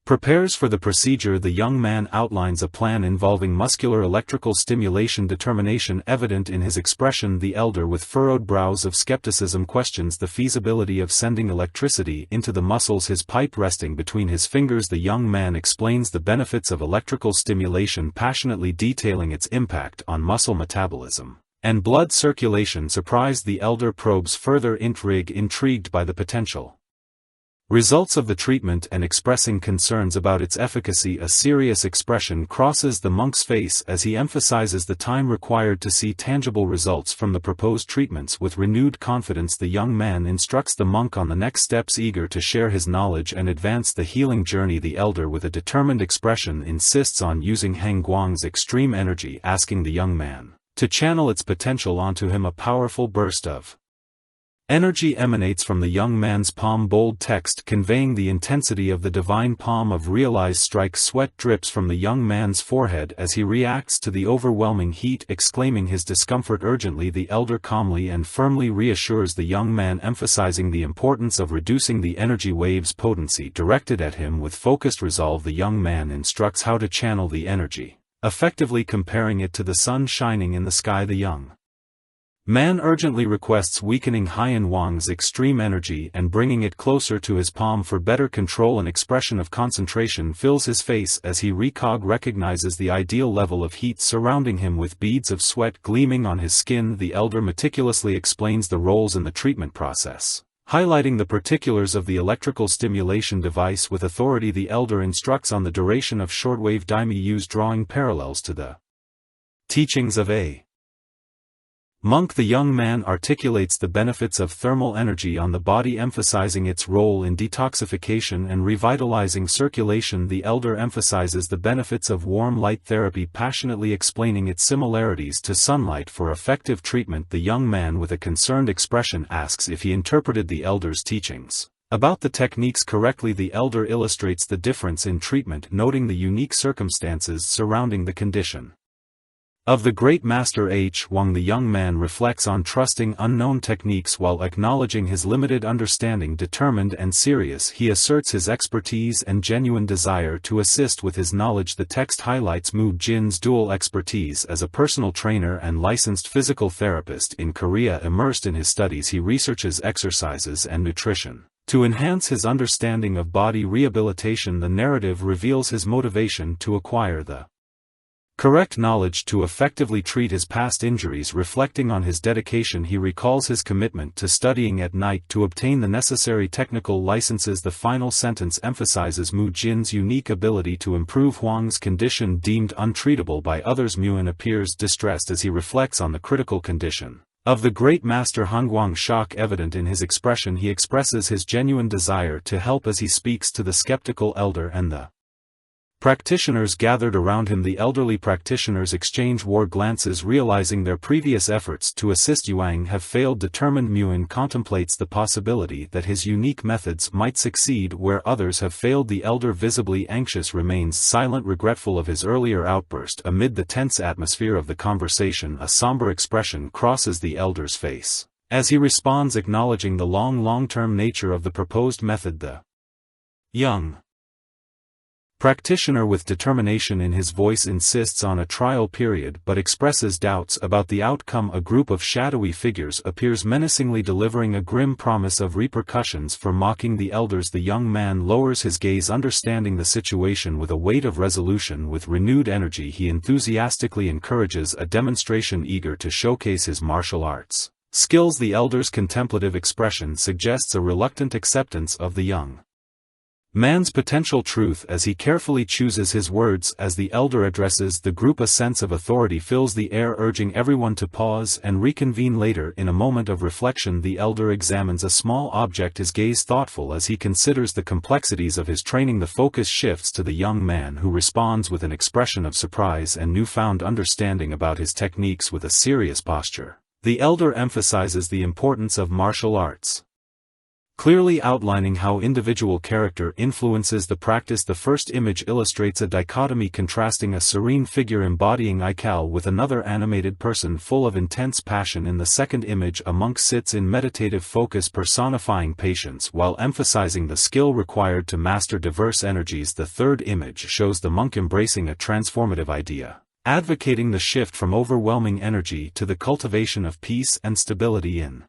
prepares for the procedure, the young man outlines a plan involving muscular electrical stimulation. Determination evident in his expression, the elder, with furrowed brows of skepticism, questions the feasibility of sending electricity into the muscles, his pipe resting between his fingers. The young man explains the benefits of electrical stimulation, passionately detailing its impact on muscle metabolism and blood circulation. Surprised, the elder probes further, intrigued by the potential results of the treatment and expressing concerns about its efficacy. A serious expression crosses the monk's face as he emphasizes the time required to see tangible results from the proposed treatments. With renewed confidence, the young man instructs the monk on the next steps, eager to share his knowledge and advance the healing journey. The elder, with a determined expression, insists on using Hang Guang's extreme energy, asking the young man to channel its potential onto him. A powerful burst of energy emanates from the young man's palm, bold text conveying the intensity of the divine palm of realized strike. Sweat drips from the young man's forehead as he reacts to the overwhelming heat, exclaiming his discomfort urgently. The elder calmly and firmly reassures the young man, emphasizing the importance of reducing the energy wave's potency directed at him. With focused resolve, the young man instructs how to channel the energy, effectively comparing it to the sun shining in the sky. The young man urgently requests weakening Haiyan Wang's extreme energy and bringing it closer to his palm for better control. An expression of concentration fills his face as he recognizes the ideal level of heat surrounding him. With beads of sweat gleaming on his skin, the elder meticulously explains the roles in the treatment process, highlighting the particulars of the electrical stimulation device. With authority, the elder instructs on the duration of shortwave daimi used, drawing parallels to the teachings of a monk. The young man articulates the benefits of thermal energy on the body, emphasizing its role in detoxification and revitalizing circulation. The elder emphasizes the benefits of warm light therapy, passionately explaining its similarities to sunlight for effective treatment. The young man, with a concerned expression, asks if he interpreted the elder's teachings about the techniques correctly. The elder illustrates the difference in treatment, noting the unique circumstances surrounding the condition of the great master H. Wang. The young man reflects on trusting unknown techniques while acknowledging his limited understanding. Determined and serious, he asserts his expertise and genuine desire to assist with his knowledge. The text highlights Mu Jin's dual expertise as a personal trainer and licensed physical therapist in Korea. Immersed in his studies, he researches exercises and nutrition to enhance his understanding of body rehabilitation. The narrative reveals his motivation to acquire the correct knowledge to effectively treat his past injuries. Reflecting on his dedication, he recalls his commitment to studying at night to obtain the necessary technical licenses. The final sentence emphasizes Mu Jin's unique ability to improve Huang's condition deemed untreatable by others. Muin appears distressed as he reflects on the critical condition of the great master Hangguang. Shock evident in his expression, he expresses his genuine desire to help as he speaks to the skeptical elder and the practitioners gathered around him. The elderly practitioners exchange war glances, realizing their previous efforts to assist Yuang have failed. Determined, Muin contemplates the possibility that his unique methods might succeed where others have failed. The elder, visibly anxious, remains silent, regretful of his earlier outburst. Amid the tense atmosphere of the conversation, a somber expression crosses the elder's face as he responds, acknowledging the long-term nature of the proposed method. The young practitioner, with determination in his voice, insists on a trial period but expresses doubts about the outcome. A group of shadowy figures appears menacingly, delivering a grim promise of repercussions for mocking the elders. The young man lowers his gaze, understanding the situation with a weight of resolution. With renewed energy, he enthusiastically encourages a demonstration, eager to showcase his martial arts skills. The elder's contemplative expression suggests a reluctant acceptance of the young man's potential truth as he carefully chooses his words as the elder addresses the group. A sense of authority fills the air, urging everyone to pause and reconvene later. In a moment of reflection, the elder examines a small object, his gaze thoughtful as he considers the complexities of his training. The focus shifts to the young man, who responds with an expression of surprise and newfound understanding about his techniques. With a serious posture, the elder emphasizes the importance of martial arts, clearly outlining how individual character influences the practice. The first image illustrates a dichotomy, contrasting a serene figure embodying Ikal with another animated person full of intense passion. In the second image, a monk sits in meditative focus, personifying patience while emphasizing the skill required to master diverse energies. The third image shows the monk embracing a transformative idea, advocating the shift from overwhelming energy to the cultivation of peace and stability. In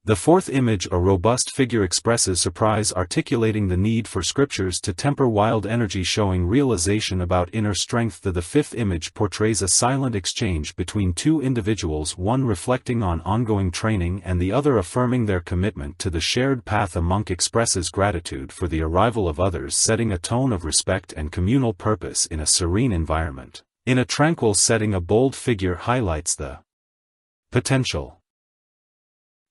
the fourth image, a robust figure expresses surprise, articulating the need for scriptures to temper wild energy, showing realization about inner strength. The fifth image portrays a silent exchange between two individuals, one reflecting on ongoing training and the other affirming their commitment to the shared path. A monk expresses gratitude for the arrival of others, setting a tone of respect and communal purpose in a serene environment. In a tranquil setting, a bold figure highlights the potential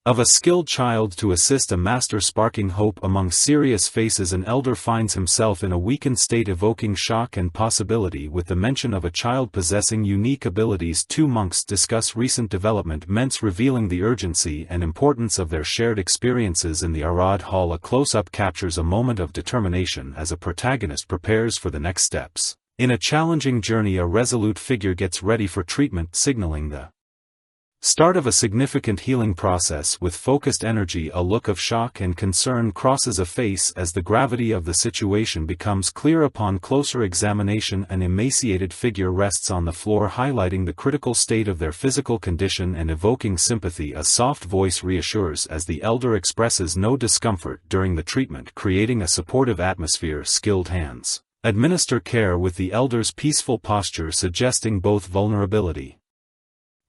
of a skilled child to assist a master, sparking hope among serious faces. An elder finds himself in a weakened state, evoking shock and possibility with the mention of a child possessing unique abilities. Two monks discuss recent developments, revealing the urgency and importance of their shared experiences. In the Arad Hall, a close-up captures a moment of determination as a protagonist prepares for the next steps. In a challenging journey, a resolute figure gets ready for treatment, signaling the start of a significant healing process. With focused energy, a look of shock and concern crosses a face as the gravity of the situation becomes clear. Upon closer examination, an emaciated figure rests on the floor, highlighting the critical state of their physical condition and evoking sympathy. A soft voice reassures as the elder expresses no discomfort during the treatment, creating a supportive atmosphere. Skilled hands administer care with the elder's peaceful posture, suggesting both vulnerability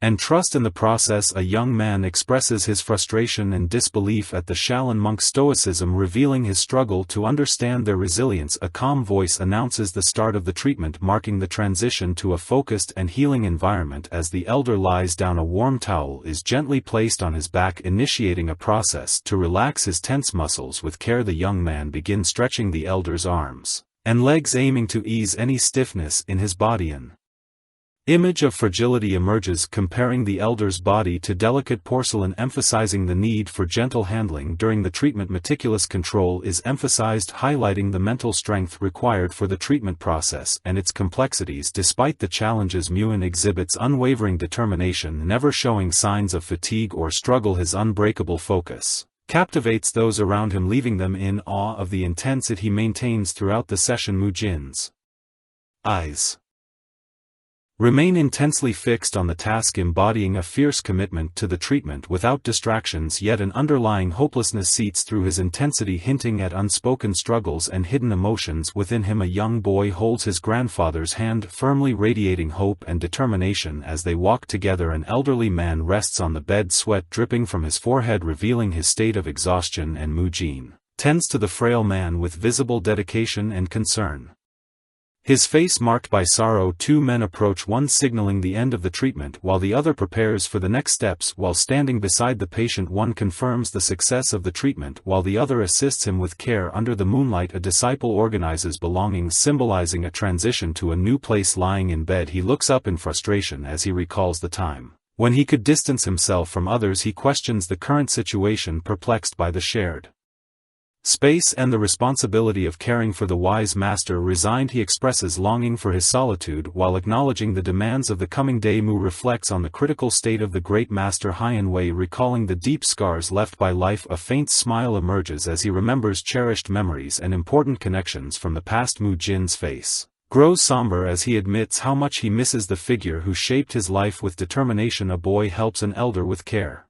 and trust in the process. A young man expresses his frustration and disbelief at the Shaolin monk's stoicism, revealing his struggle to understand their resilience. A calm voice announces the start of the treatment, marking the transition to a focused and healing environment. As the elder lies down, a warm towel is gently placed on his back, initiating a process to relax his tense muscles. With care, the young man begins stretching the elder's arms and legs, aiming to ease any stiffness in his body. An image of fragility emerges, comparing the elder's body to delicate porcelain, emphasizing the need for gentle handling during the treatment. Meticulous control is emphasized, highlighting the mental strength required for the treatment process and its complexities. Despite the challenges, Muin exhibits unwavering determination, never showing signs of fatigue or struggle. His unbreakable focus captivates those around him, leaving them in awe of the intensity he maintains throughout the session. Mujin's eyes remain intensely fixed on the task, embodying a fierce commitment to the treatment without distractions, yet an underlying hopelessness seeps through his intensity, hinting at unspoken struggles and hidden emotions within him. A young boy holds his grandfather's hand, firmly radiating hope and determination as they walk together. An elderly man rests on the bed, sweat dripping from his forehead, revealing his state of exhaustion, and Mujin tends to the frail man with visible dedication and concern, his face marked by sorrow. Two men approach, one signaling the end of the treatment while the other prepares for the next steps. While standing beside the patient, one confirms the success of the treatment while the other assists him with care. Under the moonlight, a disciple organizes belongings, symbolizing a transition to a new place. Lying in bed, he looks up in frustration as he recalls the time when he could distance himself from others. He questions the current situation, perplexed by the shared space and the responsibility of caring for the wise master. Resigned, he expresses longing for his solitude while acknowledging the demands of the coming day. Mu reflects on the critical state of the great master Haiyan Wei, recalling the deep scars left by life. A faint smile emerges as he remembers cherished memories and important connections from the past. Mu Jin's face grows somber as he admits how much he misses the figure who shaped his life with determination. A boy helps an elder with care,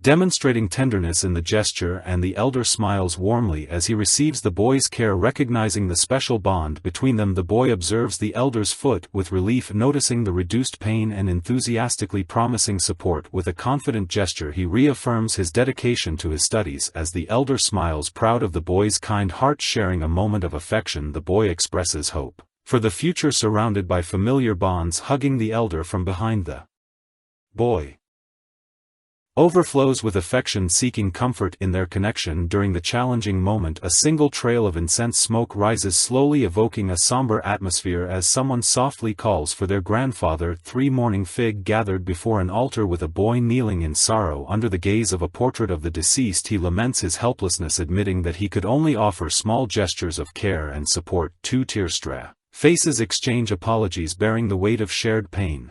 demonstrating tenderness in the gesture, and the elder smiles warmly as he receives the boy's care. Recognizing the special bond between them, the boy observes the elder's foot with relief, noticing the reduced pain and enthusiastically promising support. With a confident gesture he reaffirms his dedication to his studies as the elder smiles, proud of the boy's kind heart. Sharing a moment of affection, the boy expresses hope for the future surrounded by familiar bonds. Hugging the elder from behind, the boy overflows with affection, seeking comfort in their connection. During the challenging moment, a single trail of incense smoke rises slowly, evoking a somber atmosphere as someone softly calls for their grandfather. 3 mourning fig gathered before an altar with a boy kneeling in sorrow under the gaze of a portrait of the deceased. He laments his helplessness, admitting that he could only offer small gestures of care and support. 2 tear-strewn faces exchange apologies, bearing the weight of shared pain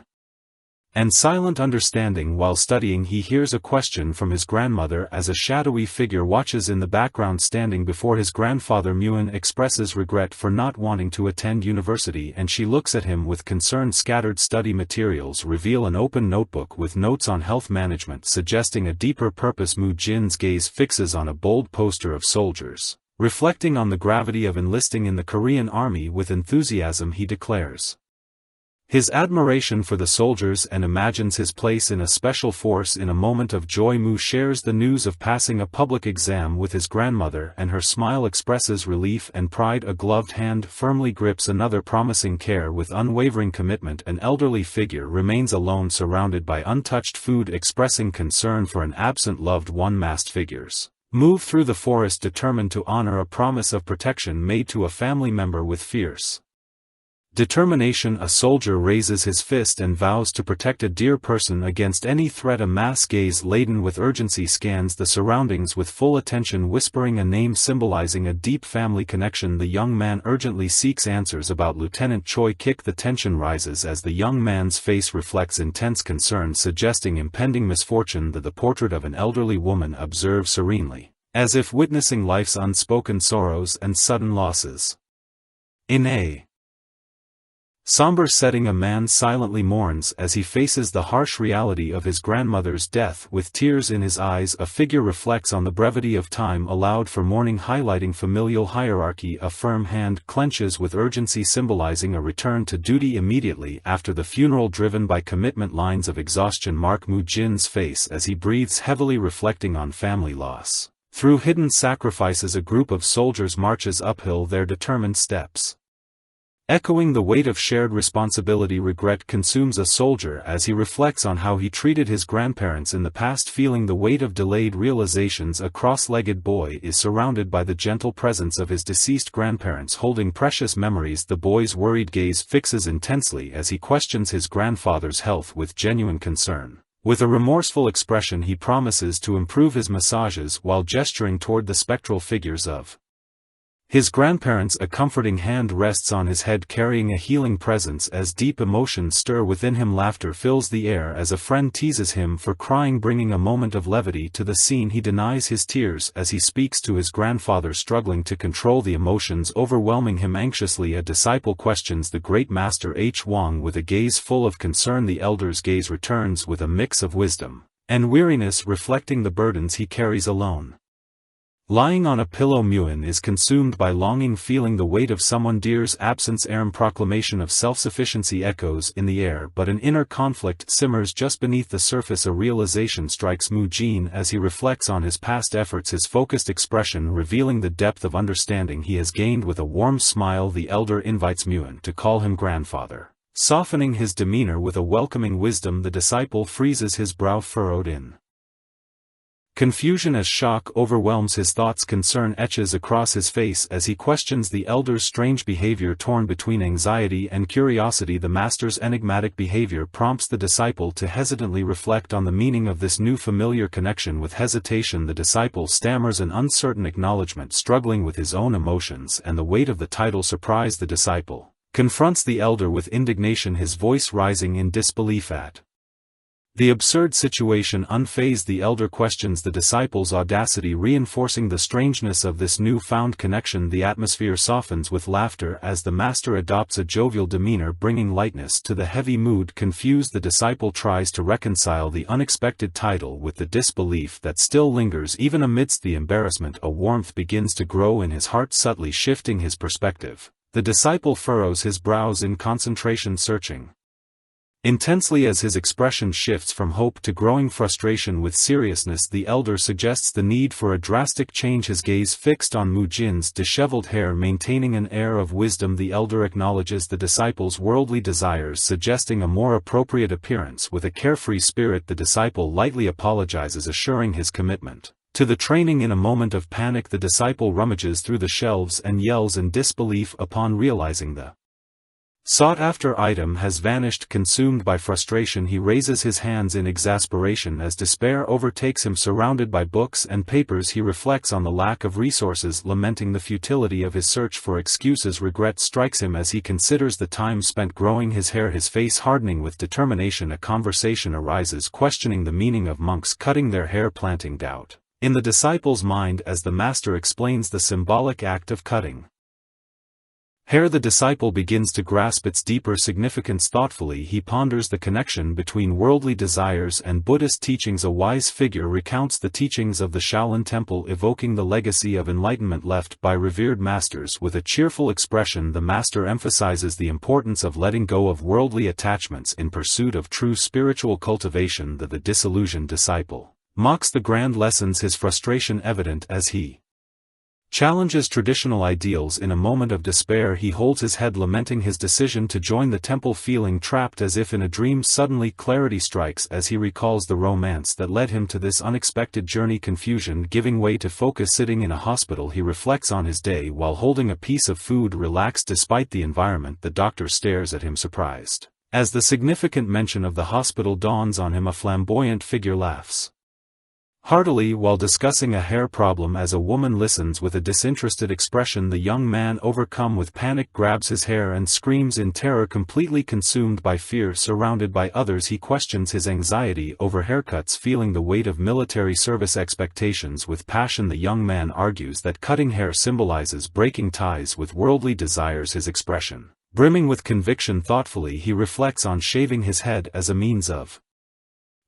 and silent understanding. While studying, he hears a question from his grandmother as a shadowy figure watches in the background. Standing before his grandfather, Muin expresses regret for not wanting to attend university, and she looks at him with concern. Scattered study materials reveal an open notebook with notes on health management, suggesting a deeper purpose. Mu Jin's gaze fixes on a bold poster of soldiers. Reflecting on the gravity of enlisting in the Korean army with enthusiasm, he declares his admiration for the soldiers and imagines his place in a special force. In a moment of joy, Mu shares the news of passing a public exam with his grandmother, and her smile expresses relief and pride. A gloved hand firmly grips another, promising care with unwavering commitment. An elderly figure remains alone, surrounded by untouched food, expressing concern for an absent loved one. Masked figures move through the forest, determined to honor a promise of protection made to a family member. With fierce determination, a soldier raises his fist and vows to protect a dear person against any threat. A mass gaze laden with urgency scans the surroundings with full attention, whispering a name symbolizing a deep family connection. The young man urgently seeks answers about Lieutenant Choi Kik. The tension rises as the young man's face reflects intense concern, suggesting impending misfortune. The portrait of an elderly woman observes serenely, as if witnessing life's unspoken sorrows and sudden losses. In a somber setting, a man silently mourns as he faces the harsh reality of his grandmother's death. With tears in his eyes, a figure reflects on the brevity of time allowed for mourning, highlighting familial hierarchy. A firm hand clenches with urgency, symbolizing a return to duty immediately after the funeral. Driven by commitment, lines of exhaustion mark Mu Jin's face as he breathes heavily, reflecting on family loss. Through hidden sacrifices, a group of soldiers marches uphill, their determined steps echoing the weight of shared responsibility. Regret consumes a soldier as he reflects on how he treated his grandparents in the past, feeling the weight of delayed realizations. A cross-legged boy is surrounded by the gentle presence of his deceased grandparents, holding precious memories. The boy's worried gaze fixes intensely as he questions his grandfather's health with genuine concern. With a remorseful expression, he promises to improve his massages while gesturing toward the spectral figures of his grandparents. A comforting hand rests on his head, carrying a healing presence as deep emotions stir within him. Laughter fills the air as a friend teases him for crying, bringing a moment of levity to the scene. He denies his tears as he speaks to his grandfather, struggling to control the emotions overwhelming him. Anxiously, a disciple questions the great master H. Wang with a gaze full of concern. The elder's gaze returns with a mix of wisdom and weariness, reflecting the burdens he carries alone. Lying on a pillow, Muin is consumed by longing, feeling the weight of someone dear's absence. Proclamation of self-sufficiency echoes in the air, but an inner conflict simmers just beneath the surface. A realization strikes Mu Jin as he reflects on his past efforts, his focused expression revealing the depth of understanding he has gained. With a warm smile, the elder invites Muin to call him grandfather. Softening his demeanor with a welcoming wisdom, the disciple freezes, his brow furrowed in confusion as shock overwhelms his thoughts. Concern etches across his face as he questions the elder's strange behavior, torn between anxiety and curiosity. The master's enigmatic behavior prompts the disciple to hesitantly reflect on the meaning of this new familiar connection. With hesitation, the disciple stammers an uncertain acknowledgement, struggling with his own emotions and the weight of the title. Surprised, the disciple confronts the elder with indignation, his voice rising in disbelief at The absurd situation unfazed the elder questions the disciple's audacity, reinforcing the strangeness of this new-found connection. The atmosphere softens with laughter as the master adopts a jovial demeanor, bringing lightness to the heavy mood. Confused, the disciple tries to reconcile the unexpected title with the disbelief that still lingers even amidst the embarrassment. A warmth begins to grow in his heart, subtly shifting his perspective. The disciple furrows his brows in concentration, searching intensely as his expression shifts from hope to growing frustration. With seriousness, the elder suggests the need for a drastic change, his gaze fixed on Mujin's disheveled hair. Maintaining an air of wisdom, the elder acknowledges the disciple's worldly desires, suggesting a more appropriate appearance. With a carefree spirit, the disciple lightly apologizes, assuring his commitment to the training. In a moment of panic, the disciple rummages through the shelves and yells in disbelief upon realizing the sought-after item has vanished. Consumed by frustration, he raises his hands in exasperation as despair overtakes him. Surrounded by books and papers, he reflects on the lack of resources, lamenting the futility of his search for excuses. Regret strikes him as he considers the time spent growing his hair, his face hardening with determination. A conversation arises questioning the meaning of monks cutting their hair, planting doubt in the disciple's mind as the master explains the symbolic act of cutting hair. The disciple begins to grasp its deeper significance. Thoughtfully, he ponders the connection between worldly desires and Buddhist teachings. A wise figure recounts the teachings of the Shaolin Temple, evoking the legacy of enlightenment left by revered masters. With a cheerful expression, the master emphasizes the importance of letting go of worldly attachments in pursuit of true spiritual cultivation. The disillusioned disciple mocks the grand lessons, his frustration evident as he challenges traditional ideals. In a moment of despair, he holds his head, lamenting his decision to join the temple. Feeling trapped as if in a dream, suddenly clarity strikes as he recalls the romance that led him to this unexpected journey. Confusion giving way to focus. Sitting in a hospital, he reflects on his day while holding a piece of food. Relaxed despite the environment, the doctor stares at him, surprised as the significant mention of the hospital dawns on him. A flamboyant figure laughs heartily while discussing a hair problem. As a woman listens with a disinterested expression, the young man, overcome with panic, grabs his hair and screams in terror. Completely consumed by fear, surrounded by others, he questions his anxiety over haircuts, feeling the weight of military service expectations. With passion, the young man argues that cutting hair symbolizes breaking ties with worldly desires, his expression brimming with conviction. Thoughtfully, he reflects on shaving his head as a means of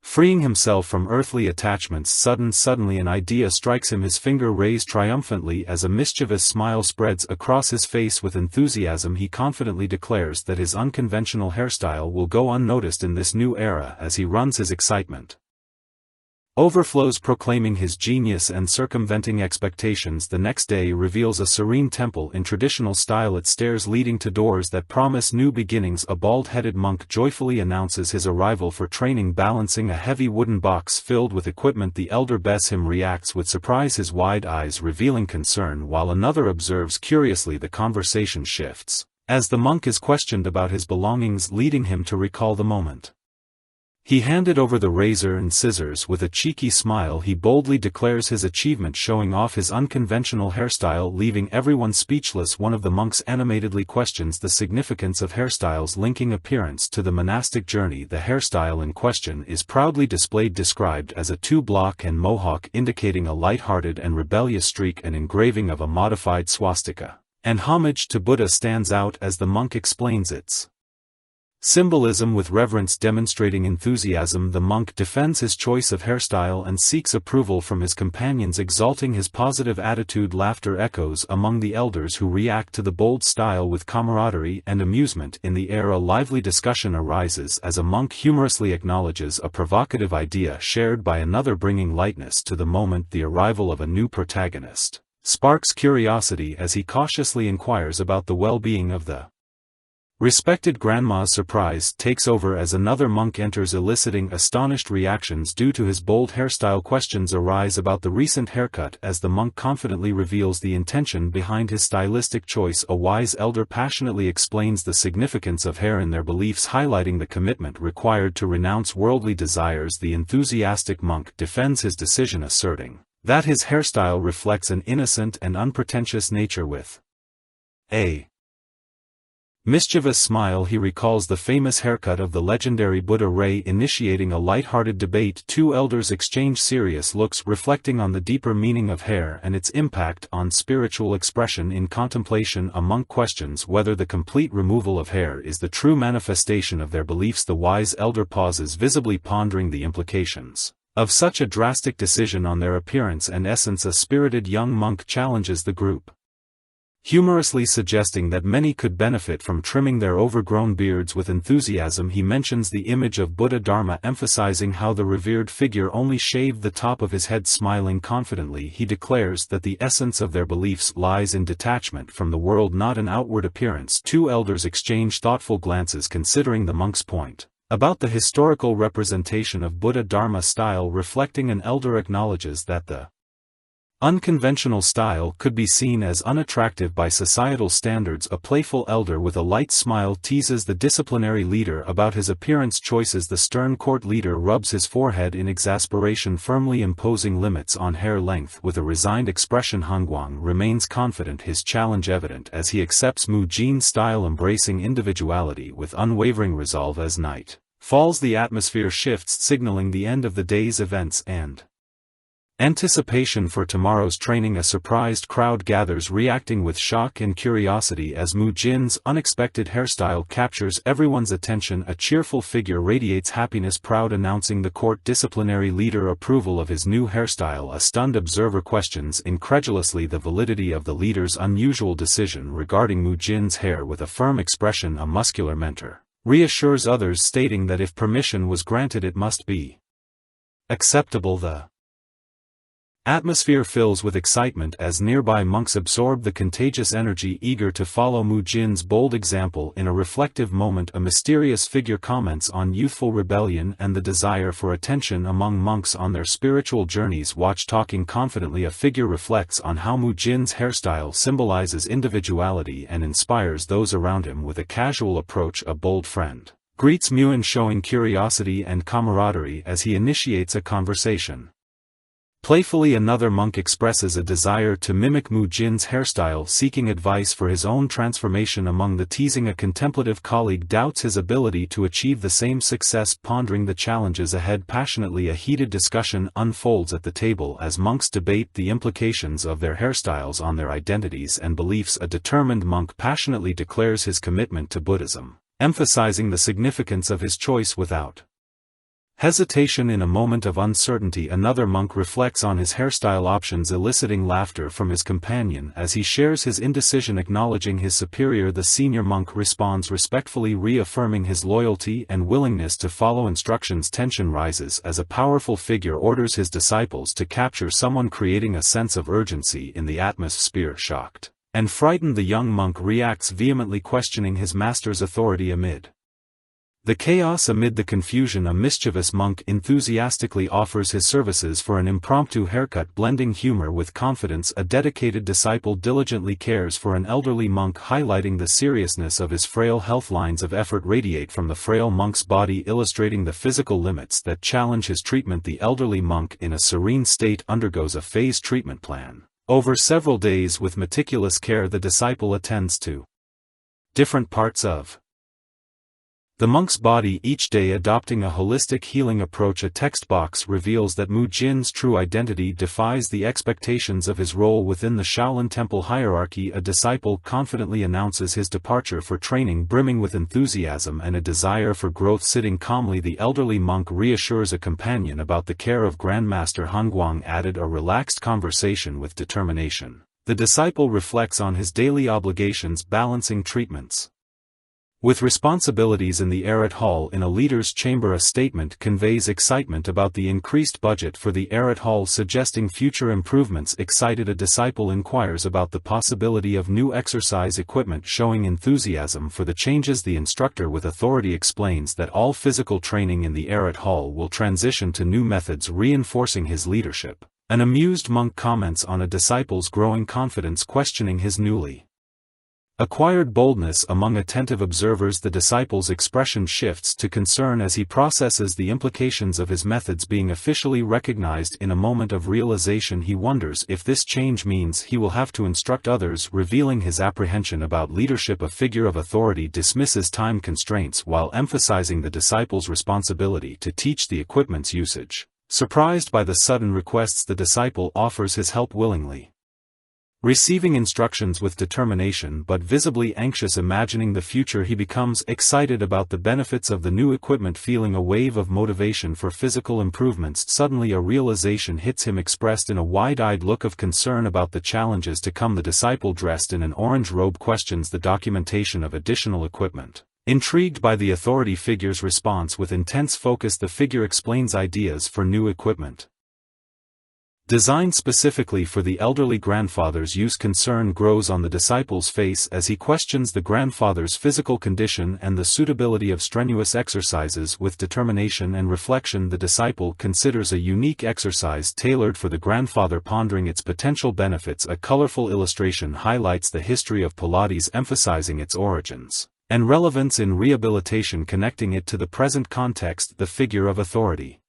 freeing himself from earthly attachments. Suddenly an idea strikes him, his finger raised triumphantly as a mischievous smile spreads across his face. With enthusiasm, he confidently declares that his unconventional hairstyle will go unnoticed in this new era. As he runs, his excitement overflows, proclaiming his genius and circumventing expectations. The next day reveals a serene temple in traditional style, its stairs leading to doors that promise new beginnings. A bald-headed monk joyfully announces his arrival for training, balancing a heavy wooden box filled with equipment. The elder Besim reacts with surprise, his wide eyes revealing concern, while another observes curiously. The conversation shifts as the monk is questioned about his belongings, leading him to recall the moment he handed over the razor and scissors. With a cheeky smile, he boldly declares his achievement, showing off his unconventional hairstyle, leaving everyone speechless. One of the monks animatedly questions the significance of hairstyles linking appearance to the monastic journey. The hairstyle in question is proudly displayed, described as a two-block and mohawk, indicating a light-hearted and rebellious streak. An engraving of a modified swastika and homage to Buddha stands out as the monk explains its symbolism with reverence. Demonstrating enthusiasm, the monk defends his choice of hairstyle and seeks approval from his companions, exalting his positive attitude. Laughter echoes among the elders, who react to the bold style with camaraderie and amusement. In the air, a lively discussion arises as a monk humorously acknowledges a provocative idea shared by another, bringing lightness to the moment. The arrival of a new protagonist sparks curiosity as he cautiously inquires about the well-being of the respected grandma's. Surprise takes over as another monk enters, eliciting astonished reactions due to his bold hairstyle. Questions arise about the recent haircut as the monk confidently reveals the intention behind his stylistic choice. A wise elder passionately explains the significance of hair in their beliefs, highlighting the commitment required to renounce worldly desires. The enthusiastic monk defends his decision, asserting that his hairstyle reflects an innocent and unpretentious nature. With a Mischievous smile. He recalls the famous haircut of the legendary Buddha Ray initiating a light-hearted debate. Two elders exchange serious looks reflecting on the deeper meaning of hair and its impact on spiritual expression. In contemplation, a monk questions whether the complete removal of hair is the true manifestation of their beliefs. The wise elder pauses, visibly pondering the implications of such a drastic decision on their appearance and essence. A spirited young monk challenges the group, humorously suggesting that many could benefit from trimming their overgrown beards. With enthusiasm he mentions the image of Buddha Dharma, emphasizing how the revered figure only shaved the top of his head. Smiling confidently, he declares that the essence of their beliefs lies in detachment from the world, not an outward appearance. Two elders exchange thoughtful glances, considering the monk's point about the historical representation of Buddha Dharma style. Reflecting, an elder acknowledges that the unconventional style could be seen as unattractive by societal standards. A playful elder with a light smile teases the disciplinary leader about his appearance choices. The stern court leader rubs his forehead in exasperation, firmly imposing limits on hair length. With a resigned expression, Hongguang remains confident, his challenge evident as he accepts Mu Jin's style, embracing individuality with unwavering resolve. As night falls, the atmosphere shifts, signaling the end of the day's events and anticipation for tomorrow's training. A surprised crowd gathers, reacting with shock and curiosity as Mu Jin's unexpected hairstyle captures everyone's attention. A cheerful figure radiates happiness, proud, announcing the court disciplinary leader approval of his new hairstyle. A stunned observer questions incredulously the validity of the leader's unusual decision regarding Mu Jin's hair. With a firm expression, a muscular mentor reassures others, stating that if permission was granted it must be acceptable. The atmosphere fills with excitement as nearby monks absorb the contagious energy, eager to follow Mu Jin's bold example. In a reflective moment, a mysterious figure comments on youthful rebellion and the desire for attention among monks on their spiritual journeys. Watch talking confidently, a figure reflects on how Mu Jin's hairstyle symbolizes individuality and inspires those around him. With a casual approach, a bold friend greets Muin, showing curiosity and camaraderie as he initiates a conversation. Playfully, another monk expresses a desire to mimic Mu Jin's hairstyle, seeking advice for his own transformation. Among the teasing, a contemplative colleague doubts his ability to achieve the same success, pondering the challenges ahead passionately. A heated discussion unfolds at the table as monks debate the implications of their hairstyles on their identities and beliefs. A determined monk passionately declares his commitment to Buddhism, emphasizing the significance of his choice without hesitation. In a moment of uncertainty, another monk reflects on his hairstyle options, eliciting laughter from his companion as he shares his indecision. Acknowledging his superior, the senior monk responds respectfully, reaffirming his loyalty and willingness to follow instructions. Tension rises as a powerful figure orders his disciples to capture someone, creating a sense of urgency in the atmosphere. Shocked and frightened, the young monk reacts vehemently, questioning his master's authority. Amid the chaos, amid the confusion, a mischievous monk enthusiastically offers his services for an impromptu haircut, blending humor with confidence. A dedicated disciple diligently cares for an elderly monk, highlighting the seriousness of his frail health. Lines of effort radiate from the frail monk's body, illustrating the physical limits that challenge his treatment. The elderly monk, in a serene state, undergoes a phased treatment plan over several days. With meticulous care, the disciple attends to different parts of the monk's body each day, adopting a holistic healing approach. A text box reveals that Mu Jin's true identity defies the expectations of his role within the Shaolin Temple hierarchy. A disciple confidently announces his departure for training, brimming with enthusiasm and a desire for growth. Sitting calmly, the elderly monk reassures a companion about the care of Grandmaster Hongguang, added a relaxed conversation with determination. The disciple reflects on his daily obligations, balancing treatments with responsibilities in the Arat Hall. In a leader's chamber, a statement conveys excitement about the increased budget for the Arat Hall, suggesting future improvements. Excited, a disciple inquires about the possibility of new exercise equipment, showing enthusiasm for the changes. The instructor with authority explains that all physical training in the Arat Hall will transition to new methods, reinforcing his leadership. An amused monk comments on a disciple's growing confidence, questioning his newly Acquired boldness among attentive observers. The disciple's expression shifts to concern as he processes the implications of his methods being officially recognized. In a moment of realization he wonders if this change means he will have to instruct others, revealing his apprehension about leadership. A figure of authority dismisses time constraints while emphasizing the disciple's responsibility to teach the equipment's usage. Surprised by the sudden requests, the disciple offers his help willingly. Receiving instructions with determination but visibly anxious, imagining the future, he becomes excited about the benefits of the new equipment, feeling a wave of motivation for physical improvements. Suddenly a realization hits him, expressed in a wide-eyed look of concern about the challenges to come. The disciple, dressed in an orange robe, questions the documentation of additional equipment. Intrigued by the authority figure's response with intense focus, the figure explains ideas for new equipment designed specifically for the elderly grandfather's use. Concern grows on the disciple's face as he questions the grandfather's physical condition and the suitability of strenuous exercises. With determination and reflection, the disciple considers a unique exercise tailored for the grandfather, pondering its potential benefits. A colorful illustration highlights the history of Pilates, emphasizing its origins and relevance in rehabilitation, connecting it to the present context. The figure of authority,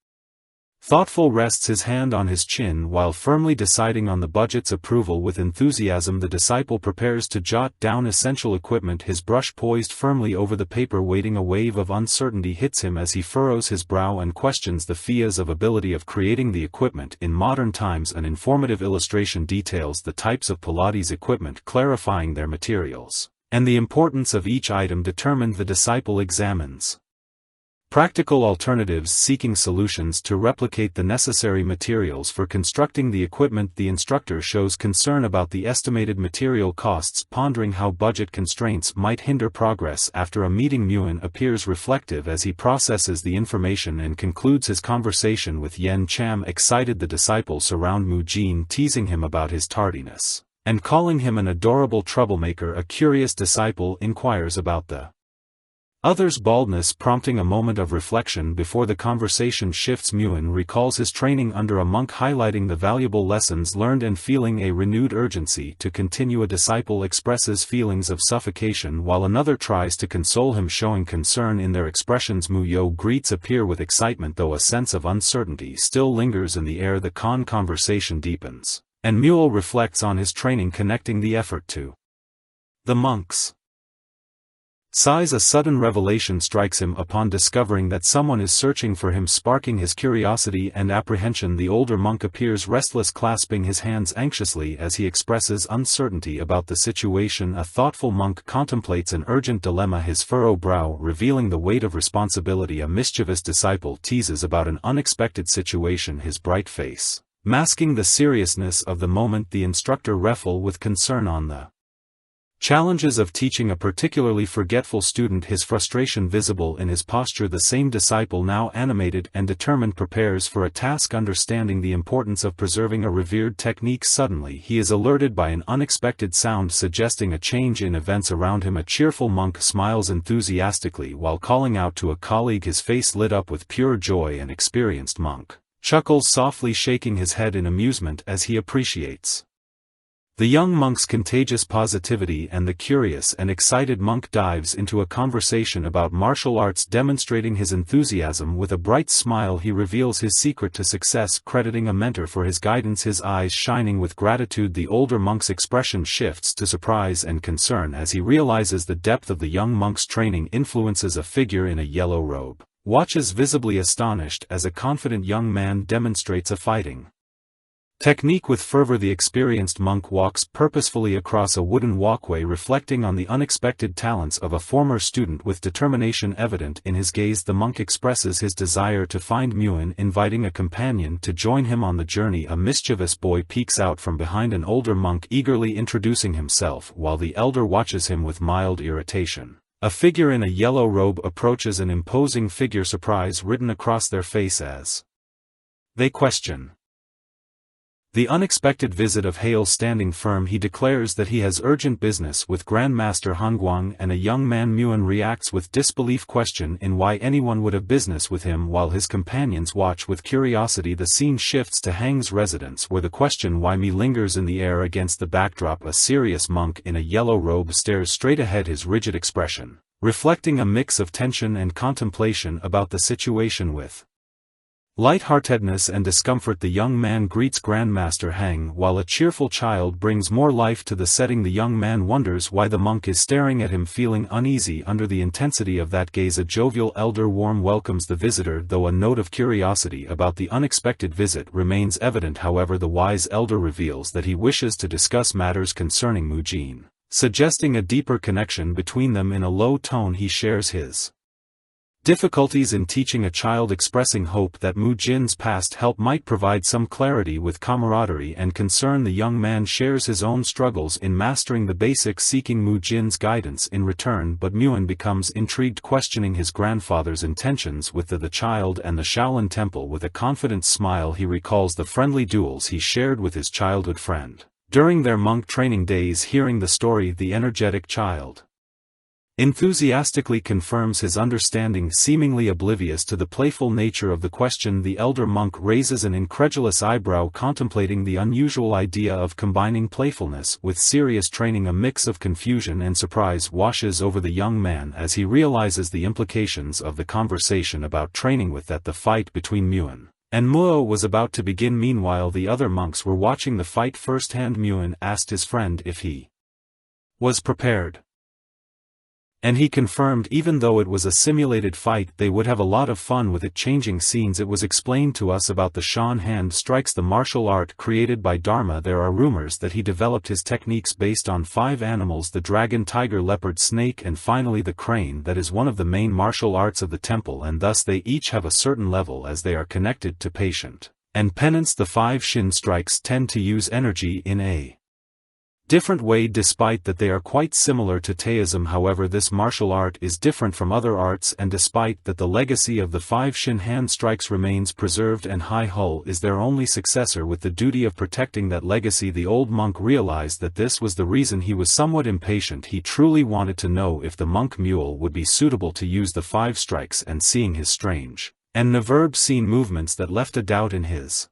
thoughtful, rests his hand on his chin while firmly deciding on the budget's approval. With enthusiasm, the disciple prepares to jot down essential equipment, his brush poised firmly over the paper, waiting. A wave of uncertainty hits him as he furrows his brow and questions the fees of ability of creating the equipment in modern times. An informative illustration details the types of Pilates equipment, clarifying their materials and the importance of each item determined. The disciple examines practical alternatives, seeking solutions to replicate the necessary materials for constructing the equipment. The instructor shows concern about the estimated material costs, pondering how budget constraints might hinder progress. After a meeting, Muin appears reflective as he processes the information and concludes his conversation with Yen Cham. Excited, the disciple surround Mujin, teasing him about his tardiness and calling him an adorable troublemaker. A curious disciple inquires about the other's baldness, prompting a moment of reflection before the conversation shifts. Muin recalls his training under a monk, highlighting the valuable lessons learned and feeling a renewed urgency to continue. A disciple expresses feelings of suffocation while another tries to console him, showing concern in their expressions. Muyo greets appear with excitement, though a sense of uncertainty still lingers in the air. The conversation deepens, and Mule reflects on his training, connecting the effort to the monks. Sighs. A sudden revelation strikes him upon discovering that someone is searching for him, sparking his curiosity and apprehension. The older monk appears restless, clasping his hands anxiously as he expresses uncertainty about the situation. A thoughtful monk contemplates an urgent dilemma, his furrowed brow revealing the weight of responsibility. A mischievous disciple teases about an unexpected situation, his bright face masking the seriousness of the moment. The instructor reflects with concern on the challenges of teaching a particularly forgetful student, his frustration visible in his posture. The same disciple, now animated and determined, prepares for a task, understanding the importance of preserving a revered technique. Suddenly he is alerted by an unexpected sound, suggesting a change in events around him. A cheerful monk smiles enthusiastically while calling out to a colleague, his face lit up with pure joy. An experienced monk chuckles softly, shaking his head in amusement as he appreciates the young monk's contagious positivity, and the curious and excited monk dives into a conversation about martial arts, demonstrating his enthusiasm. With a bright smile he reveals his secret to success, crediting a mentor for his guidance, his eyes shining with gratitude. The older monk's expression shifts to surprise and concern as he realizes the depth of the young monk's training influences. A figure in a yellow robe watches, visibly astonished, as a confident young man demonstrates a fighting technique with fervor. The experienced monk walks purposefully across a wooden walkway, reflecting on the unexpected talents of a former student. With determination evident in his gaze, the monk expresses his desire to find Muin, inviting a companion to join him on the journey. A mischievous boy peeks out from behind an older monk, eagerly introducing himself, while the elder watches him with mild irritation. A figure in a yellow robe approaches, an imposing figure, surprise written across their face as they question The unexpected visit of Hale standing firm, he declares that he has urgent business with Grandmaster Hanguang, and a young man Muan reacts with disbelief, question in why anyone would have business with him, while his companions watch with curiosity. The scene shifts to Hang's residence, where the question why me lingers in the air against the backdrop. A serious monk in a yellow robe stares straight ahead, his rigid expression reflecting a mix of tension and contemplation about the situation. With lightheartedness and discomfort, the young man greets Grandmaster Hang, while a cheerful child brings more life to the setting. The young man wonders why the monk is staring at him, feeling uneasy under the intensity of that gaze. A jovial elder warm welcomes the visitor, though a note of curiosity about the unexpected visit remains evident. However, the wise elder reveals that he wishes to discuss matters concerning Mu Jin, suggesting a deeper connection between them. In a low tone, he shares his difficulties in teaching a child, expressing hope that Mu Jin's past help might provide some clarity. With camaraderie and concern, the young man shares his own struggles in mastering the basics, seeking Mu Jin's guidance in return. But Muan becomes intrigued, questioning his grandfather's intentions with the child and the Shaolin Temple. With a confident smile, he recalls the friendly duels he shared with his childhood friend during their monk training days. Hearing the story, the energetic child enthusiastically confirms his understanding, seemingly oblivious to the playful nature of the question. The elder monk raises an incredulous eyebrow, contemplating the unusual idea of combining playfulness with serious training. A mix of confusion and surprise washes over the young man as he realizes the implications of the conversation about training. With that, the fight between Muan and Muo was about to begin. Meanwhile, the other monks were watching the fight firsthand. Muan asked his friend if he was prepared, and he confirmed even though it was a simulated fight, they would have a lot of fun with it. Changing scenes, it was explained to us about the Shan hand strikes, the martial art created by Dharma. There are rumors that he developed his techniques based on 5 animals: the dragon, tiger, leopard, snake, and finally the crane. That is one of the main martial arts of the temple, and thus they each have a certain level as they are connected to patient and penance. The 5 Shin strikes tend to use energy in a different way, despite that they are quite similar to Taoism. However, this martial art is different from other arts, and despite that the legacy of the 5 Shin hand strikes remains preserved, and Hai Hull is their only successor with the duty of protecting that legacy. The old monk realized that this was the reason he was somewhat impatient. He truly wanted to know if the monk mule would be suitable to use the 5 strikes, and seeing his strange and nerve scene movements that left a doubt in his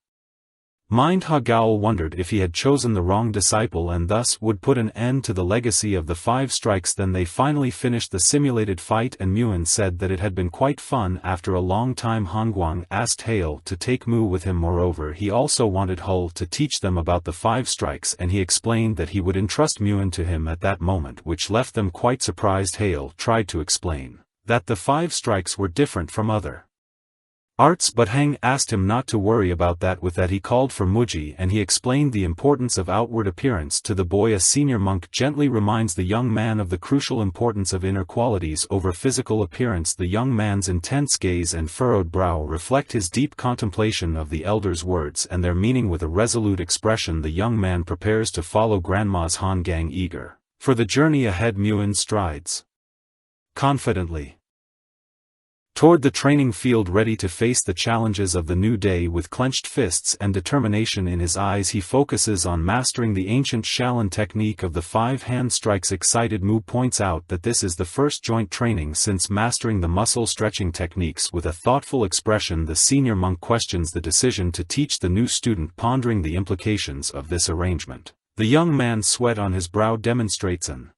mind, Hagaol wondered if he had chosen the wrong disciple and thus would put an end to the legacy of the 5 strikes. Then they finally finished the simulated fight, and Muan said that it had been quite fun after a long time. Hanguang asked Hale to take Mu with him. Moreover, he also wanted Hull to teach them about the 5 strikes, and he explained that he would entrust Muan to him at that moment, which left them quite surprised. Hale tried to explain that the 5 strikes were different from other arts, but Hang asked him not to worry about that. With that, he called for Muji, and he explained the importance of outward appearance to the boy. A senior monk gently reminds the young man of the crucial importance of inner qualities over physical appearance. The young man's intense gaze and furrowed brow reflect his deep contemplation of the elder's words and their meaning. With a resolute expression, the young man prepares to follow Grandma's Hangang. Eager for the journey ahead, Muan strides confidently toward the training field, ready to face the challenges of the new day. With clenched fists and determination in his eyes, he focuses on mastering the ancient Shaolin technique of the 5 hand strikes. Excited Mu points out that this is the first joint training since mastering the muscle stretching techniques. With a thoughtful expression, the senior monk questions the decision to teach the new student, pondering the implications of this arrangement. The young man's sweat on his brow demonstrates an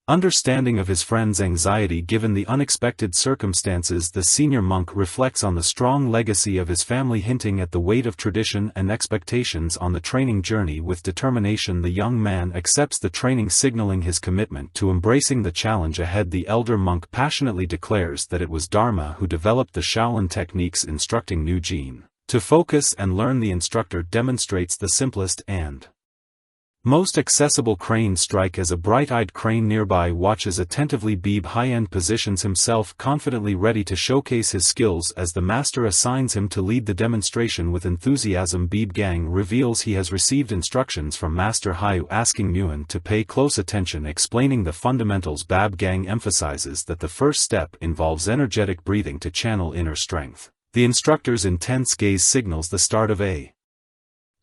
understanding of his friend's anxiety given the unexpected circumstances. The senior monk reflects on the strong legacy of his family, hinting at the weight of tradition and expectations on the training journey. With determination, the young man accepts the training, signaling his commitment to embracing the challenge ahead. The elder monk passionately declares that it was Dharma who developed the Shaolin techniques, instructing Mu Jin to focus and learn. The instructor demonstrates the simplest and most accessible crane strike as a bright-eyed crane nearby watches attentively. Beeb High-End positions himself confidently, ready to showcase his skills as the master assigns him to lead the demonstration with enthusiasm. Beeb Gang reveals he has received instructions from Master Hayu, asking Muan to pay close attention, explaining the fundamentals. Bab Gang emphasizes that the first step involves energetic breathing to channel inner strength. The instructor's intense gaze signals the start of a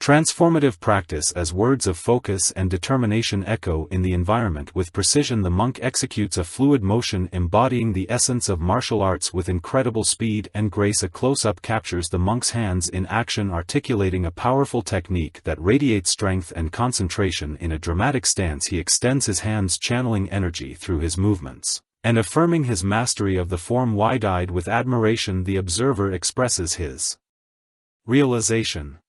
Transformative practice. As words of focus and determination echo in the environment with precision, the monk executes a fluid motion embodying the essence of martial arts with incredible speed and grace. A close-up captures the monk's hands in action, articulating a powerful technique that radiates strength and concentration. In a dramatic stance, he extends his hands, channeling energy through his movements and affirming his mastery of the form. Wide-eyed with admiration, the observer expresses his realization.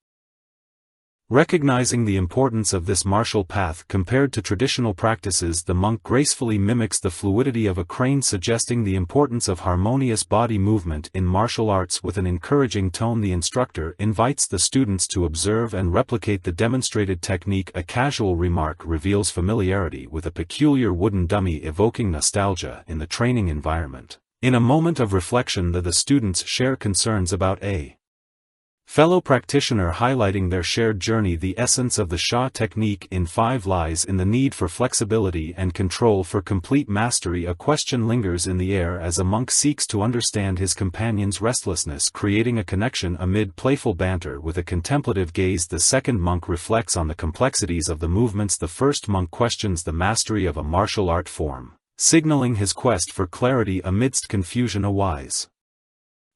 Recognizing the importance of this martial path compared to traditional practices, the monk gracefully mimics the fluidity of a crane, suggesting the importance of harmonious body movement in martial arts. With an encouraging tone, the instructor invites the students to observe and replicate the demonstrated technique. A casual remark reveals familiarity with a peculiar wooden dummy, evoking nostalgia in the training environment. In a moment of reflection, the students share concerns about a fellow practitioner, highlighting their shared journey. The essence of the Sha technique in 5 lies in the need for flexibility and control for complete mastery. A question lingers in the air as a monk seeks to understand his companion's restlessness, creating a connection amid playful banter. With a contemplative gaze, the second monk reflects on the complexities of the movements. The first monk questions the mastery of a martial art form, signaling his quest for clarity amidst confusion. A wise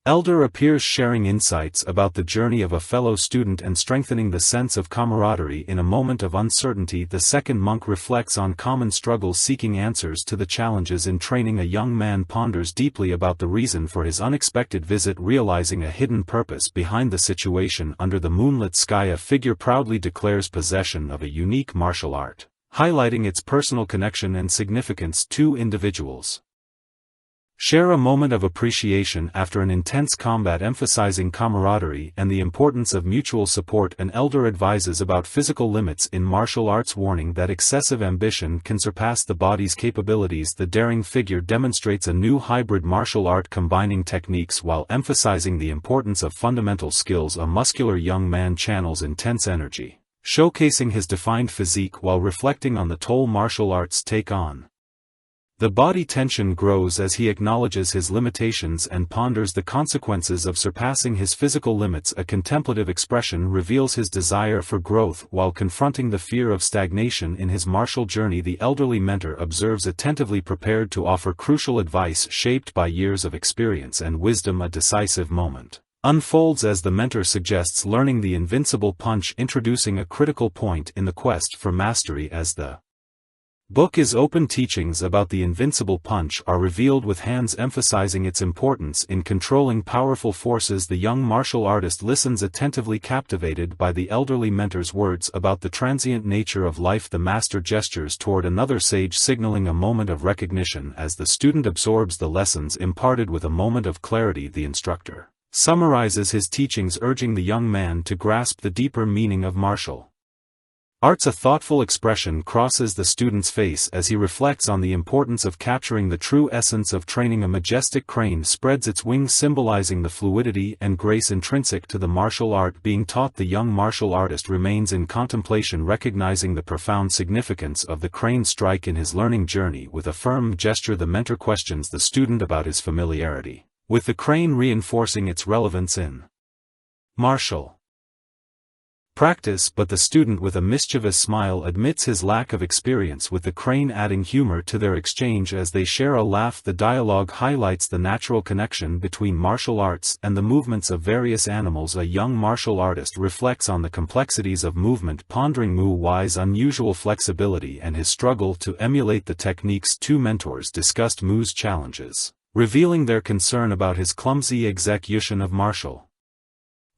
elder appears, sharing insights about the journey of a fellow student and strengthening the sense of camaraderie. In a moment of uncertainty, the second monk reflects on common struggles, seeking answers to the challenges in training. A young man ponders deeply about the reason for his unexpected visit, realizing a hidden purpose behind the situation. Under the moonlit sky, a figure proudly declares possession of a unique martial art, highlighting its personal connection and significance. 2 individuals share a moment of appreciation after an intense combat, emphasizing camaraderie and the importance of mutual support. An elder advises about physical limits in martial arts, warning that excessive ambition can surpass the body's capabilities. The daring figure demonstrates a new hybrid martial art, combining techniques while emphasizing the importance of fundamental skills. A muscular young man channels intense energy, showcasing his defined physique while reflecting on the toll martial arts take on. The body tension grows as he acknowledges his limitations and ponders the consequences of surpassing his physical limits. A contemplative expression reveals his desire for growth while confronting the fear of stagnation in his martial journey. The elderly mentor observes attentively, prepared to offer crucial advice shaped by years of experience and wisdom. A decisive moment unfolds as the mentor suggests learning the invincible punch, introducing a critical point in the quest for mastery. As the book is open, teachings about the invincible punch are revealed with hands, emphasizing its importance in controlling powerful forces. The young martial artist listens attentively, captivated by the elderly mentor's words about the transient nature of life. The master gestures toward another sage, signaling a moment of recognition as the student absorbs the lessons imparted. With a moment of clarity, the instructor summarizes his teachings, urging the young man to grasp the deeper meaning of martial arts. A thoughtful expression crosses the student's face as he reflects on the importance of capturing the true essence of training. A majestic crane spreads its wings, symbolizing the fluidity and grace intrinsic to the martial art being taught. The young martial artist remains in contemplation, recognizing the profound significance of the crane strike in his learning journey. With a firm gesture, the mentor questions the student about his familiarity with the crane, reinforcing its relevance in martial practice. But the student, with a mischievous smile, admits his lack of experience with the crane, adding humor to their exchange as they share a laugh. The dialogue highlights the natural connection between martial arts and the movements of various animals. A young martial artist reflects on the complexities of movement, pondering Mu Wai's unusual flexibility and his struggle to emulate the techniques. 2 mentors discussed Mu's challenges, revealing their concern about his clumsy execution of martial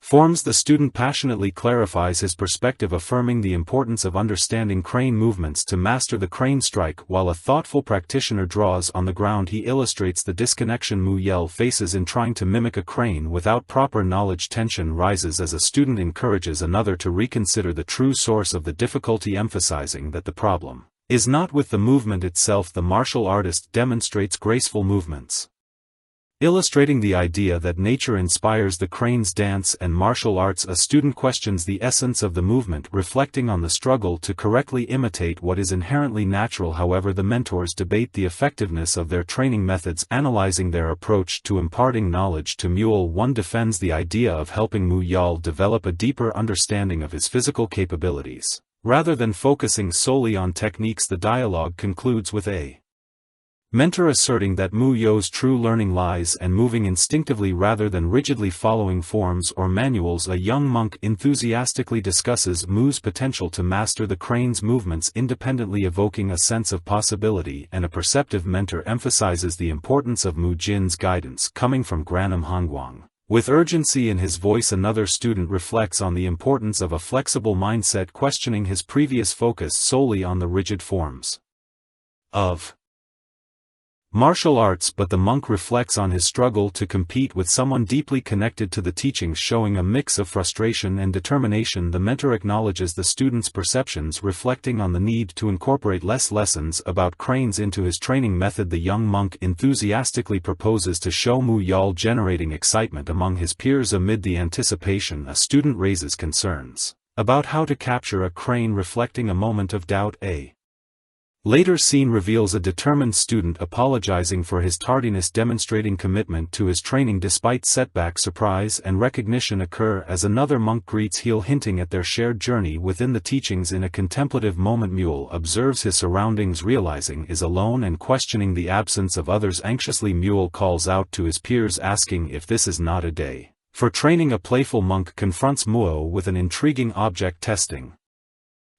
forms. The student passionately clarifies his perspective, affirming the importance of understanding crane movements to master the crane strike. While a thoughtful practitioner draws on the ground, he illustrates the disconnection Mu Yel faces in trying to mimic a crane without proper knowledge. Tension rises as a student encourages another to reconsider the true source of the difficulty, emphasizing that the problem is not with the movement itself. The martial artist demonstrates graceful movements Illustrating the idea that nature inspires the crane's dance and martial arts, a student questions the essence of the movement, reflecting on the struggle to correctly imitate what is inherently natural. However, the mentors debate the effectiveness of their training methods, analyzing their approach to imparting knowledge to Mule. One defends the idea of helping Mu Yal develop a deeper understanding of his physical capabilities, rather than focusing solely on techniques. The dialogue concludes with a mentor asserting that Mu Yo's true learning lies in moving instinctively rather than rigidly following forms or manuals. A young monk enthusiastically discusses Mu's potential to master the crane's movements independently, evoking a sense of possibility, and a perceptive mentor emphasizes the importance of Mu Jin's guidance coming from Granam Hongguang. With urgency in his voice, another student reflects on the importance of a flexible mindset, questioning his previous focus solely on the rigid forms of martial arts. But the monk reflects on his struggle to compete with someone deeply connected to the teachings, showing a mix of frustration and determination. The mentor acknowledges the student's perceptions, reflecting on the need to incorporate less lessons about cranes into his training method. The young monk enthusiastically proposes to show Mu Yal, generating excitement among his peers. Amid the anticipation, a student raises concerns about how to capture a crane, reflecting a moment of doubt. A later scene reveals a determined student apologizing for his tardiness, demonstrating commitment to his training despite setback. Surprise and recognition occur as another monk greets Heel, hinting at their shared journey within the teachings. In a contemplative moment, Mule observes his surroundings, realizing is alone and questioning the absence of others. Anxiously, Mule calls out to his peers, asking if this is not a day for training. A playful monk confronts Muo with an intriguing object, testing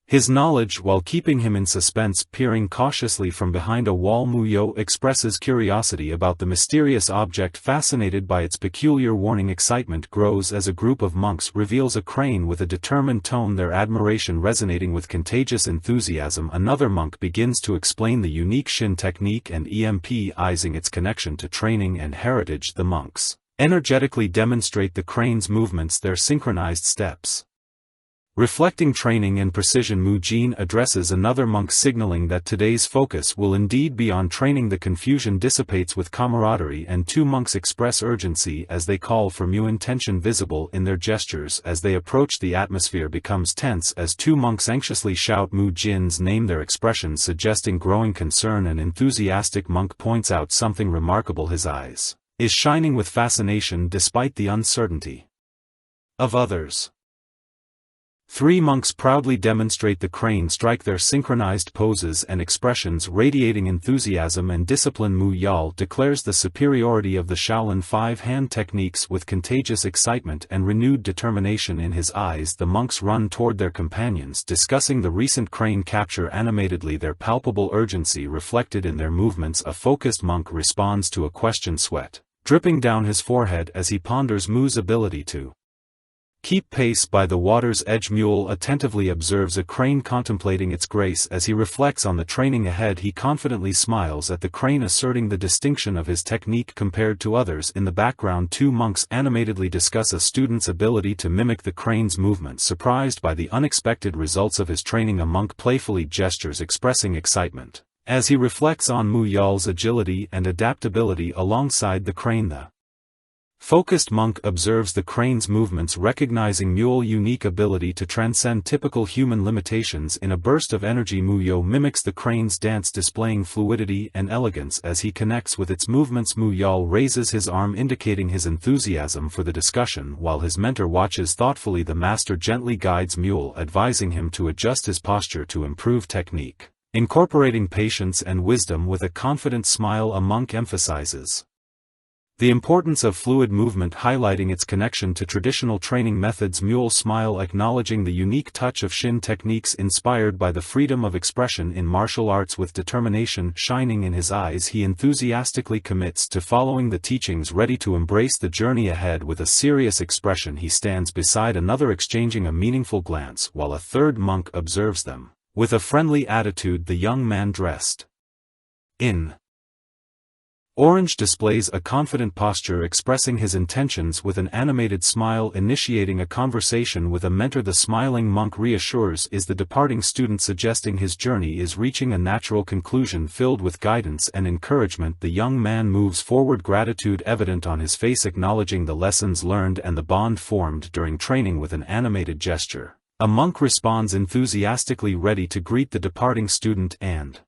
his knowledge while keeping him in suspense. Peering cautiously from behind a wall, Muyo expresses curiosity about the mysterious object, fascinated by its peculiar warning. Excitement grows as a group of monks reveals a crane with a determined tone, their admiration resonating with contagious enthusiasm. Another monk begins to explain the unique Shin technique and emphasizing its connection to training and heritage. The monks energetically demonstrate the crane's movements, their synchronized steps reflecting training and precision. Mu Jin addresses another monk, signaling that today's focus will indeed be on training. The confusion dissipates with camaraderie, and two monks express urgency as they call for Mu, intention visible in their gestures. As they approach, the atmosphere becomes tense as two monks anxiously shout Mu Jin's name, their expressions suggesting growing concern. An enthusiastic monk points out something remarkable: his eyes is shining with fascination despite the uncertainty of others. Three monks proudly demonstrate the crane strike, their synchronized poses and expressions radiating enthusiasm and discipline. Mu Yal declares the superiority of the Shaolin five-hand techniques with contagious excitement and renewed determination in his eyes. The monks run toward their companions, discussing the recent crane capture animatedly, their palpable urgency reflected in their movements. A focused monk responds to a question, sweat dripping down his forehead as he ponders Mu's ability to keep pace by the water's edge. Mule attentively observes a crane, contemplating its grace. As he reflects on the training ahead, he confidently smiles at the crane, asserting the distinction of his technique compared to others. In the background, two monks animatedly discuss a student's ability to mimic the crane's movements, surprised by the unexpected results of his training. A monk playfully gestures, expressing excitement as he reflects on Mu Yal's agility and adaptability alongside the crane. The focused monk observes the crane's movements, recognizing Mule's unique ability to transcend typical human limitations. In a burst of energy, Muyo mimics the crane's dance, displaying fluidity and elegance as he connects with its movements. Mu Yal raises his arm, indicating his enthusiasm for the discussion, while his mentor watches thoughtfully. The master gently guides Mule, advising him to adjust his posture to improve technique. Incorporating patience and wisdom with a confident smile, a monk emphasizes the importance of fluid movement, highlighting its connection to traditional training methods. Mule smile, acknowledging the unique touch of Shin techniques inspired by the freedom of expression in martial arts. With determination shining in his eyes, he enthusiastically commits to following the teachings, ready to embrace the journey ahead. With a serious expression, he stands beside another, exchanging a meaningful glance, while a third monk observes them with a friendly attitude. The young man, dressed in Orange displays a confident posture expressing his intentions with an animated smile initiating a conversation with a mentor. The smiling monk reassures is the departing student suggesting his journey is reaching a natural conclusion filled with guidance and encouragement. The young man moves forward, gratitude evident on his face, acknowledging the lessons learned and the bond formed during training with an animated gesture. A monk responds enthusiastically, ready to greet the departing student and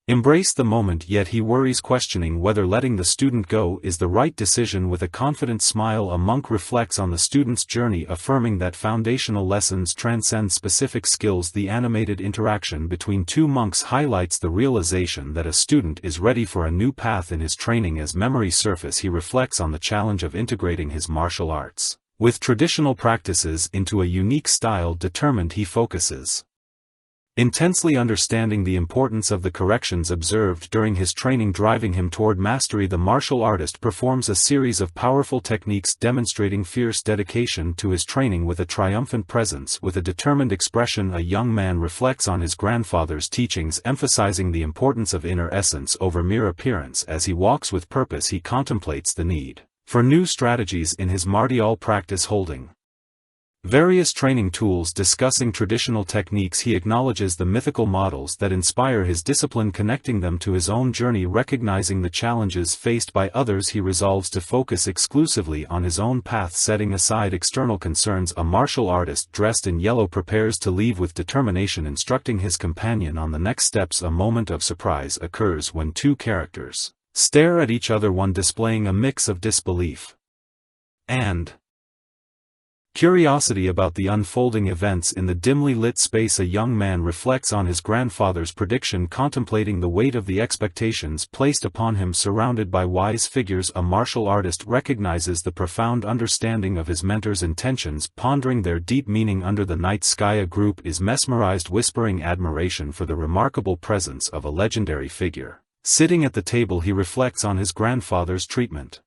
embrace the moment, yet he worries, questioning whether letting the student go is the right decision. With a confident smile, a monk reflects on the student's journey, affirming that foundational lessons transcend specific skills. The animated interaction between two monks highlights the realization that a student is ready for a new path in his training. As memories surface, he reflects on the challenge of integrating his martial arts with traditional practices into a unique style. Determined, he focuses intensely, understanding the importance of the corrections observed during his training driving him toward mastery. The martial artist performs a series of powerful techniques demonstrating fierce dedication to his training with a triumphant presence. With a determined expression, a young man reflects on his grandfather's teachings, emphasizing the importance of inner essence over mere appearance. As he walks with purpose, he contemplates the need for new strategies in his martial practice. Holding various training tools, discussing traditional techniques, he acknowledges the mythical models that inspire his discipline, connecting them to his own journey. Recognizing the challenges faced by others, he resolves to focus exclusively on his own path, setting aside external concerns. A martial artist dressed in yellow prepares to leave with determination, instructing his companion on the next steps. A moment of surprise occurs when two characters stare at each other, one displaying a mix of disbelief and curiosity about the unfolding events. In the dimly lit space, a young man reflects on his grandfather's prediction, contemplating the weight of the expectations placed upon him. Surrounded by wise figures, a martial artist recognizes the profound understanding of his mentor's intentions, pondering their deep meaning under the night sky. A group is mesmerized, whispering admiration for the remarkable presence of a legendary figure. Sitting at the table, he reflects on his grandfather's treatment.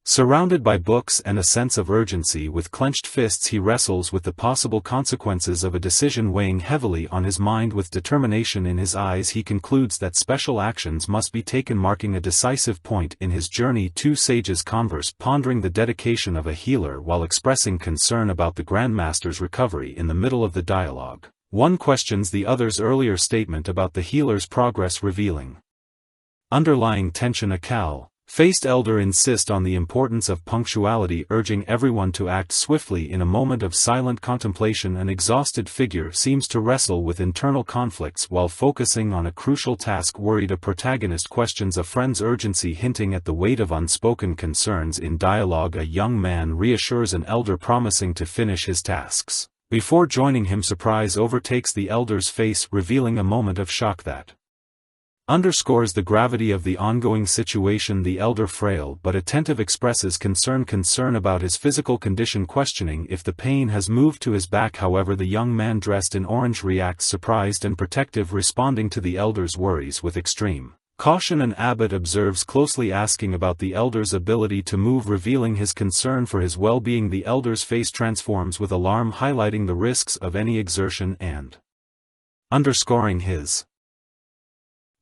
Surrounded by books and a sense of urgency, with clenched fists he wrestles with the possible consequences of a decision weighing heavily on his mind. With determination in his eyes, he concludes that special actions must be taken, marking a decisive point in his journey. Two sages converse, pondering the dedication of a healer while expressing concern about the Grandmaster's recovery. In the middle of the dialogue, one questions the other's earlier statement about the healer's progress, revealing underlying tension. A faced elder insists on the importance of punctuality, urging everyone to act swiftly. In a moment of silent contemplation, an exhausted figure seems to wrestle with internal conflicts while focusing on a crucial task. Worried, a protagonist questions a friend's urgency, hinting at the weight of unspoken concerns. In dialogue, a young man reassures an elder, promising to finish his tasks before joining him. Surprise overtakes the elder's face, revealing a moment of shock that underscores the gravity of the ongoing situation. The elder, frail but attentive, expresses concern about his physical condition, questioning if the pain has moved to his back. However, the young man dressed in orange reacts surprised and protective, responding to the elder's worries with extreme caution. An abbot observes closely, asking about the elder's ability to move, revealing his concern for his well-being. The elder's face transforms with alarm, highlighting the risks of any exertion and underscoring his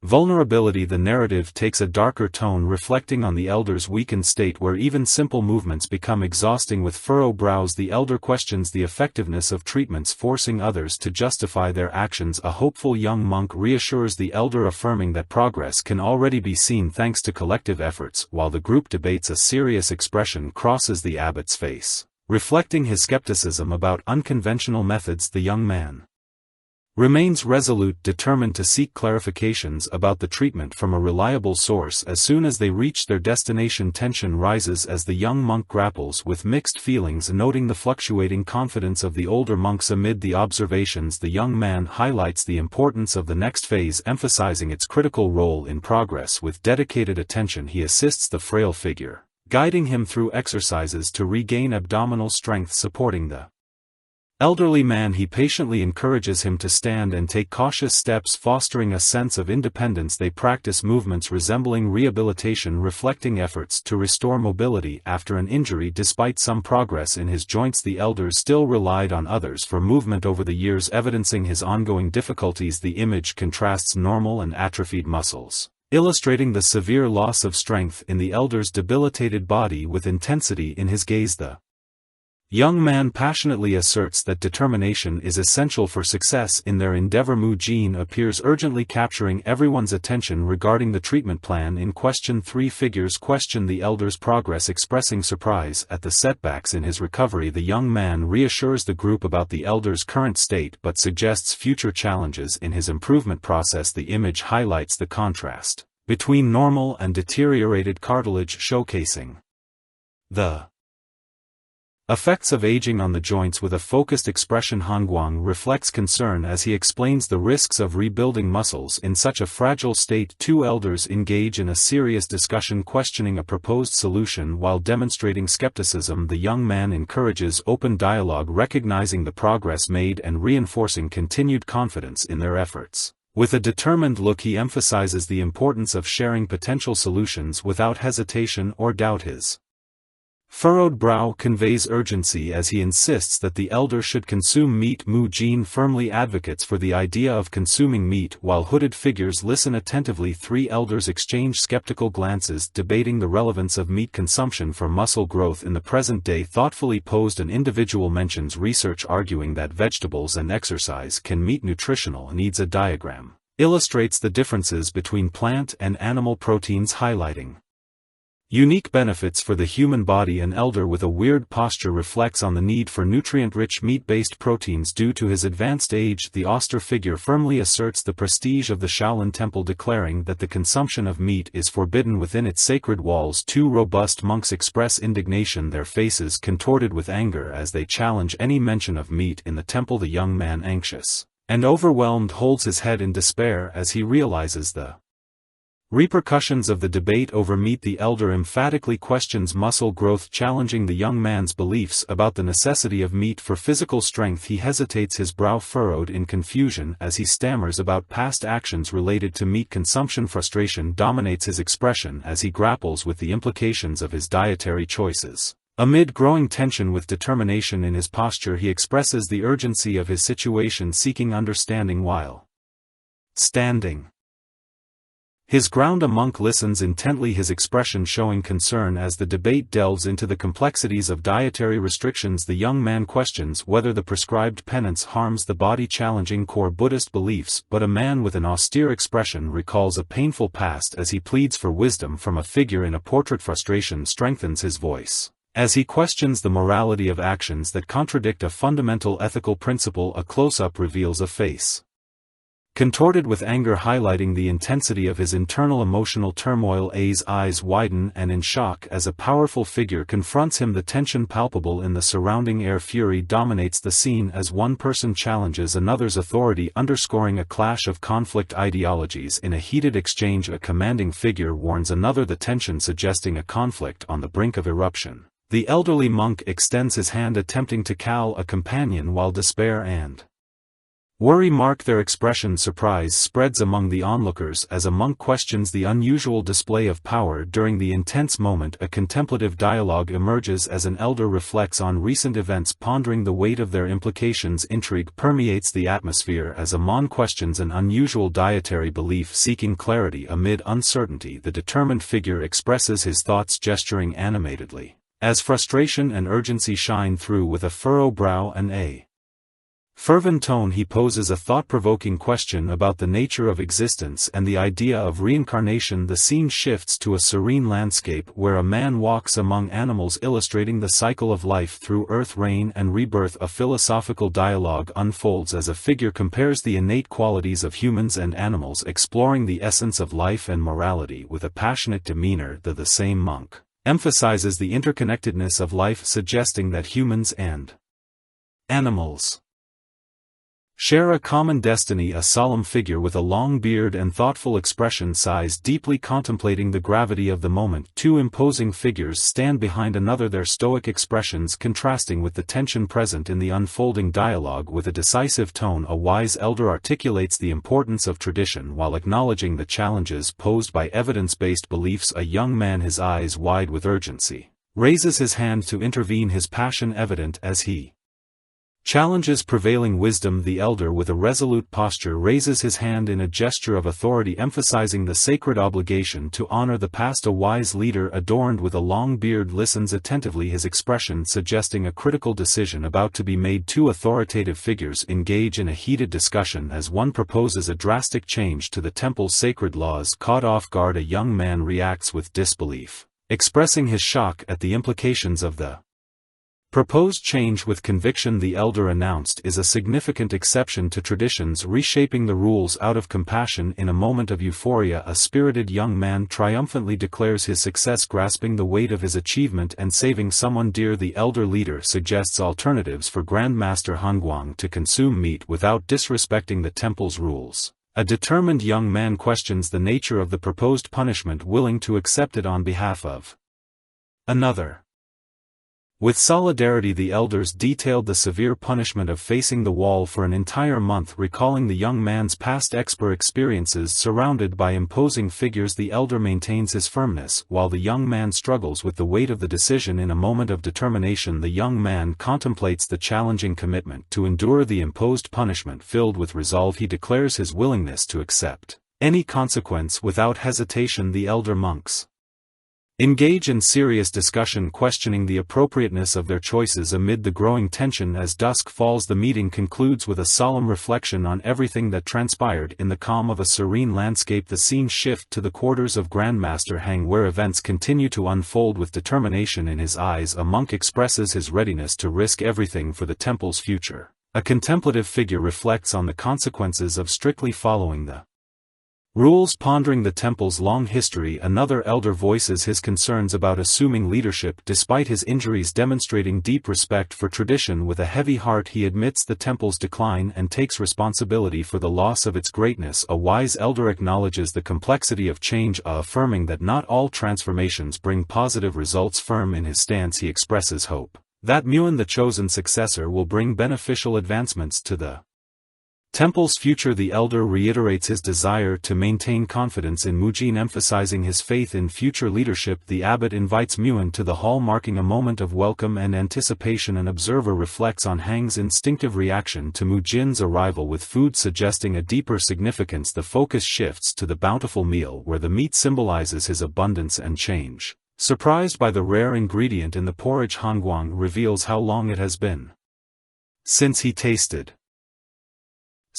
vulnerability. The narrative takes a darker tone, reflecting on the elder's weakened state, where even simple movements become exhausting. With furrowed brows, the elder questions the effectiveness of treatments, forcing others to justify their actions. A hopeful young monk reassures the elder, affirming that progress can already be seen thanks to collective efforts. While the group debates, a serious expression crosses the abbot's face, reflecting his skepticism about unconventional methods. The young man remains resolute, determined to seek clarifications about the treatment from a reliable source. As soon as they reach their destination, tension rises as the young monk grapples with mixed feelings, noting the fluctuating confidence of the older monks. Amid the observations, the young man highlights the importance of the next phase, emphasizing its critical role in progress. With dedicated attention, he assists the frail figure, guiding him through exercises to regain abdominal strength. Supporting the elderly man, he patiently encourages him to stand and take cautious steps, fostering a sense of independence. They practice movements resembling rehabilitation, reflecting efforts to restore mobility after an injury. Despite some progress in his joints, the elder still relied on others for movement over the years, evidencing his ongoing difficulties. The image contrasts normal and atrophied muscles illustrating the severe loss of strength in the elder's debilitated body with intensity in his gaze. The young man passionately asserts that determination is essential for success in their endeavor. Mu-jin appears urgently, capturing everyone's attention regarding the treatment plan in question. Three figures question the elder's progress, expressing surprise at the setbacks in his recovery. The young man reassures the group about the elder's current state but suggests future challenges in his improvement process. The image highlights the contrast between normal and deteriorated cartilage, showcasing the effects of aging on the joints with a focused expression. Hanguang reflects concern as he explains the risks of rebuilding muscles in such a fragile state. Two elders engage in a serious discussion, questioning a proposed solution while demonstrating skepticism. The young man encourages open dialogue, recognizing the progress made and reinforcing continued confidence in their efforts. With a determined look, he emphasizes the importance of sharing potential solutions without hesitation or doubt. His furrowed brow conveys urgency as he insists that the elder should consume meat. Mu-jin firmly advocates for the idea of consuming meat while hooded figures listen attentively. Three elders exchange skeptical glances, debating the relevance of meat consumption for muscle growth in the present day. Thoughtfully posed, an individual mentions research arguing that vegetables and exercise can meet nutritional needs. A diagram illustrates the differences between plant and animal proteins, highlighting unique benefits for the human body. An elder with a weird posture reflects on the need for nutrient-rich meat-based proteins due to his advanced age. The austere figure firmly asserts the prestige of the Shaolin Temple, declaring that the consumption of meat is forbidden within its sacred walls. Two robust monks express indignation, their faces contorted with anger as they challenge any mention of meat in the temple. The young man, anxious and overwhelmed, holds his head in despair as he realizes the repercussions of the debate over meat. The elder emphatically questions muscle growth, challenging the young man's beliefs about the necessity of meat for physical strength. He hesitates, his brow furrowed in confusion as he stammers about past actions related to meat consumption. Frustration dominates his expression as he grapples with the implications of his dietary choices. Amid growing tension, with determination in his posture, he expresses the urgency of his situation, seeking understanding while standing his ground. A monk listens intently, his expression showing concern as the debate delves into the complexities of dietary restrictions. The young man questions whether the prescribed penance harms the body, challenging core Buddhist beliefs, but a man with an austere expression recalls a painful past as he pleads for wisdom from a figure in a portrait. Frustration strengthens his voice as he questions the morality of actions that contradict a fundamental ethical principle. A close-up reveals a face contorted with anger, highlighting the intensity of his internal emotional turmoil. A's eyes widen and in shock as a powerful figure confronts him, the tension palpable in the surrounding air. Fury dominates the scene as one person challenges another's authority, underscoring a clash of conflict ideologies. In a heated exchange, a commanding figure warns another, the tension suggesting a conflict on the brink of eruption. The elderly monk extends his hand, attempting to cow a companion while despair and worry mark their expression. Surprise spreads among the onlookers as a monk questions the unusual display of power. During the intense moment, a contemplative dialogue emerges as an elder reflects on recent events, pondering the weight of their implications. Intrigue permeates the atmosphere as a monk questions an unusual dietary belief, seeking clarity amid uncertainty. The determined figure expresses his thoughts, gesturing animatedly as frustration and urgency shine through. With a furrowed brow and a fervent tone, he poses a thought-provoking question about the nature of existence and the idea of reincarnation. The scene shifts to a serene landscape where a man walks among animals, illustrating the cycle of life through earth, rain, and rebirth. A philosophical dialogue unfolds as a figure compares the innate qualities of humans and animals, exploring the essence of life and morality with a passionate demeanor. The same monk emphasizes the interconnectedness of life, suggesting that humans and animals share a common destiny. A solemn figure with a long beard and thoughtful expression sighs deeply, contemplating the gravity of the moment. Two imposing figures stand behind another, their stoic expressions contrasting with the tension present in the unfolding dialogue. With a decisive tone, a wise elder articulates the importance of tradition while acknowledging the challenges posed by evidence-based beliefs. A young man, his eyes wide with urgency, raises his hand to intervene, his passion evident as he challenges prevailing wisdom. The elder with a resolute posture raises his hand in a gesture of authority, emphasizing the sacred obligation to honor the past. A wise leader adorned with a long beard listens attentively, his expression suggesting a critical decision about to be made. Two authoritative figures engage in a heated discussion as one proposes a drastic change to the temple's sacred laws. Caught off guard, a young man reacts with disbelief, expressing his shock at the implications of the proposed change. With conviction, the elder announced, is a significant exception to traditions, reshaping the rules out of compassion. In a moment of euphoria, a spirited young man triumphantly declares his success, grasping the weight of his achievement and saving someone dear. The elder leader suggests alternatives for Grandmaster Hanguang to consume meat without disrespecting the temple's rules. A determined young man questions the nature of the proposed punishment, willing to accept it on behalf of another. With solidarity, the elders detailed the severe punishment of facing the wall for an entire month, recalling the young man's past experiences surrounded by imposing figures. The elder maintains his firmness, while the young man struggles with the weight of the decision. In a moment of determination, the young man contemplates the challenging commitment to endure the imposed punishment. Filled with resolve, he declares his willingness to accept any consequence without hesitation. The elder monks engage in serious discussion, questioning the appropriateness of their choices amid the growing tension. As dusk falls, the meeting concludes with a solemn reflection on everything that transpired. In the calm of a serene landscape, the scene shifts to the quarters of Grandmaster Hang, where events continue to unfold. With determination in his eyes, a monk expresses his readiness to risk everything for the temple's future. A contemplative figure reflects on the consequences of strictly following the rules, pondering the temple's long history. Another elder voices his concerns about assuming leadership despite his injuries, demonstrating deep respect for tradition. With a heavy heart, he admits the temple's decline and takes responsibility for the loss of its greatness. A wise elder acknowledges the complexity of change, affirming that not all transformations bring positive results. Firm in his stance, he expresses hope that Muin, the chosen successor, will bring beneficial advancements to the temple's future. The elder reiterates his desire to maintain confidence in Mujin, emphasizing his faith in future leadership. The abbot invites Muin to the hall, marking a moment of welcome and anticipation. An observer reflects on Hang's instinctive reaction to Mujin's arrival, with food suggesting a deeper significance. The focus shifts to the bountiful meal, where the meat symbolizes his abundance and change. Surprised by the rare ingredient in the porridge, Hanguang reveals how long it has been since he tasted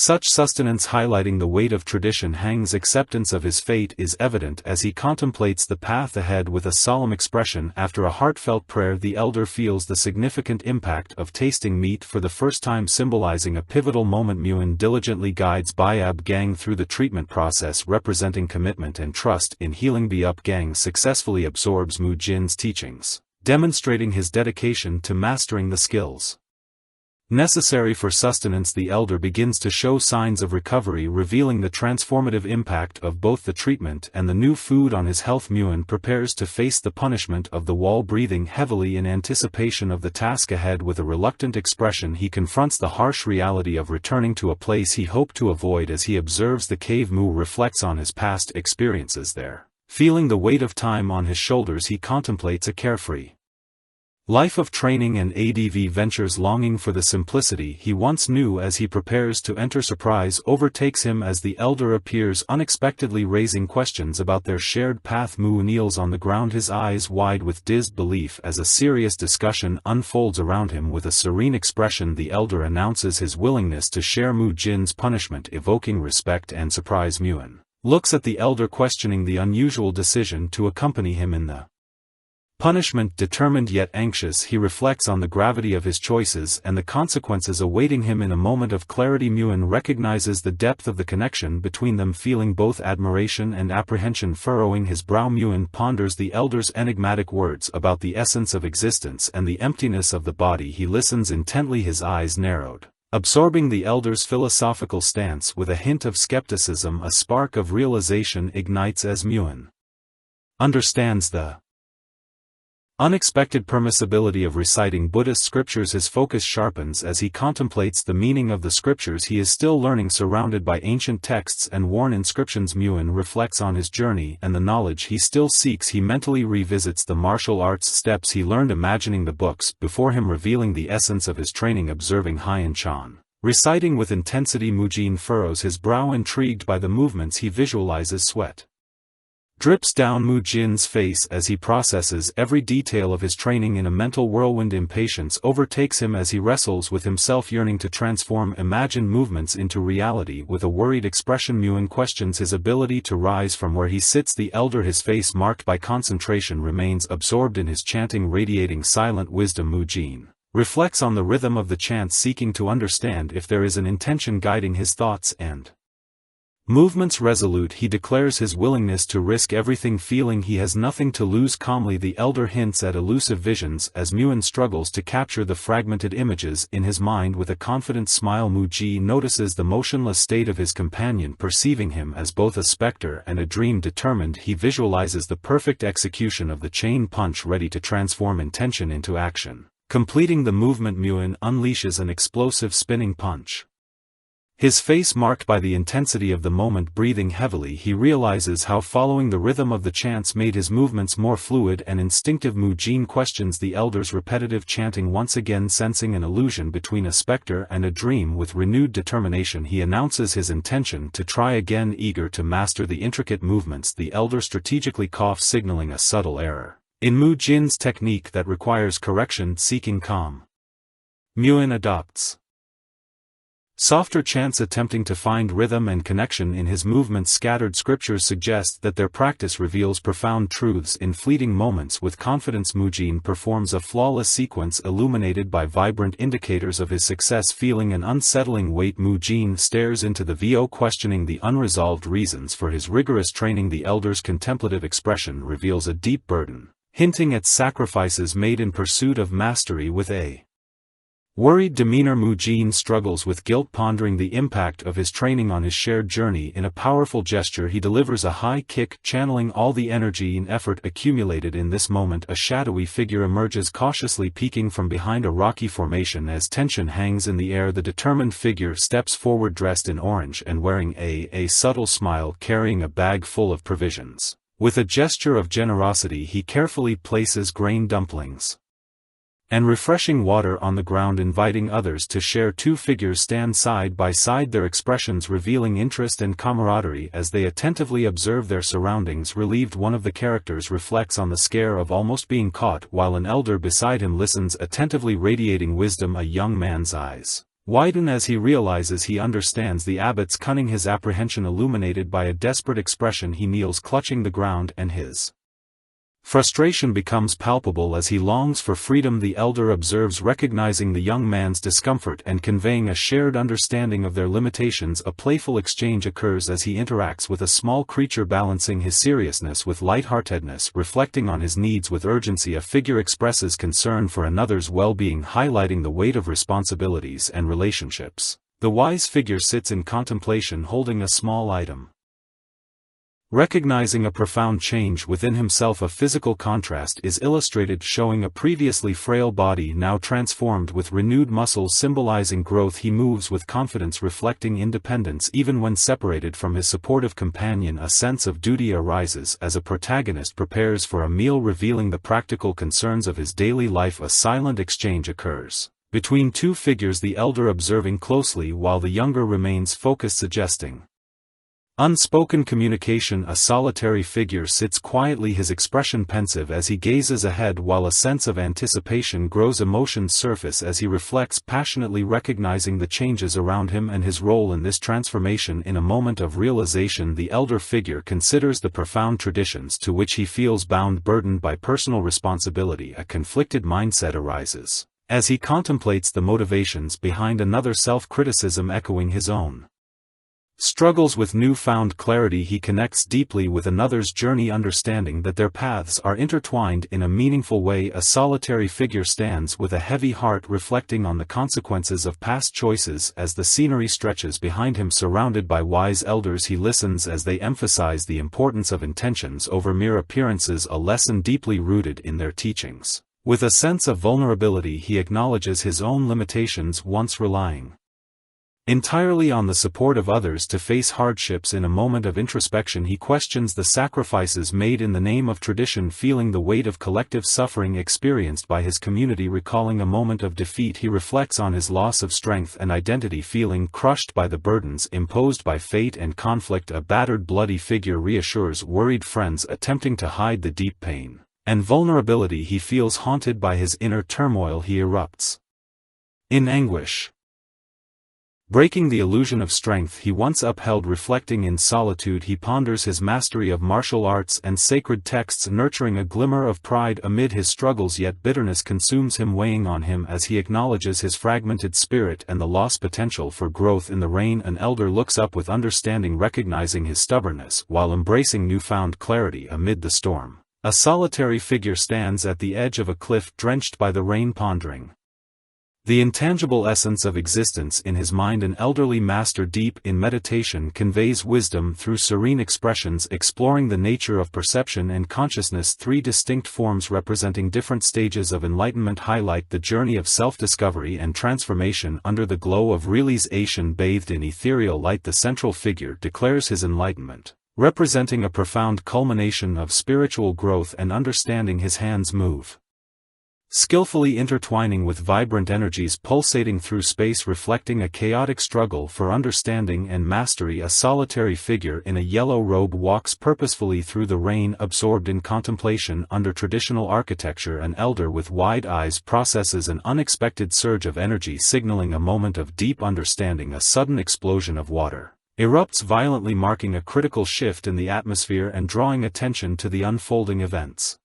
such sustenance, highlighting the weight of tradition. Hang's acceptance of his fate is evident as he contemplates the path ahead with a solemn expression. After a heartfelt prayer, the elder feels the significant impact of tasting meat for the first time, symbolizing a pivotal moment. Muin diligently guides Biab Gang through the treatment process, representing commitment and trust in healing. Biab Gang successfully absorbs Mujin's teachings, demonstrating his dedication to mastering the skills necessary for sustenance. The elder begins to show signs of recovery, revealing the transformative impact of both the treatment and the new food on his health. Muin prepares to face the punishment of the wall, breathing heavily in anticipation of the task ahead. With a reluctant expression, he confronts the harsh reality of returning to a place he hoped to avoid. As he observes the cave, Mu reflects on his past experiences there. Feeling the weight of time on his shoulders, he contemplates a carefree life of training and ADV ventures, longing for the simplicity he once knew. As he prepares to enter, surprise overtakes him as the elder appears unexpectedly, raising questions about their shared path. Mu kneels on the ground, his eyes wide with disbelief as a serious discussion unfolds around him. With a serene expression, the elder announces his willingness to share Mujin's punishment, evoking respect and surprise. Muin looks at the elder, questioning the unusual decision to accompany him in the punishment. Determined yet anxious, he reflects on the gravity of his choices and the consequences awaiting him. In a moment of clarity, Muin recognizes the depth of the connection between them, feeling both admiration and apprehension furrowing his brow. Muin ponders the elder's enigmatic words about the essence of existence and the emptiness of the body. He listens intently, his eyes narrowed, absorbing the elder's philosophical stance. With a hint of skepticism, a spark of realization ignites as Muin understands the unexpected permissibility of reciting Buddhist scriptures. His focus sharpens as he contemplates the meaning of the scriptures he is still learning, surrounded by ancient texts and worn inscriptions. Muin reflects on his journey and the knowledge he still seeks. He mentally revisits the martial arts steps he learned, imagining the books before him revealing the essence of his training. Observing Haiyan Chan reciting with intensity, Mujin furrows his brow, intrigued by the movements he visualizes. Sweat drips down Mujin's face as he processes every detail of his training in a mental whirlwind. Impatience overtakes him as he wrestles with himself, yearning to transform imagined movements into reality. With a worried expression, Muin questions his ability to rise from where he sits. The elder, his face marked by concentration, remains absorbed in his chanting, radiating silent wisdom. Mujin reflects on the rhythm of the chants, seeking to understand if there is an intention guiding his thoughts and movements. Resolute, he declares his willingness to risk everything, feeling he has nothing to lose. Calmly, the elder hints at elusive visions as Muin struggles to capture the fragmented images in his mind. With a confident smile, Muji notices the motionless state of his companion, perceiving him as both a specter and a dream. Determined, he visualizes the perfect execution of the chain punch, ready to transform intention into action. Completing the movement, Muin unleashes an explosive spinning punch. His face marked by the intensity of the moment. Breathing heavily, he realizes how following the rhythm of the chants made his movements more fluid and instinctive. Mujin questions the elder's repetitive chanting, once again sensing an illusion between a specter and a dream. With renewed determination, he announces his intention to try again. Eager to master the intricate movements, the elder strategically coughs, signaling a subtle error in Mujin's technique that requires correction. Seeking calm, Muin adopts softer chants, attempting to find rhythm and connection in his movements. Scattered scriptures suggest that their practice reveals profound truths in fleeting moments. With confidence, Mujin performs a flawless sequence, illuminated by vibrant indicators of his success. Feeling an unsettling weight, Mujin stares into the VO, questioning the unresolved reasons for his rigorous training. The elder's contemplative expression reveals a deep burden, hinting at sacrifices made in pursuit of mastery. With a worried demeanor, Mujin struggles with guilt, pondering the impact of his training on his shared journey. In a powerful gesture, he delivers a high kick, channeling all the energy and effort accumulated in this moment. A shadowy figure emerges, cautiously peeking from behind a rocky formation. As tension hangs in the air, the determined figure steps forward, dressed in orange and wearing a subtle smile, carrying a bag full of provisions. With a gesture of generosity, he carefully places grain dumplings and refreshing water on the ground, inviting others to share. Two figures stand side by side, their expressions revealing interest and camaraderie as they attentively observe their surroundings. Relieved, one of the characters reflects on the scare of almost being caught, while an elder beside him listens attentively, radiating wisdom. A young man's eyes widen as he realizes he understands the abbot's cunning, his apprehension illuminated by a desperate expression. He kneels, clutching the ground, and his frustration becomes palpable as he longs for freedom. The elder observes, recognizing the young man's discomfort and conveying a shared understanding of their limitations. A playful exchange occurs as he interacts with a small creature, balancing his seriousness with lightheartedness. Reflecting on his needs with urgency, a figure expresses concern for another's well-being, highlighting the weight of responsibilities and relationships. The wise figure sits in contemplation, holding a small item. Recognizing a profound change within himself, a physical contrast is illustrated, showing a previously frail body now transformed with renewed muscles, symbolizing growth. He moves with confidence, reflecting independence even when separated from his supportive companion. A sense of duty arises as a protagonist prepares for a meal, revealing the practical concerns of his daily life. A silent exchange occurs between two figures, the elder observing closely while the younger remains focused, suggesting unspoken communication. A solitary figure sits quietly, his expression pensive as he gazes ahead, while a sense of anticipation grows. Emotions surface as he reflects passionately, recognizing the changes around him and his role in this transformation. In a moment of realization, the elder figure considers the profound traditions to which he feels bound, burdened by personal responsibility. A conflicted mindset arises as he contemplates the motivations behind another, self-criticism echoing his own. Struggles with newfound clarity. He connects deeply with another's journey, understanding that their paths are intertwined in a meaningful way. A solitary figure stands with a heavy heart, reflecting on the consequences of past choices. As the scenery stretches behind him, surrounded by wise elders, he listens as they emphasize the importance of intentions over mere appearances, a lesson deeply rooted in their teachings. With a sense of vulnerability, he acknowledges his own limitations, once relying entirely on the support of others to face hardships. In a moment of introspection, he questions the sacrifices made in the name of tradition, feeling the weight of collective suffering experienced by his community. Recalling a moment of defeat, he reflects on his loss of strength and identity, feeling crushed by the burdens imposed by fate and conflict. A battered, bloody figure reassures worried friends, attempting to hide the deep pain and vulnerability he feels. Haunted by his inner turmoil, he erupts in anguish, breaking the illusion of strength he once upheld. Reflecting in solitude, he ponders his mastery of martial arts and sacred texts, nurturing a glimmer of pride amid his struggles. Yet bitterness consumes him, weighing on him as he acknowledges his fragmented spirit and the lost potential for growth. In the rain, an elder looks up with understanding, recognizing his stubbornness while embracing newfound clarity amid the storm. A solitary figure stands at the edge of a cliff, drenched by the rain, pondering the intangible essence of existence in his mind. An elderly master, deep in meditation, conveys wisdom through serene expressions, exploring the nature of perception and consciousness. Three distinct forms representing different stages of enlightenment highlight the journey of self-discovery and transformation. Under the glow of realization, bathed in ethereal light, the central figure declares his enlightenment, representing a profound culmination of spiritual growth and understanding. His hands move skillfully, intertwining with vibrant energies pulsating through space, reflecting a chaotic struggle for understanding and mastery. A solitary figure in a yellow robe walks purposefully through the rain, absorbed in contemplation. Under traditional architecture, an elder with wide eyes processes an unexpected surge of energy, signaling a moment of deep understanding. A sudden explosion of water erupts violently, marking a critical shift in the atmosphere and drawing attention to the unfolding events.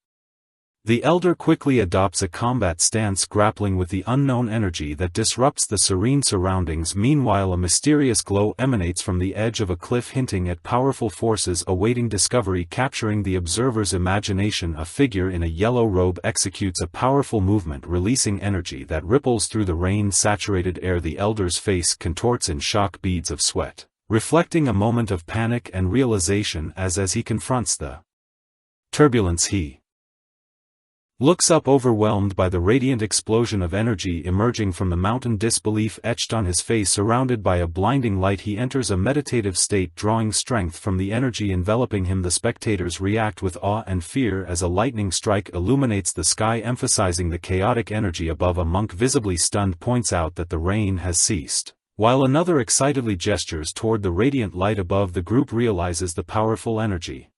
The elder quickly adopts a combat stance, grappling with the unknown energy that disrupts the serene surroundings. Meanwhile, a mysterious glow emanates from the edge of a cliff, hinting at powerful forces awaiting discovery. Capturing the observer's imagination, a figure in a yellow robe executes a powerful movement, releasing energy that ripples through the rain-saturated air. The elder's face contorts in shock, beads of sweat reflecting a moment of panic and realization. As he confronts the turbulence, he looks up, overwhelmed by the radiant explosion of energy emerging from the mountain. Disbelief etched on his face. Surrounded by a blinding light, he enters a meditative state, drawing strength from the energy enveloping him. The spectators react with awe and fear as a lightning strike illuminates the sky, emphasizing the chaotic energy above. A monk, visibly stunned, points out that the rain has ceased, while another excitedly gestures toward the radiant light above. The group realizes the powerful energy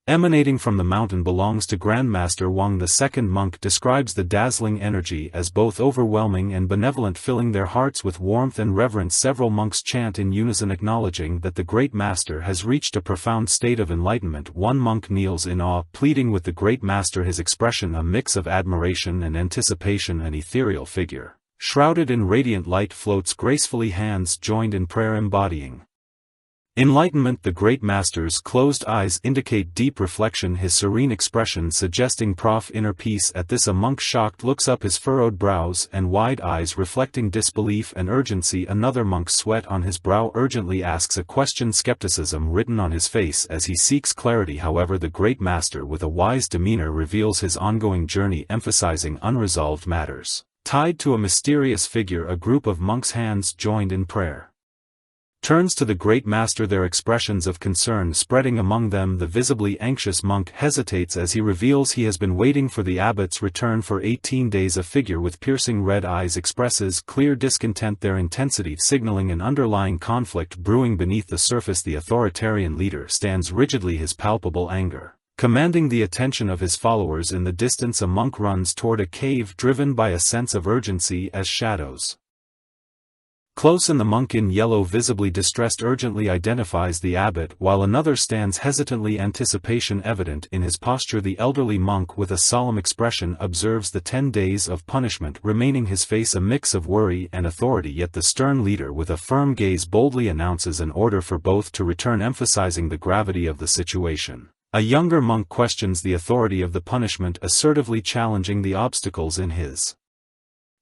emanating from the mountain belongs to Grandmaster Wang. The second monk describes the dazzling energy as both overwhelming and benevolent, filling their hearts with warmth and reverence. Several monks chant in unison, acknowledging that the Great Master has reached a profound state of enlightenment. One monk kneels in awe, pleading with the Great Master, his expression a mix of admiration and anticipation. An ethereal figure, shrouded in radiant light, floats gracefully, hands joined in prayer, embodying enlightenment. The Great Master's closed eyes indicate deep reflection, his serene expression suggesting inner peace. At this, a monk, shocked, looks up, his furrowed brows and wide eyes reflecting disbelief and urgency. Another monk, sweat on his brow, urgently asks a question, skepticism written on his face as he seeks clarity. However, the Great Master, with a wise demeanor, reveals his ongoing journey, emphasizing unresolved matters tied to a mysterious figure. A group of monks, hands joined in prayer, turns to the Great Master, their expressions of concern spreading among them. The visibly anxious monk hesitates as he reveals he has been waiting for the abbot's return for 18 days. A figure with piercing red eyes expresses clear discontent, their intensity signaling an underlying conflict brewing beneath the surface. The authoritarian leader stands rigidly, his palpable anger commanding the attention of his followers. In the distance, a monk runs toward a cave, driven by a sense of urgency as shadows Close in, the monk in yellow, visibly distressed, urgently identifies the abbot, while another stands hesitantly, anticipation evident in his posture. The elderly monk, with a solemn expression, observes the 10 days of punishment remaining, his face a mix of worry and authority, yet the stern leader with a firm gaze boldly announces an order for both to return, emphasizing the gravity of the situation. A younger monk questions the authority of the punishment, assertively challenging the obstacles in his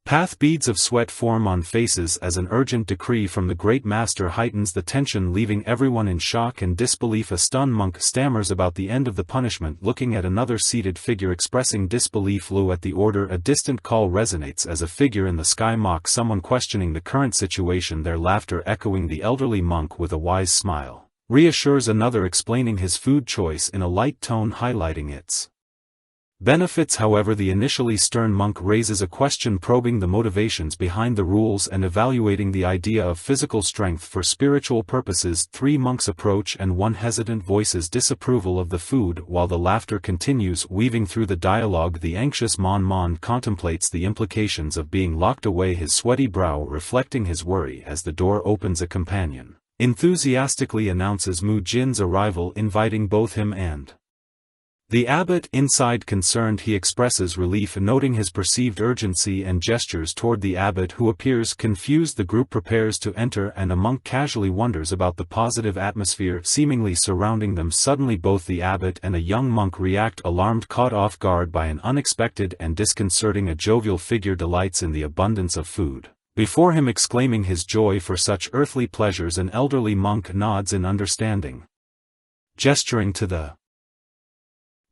path. Beads of sweat form on faces as an urgent decree from the great master heightens the tension, leaving everyone in shock and disbelief. A stunned monk stammers about the end of the punishment, looking at another seated figure, expressing disbelief. Lo, at the order, a distant call resonates as a figure in the sky mocks someone, questioning the current situation. Their laughter echoing. The elderly monk, with a wise smile, reassures another, explaining his food choice in a light tone, highlighting its benefits. However, the initially stern monk raises a question, probing the motivations behind the rules and evaluating the idea of physical strength for spiritual purposes. 3 monks approach, and one hesitant voices disapproval of the food, while the laughter continues, weaving through the dialogue. The anxious Mon contemplates the implications of being locked away, his sweaty brow reflecting his worry. As the door opens, a companion enthusiastically announces Mu Jin's arrival, inviting both him and the abbot inside. Concerned, he expresses relief, noting his perceived urgency, and gestures toward the abbot, who appears confused. The group prepares to enter, and a monk casually wonders about the positive atmosphere seemingly surrounding them. Suddenly, both the abbot and a young monk react, alarmed, caught off guard by an unexpected and disconcerting. A jovial figure delights in the abundance of food before him, exclaiming his joy for such earthly pleasures. An elderly monk nods in understanding, gesturing to the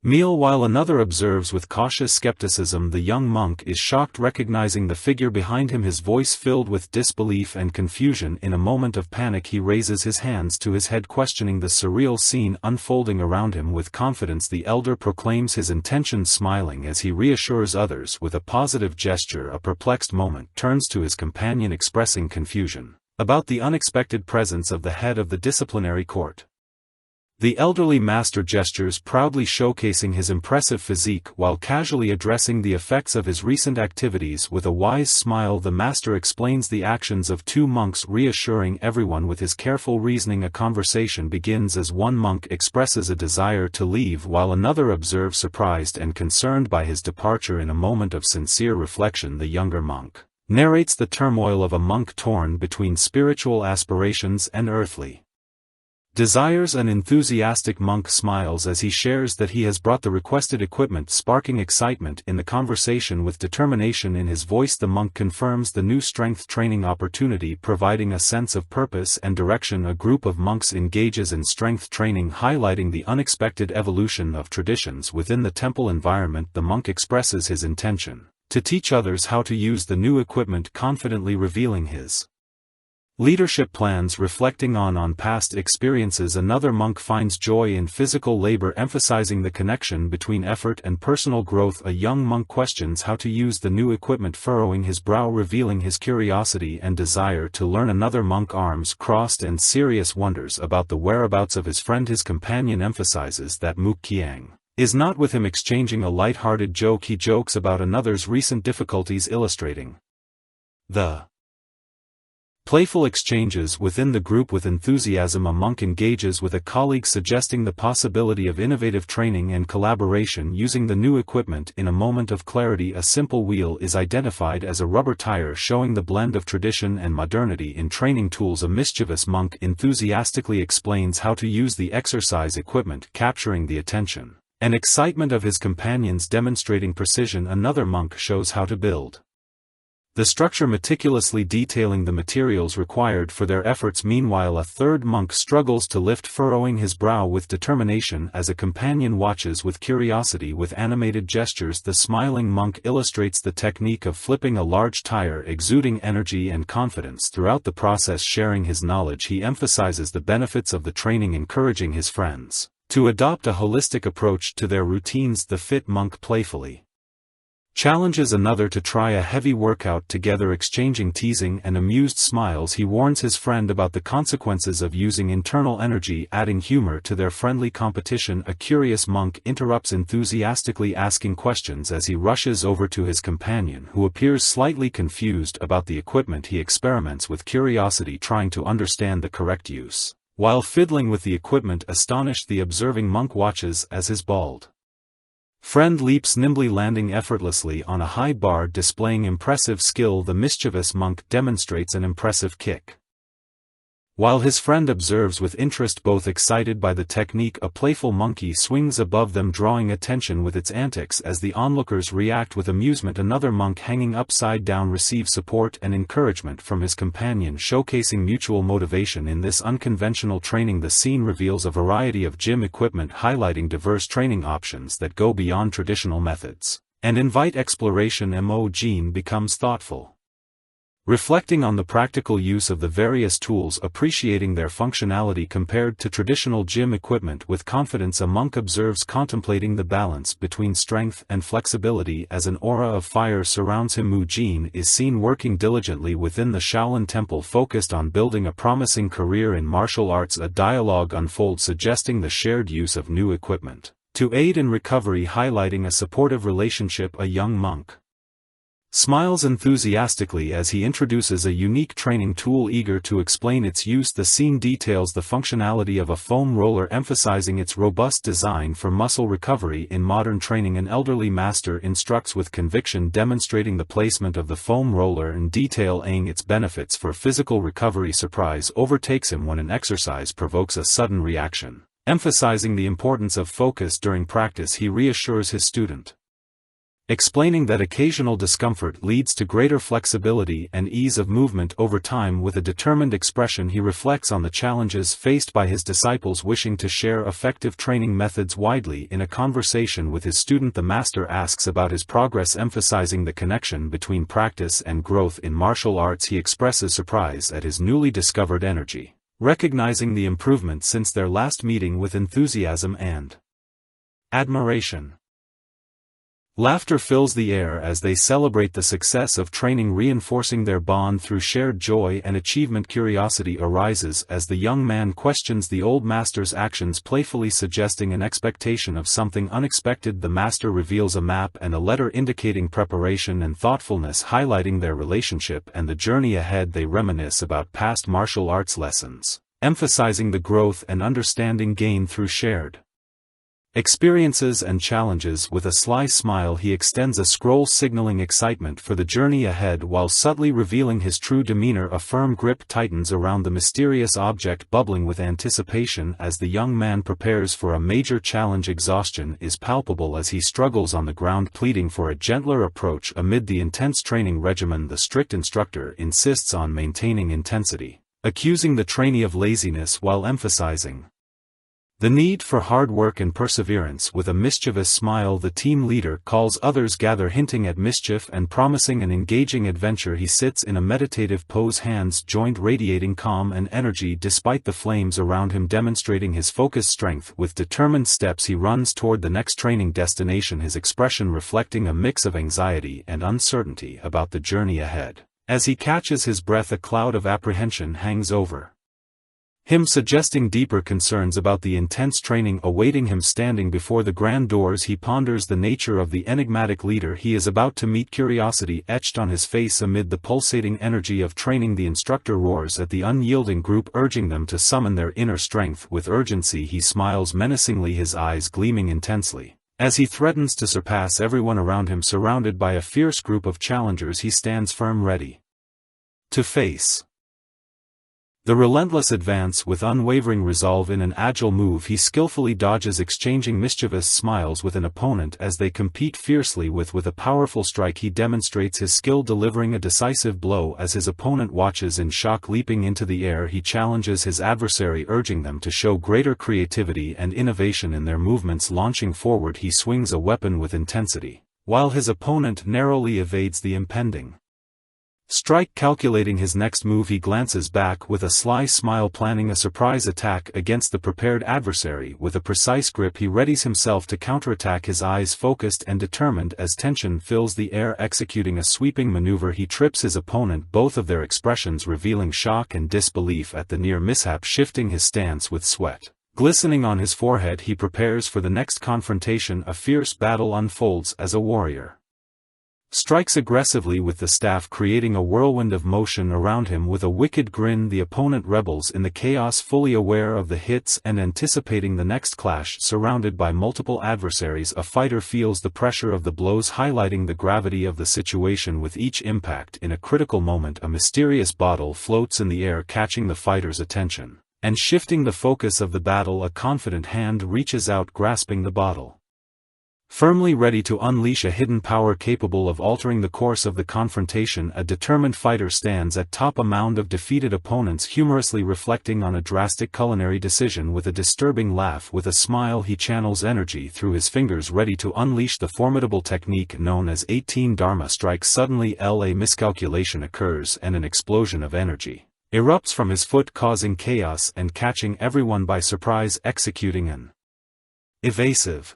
meal, while another observes with cautious skepticism. The young monk is shocked, recognizing the figure behind him, his voice filled with disbelief and confusion. In a moment of panic, he raises his hands to his head, questioning the surreal scene unfolding around him. With confidence, the elder proclaims his intentions, smiling as he reassures others with a positive gesture. A perplexed moment turns to his companion, expressing confusion about the unexpected presence of the head of the disciplinary court. The elderly master gestures, proudly showcasing his impressive physique while casually addressing the effects of his recent activities. With a wise smile, the master explains the actions of 2 monks, reassuring everyone with his careful reasoning. A conversation begins as one monk expresses a desire to leave, while another observes, surprised and concerned by his departure. In a moment of sincere reflection, the younger monk narrates the turmoil of a monk torn between spiritual aspirations and earthly desires. An enthusiastic monk smiles as he shares that he has brought the requested equipment, sparking excitement in the conversation. With determination in his voice, the monk confirms the new strength training opportunity, providing a sense of purpose and direction. A group of monks engages in strength training, highlighting the unexpected evolution of traditions within the temple environment. The monk expresses his intention to teach others how to use the new equipment, confidently revealing his leadership plans. Reflecting on past experiences, another monk finds joy in physical labor, emphasizing the connection between effort and personal growth. A young monk questions how to use the new equipment, furrowing his brow, revealing his curiosity and desire to learn. Another monk, arms crossed and serious, wonders about the whereabouts of his friend. His companion emphasizes that Mu Qiang is not with him, exchanging a light-hearted joke. He jokes about another's recent difficulties, illustrating the playful exchanges within the group. With enthusiasm, a monk engages with a colleague, suggesting the possibility of innovative training and collaboration using the new equipment. In a moment of clarity, a simple wheel is identified as a rubber tire, showing the blend of tradition and modernity in training tools. A mischievous monk enthusiastically explains how to use the exercise equipment, capturing the attention and excitement of his companions, demonstrating precision. Another monk shows how to build the structure, meticulously detailing the materials required for their efforts. Meanwhile, a third monk struggles to lift, furrowing his brow with determination as a companion watches with curiosity. With animated gestures, the smiling monk illustrates the technique of flipping a large tire, exuding energy and confidence throughout the process. Sharing his knowledge, he emphasizes the benefits of the training, encouraging his friends to adopt a holistic approach to their routines. The fit monk playfully challenges another to try a heavy workout together, exchanging teasing and amused smiles. He warns his friend about the consequences of using internal energy, adding humor to their friendly competition. A curious monk interrupts, enthusiastically asking questions as he rushes over to his companion, who appears slightly confused about the equipment. He experiments with curiosity, trying to understand the correct use. While fiddling with the equipment, astonished, the observing monk watches as his bald friend leaps nimbly, landing effortlessly on a high bar, displaying impressive skill. The mischievous monk demonstrates an impressive kick, while his friend observes with interest, both excited by the technique. A playful monkey swings above them, drawing attention with its antics as the onlookers react with amusement. Another monk hanging upside down receives support and encouragement from his companion, showcasing mutual motivation in this unconventional training. The scene reveals a variety of gym equipment, highlighting diverse training options that go beyond traditional methods and invite exploration. Mo Jean becomes thoughtful, reflecting on the practical use of the various tools, appreciating their functionality compared to traditional gym equipment. With confidence, a monk observes, contemplating the balance between strength and flexibility as an aura of fire surrounds him. Mu Jin is seen working diligently within the Shaolin Temple, focused on building a promising career in martial arts. A dialogue unfolds, suggesting the shared use of new equipment to aid in recovery, highlighting a supportive relationship. A young monk smiles enthusiastically as he introduces a unique training tool, eager to explain its use. The scene details the functionality of a foam roller, emphasizing its robust design for muscle recovery in modern training. An elderly master instructs with conviction, demonstrating the placement of the foam roller in detail, detailing its benefits for physical recovery. Surprise overtakes him when an exercise provokes a sudden reaction. Emphasizing the importance of focus during practice, he reassures his student, explaining that occasional discomfort leads to greater flexibility and ease of movement over time. With a determined expression, he reflects on the challenges faced by his disciples, wishing to share effective training methods widely. In a conversation with his student, the master asks about his progress, emphasizing the connection between practice and growth in martial arts. He expresses surprise at his newly discovered energy, recognizing the improvement since their last meeting with enthusiasm and admiration. Laughter fills the air as they celebrate the success of training, reinforcing their bond through shared joy and achievement. Curiosity arises as the young man questions the old master's actions, playfully suggesting an expectation of something unexpected. The master reveals a map and a letter indicating preparation and thoughtfulness, highlighting their relationship and the journey ahead. They reminisce about past martial arts lessons, emphasizing the growth and understanding gained through shared experiences and challenges. With a sly smile, he extends a scroll, signaling excitement for the journey ahead while subtly revealing his true demeanor. A firm grip tightens around the mysterious object, bubbling with anticipation as the young man prepares for a major challenge. Exhaustion is palpable as he struggles on the ground, pleading for a gentler approach. Amid the intense training regimen, the strict instructor insists on maintaining intensity, accusing the trainee of laziness while emphasizing the need for hard work and perseverance. With a mischievous smile, the team leader calls others gather, hinting at mischief and promising an engaging adventure. He sits in a meditative pose, hands joined, radiating calm and energy despite the flames around him, demonstrating his focused strength. With determined steps, he runs toward the next training destination, his expression reflecting a mix of anxiety and uncertainty about the journey ahead. As he catches his breath, a cloud of apprehension hangs over him, suggesting deeper concerns about the intense training awaiting him. Standing before the grand doors, he ponders the nature of the enigmatic leader he is about to meet, curiosity etched on his face amid the pulsating energy of training. The instructor roars at the unyielding group, urging them to summon their inner strength. With urgency, he smiles menacingly, his eyes gleaming intensely as he threatens to surpass everyone around him. Surrounded by a fierce group of challengers, he stands firm, ready to face the relentless advance. With unwavering resolve, in an agile move he skillfully dodges, exchanging mischievous smiles with an opponent as they compete fiercely. With a powerful strike, he demonstrates his skill, delivering a decisive blow as his opponent watches in shock. Leaping into the air, he challenges his adversary, urging them to show greater creativity and innovation in their movements. Launching forward, he swings a weapon with intensity, while his opponent narrowly evades the impending Strike calculating his next move, he glances back with a sly smile, planning a surprise attack against the prepared adversary. With a precise grip he readies himself to counterattack, his eyes focused and determined as tension fills the air. Executing a sweeping maneuver he trips his opponent, both of their expressions revealing shock and disbelief at the near mishap. Shifting his stance with sweat glistening on his forehead, he prepares for the next confrontation. A fierce battle unfolds as a warrior strikes aggressively with the staff, creating a whirlwind of motion around him. With a wicked grin the opponent rebels in the chaos, fully aware of the hits and anticipating the next clash. Surrounded by multiple adversaries, a fighter feels the pressure of the blows, highlighting the gravity of the situation with each impact. In a critical moment a mysterious bottle floats in the air, catching the fighter's attention and shifting the focus of the battle. A confident hand reaches out, grasping the bottle, firmly ready to unleash a hidden power capable of altering the course of the confrontation. A determined fighter stands atop a mound of defeated opponents, humorously reflecting on a drastic culinary decision. With a disturbing laugh, with a smile he channels energy through his fingers, ready to unleash the formidable technique known as 18 Dharma strikes. Suddenly a miscalculation occurs and an explosion of energy erupts from his foot, causing chaos and catching everyone by surprise. Executing an evasive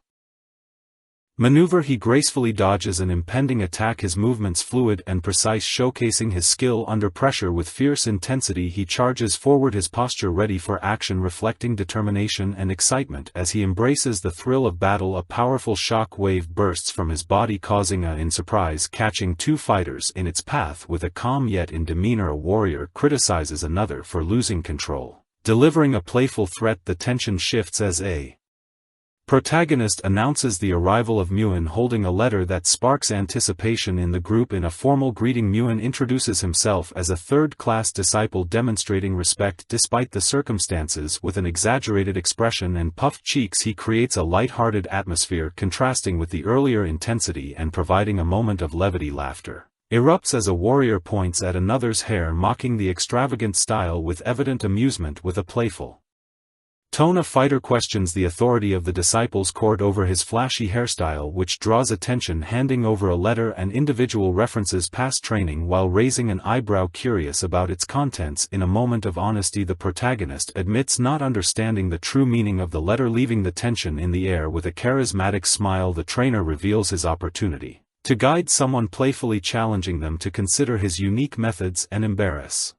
maneuver he gracefully dodges an impending attack, his movements fluid and precise, showcasing his skill under pressure. With fierce intensity he charges forward, his posture ready for action, reflecting determination and excitement. As he embraces the thrill of battle, a powerful shock wave bursts from his body, causing in surprise, catching two fighters in its path. With a calm yet in demeanor, a warrior criticizes another for losing control, delivering a playful threat. The tension shifts as a protagonist announces the arrival of Muin, holding a letter that sparks anticipation in the group. In a formal greeting Muin introduces himself as a third-class disciple, demonstrating respect despite the circumstances. With an exaggerated expression and puffed cheeks he creates a light-hearted atmosphere, contrasting with the earlier intensity and providing a moment of levity. Laughter erupts as a warrior points at another's hair, mocking the extravagant style with evident amusement. With a playful tone a fighter questions the authority of the disciple's court over his flashy hairstyle, which draws attention, handing over a letter and individual references past training while raising an eyebrow, curious about its contents. In a moment of honesty the protagonist admits not understanding the true meaning of the letter, leaving the tension in the air. With a charismatic smile the trainer reveals his opportunity to guide someone, playfully challenging them to consider his unique methods and embarrass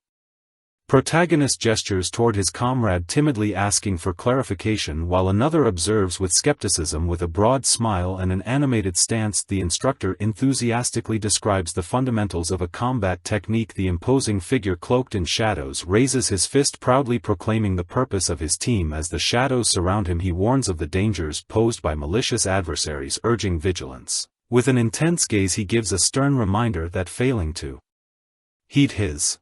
protagonist gestures toward his comrade, timidly asking for clarification, while another observes with skepticism. With a broad smile and an animated stance the instructor enthusiastically describes the fundamentals of a combat technique. The imposing figure cloaked in shadows raises his fist, proudly proclaiming the purpose of his team. As the shadows surround him he warns of the dangers posed by malicious adversaries, urging vigilance. With an intense gaze he gives a stern reminder that failing to heed his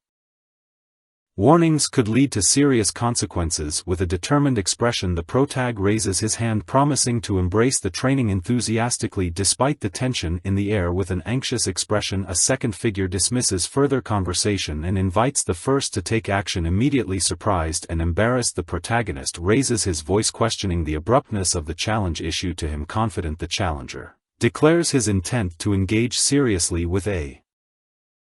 warnings could lead to serious consequences. With a determined expression the protag raises his hand, promising to embrace the training enthusiastically despite the tension in the air. With an anxious expression a second figure dismisses further conversation and invites the first to take action. Immediately surprised and embarrassed the protagonist raises his voice, questioning the abruptness of the challenge issued to him. Confident the challenger declares his intent to engage seriously. With a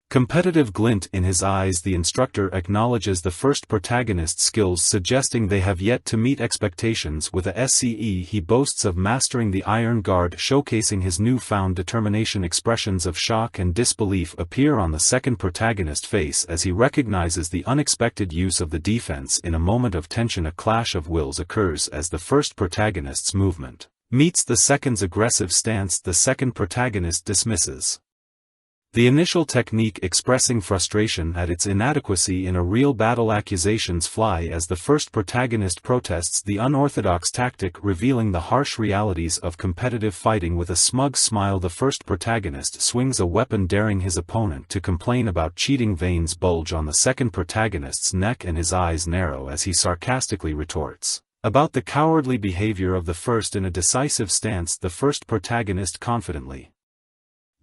competitive glint in his eyes the instructor acknowledges the first protagonist's skills, suggesting they have yet to meet expectations. With a SCE he boasts of mastering the Iron Guard, showcasing his newfound determination. Expressions of shock and disbelief appear on the second protagonist's face as he recognizes the unexpected use of the defense. In a moment of tension a clash of wills occurs as the first protagonist's movement meets the second's aggressive stance. The second protagonist dismisses the initial technique, expressing frustration at its inadequacy in a real battle. Accusations fly as the first protagonist protests the unorthodox tactic, revealing the harsh realities of competitive fighting. With a smug smile the first protagonist swings a weapon, daring his opponent to complain about cheating. Veins bulge on the second protagonist's neck and his eyes narrow as he sarcastically retorts about the cowardly behavior of the first. In a decisive stance the first protagonist confidently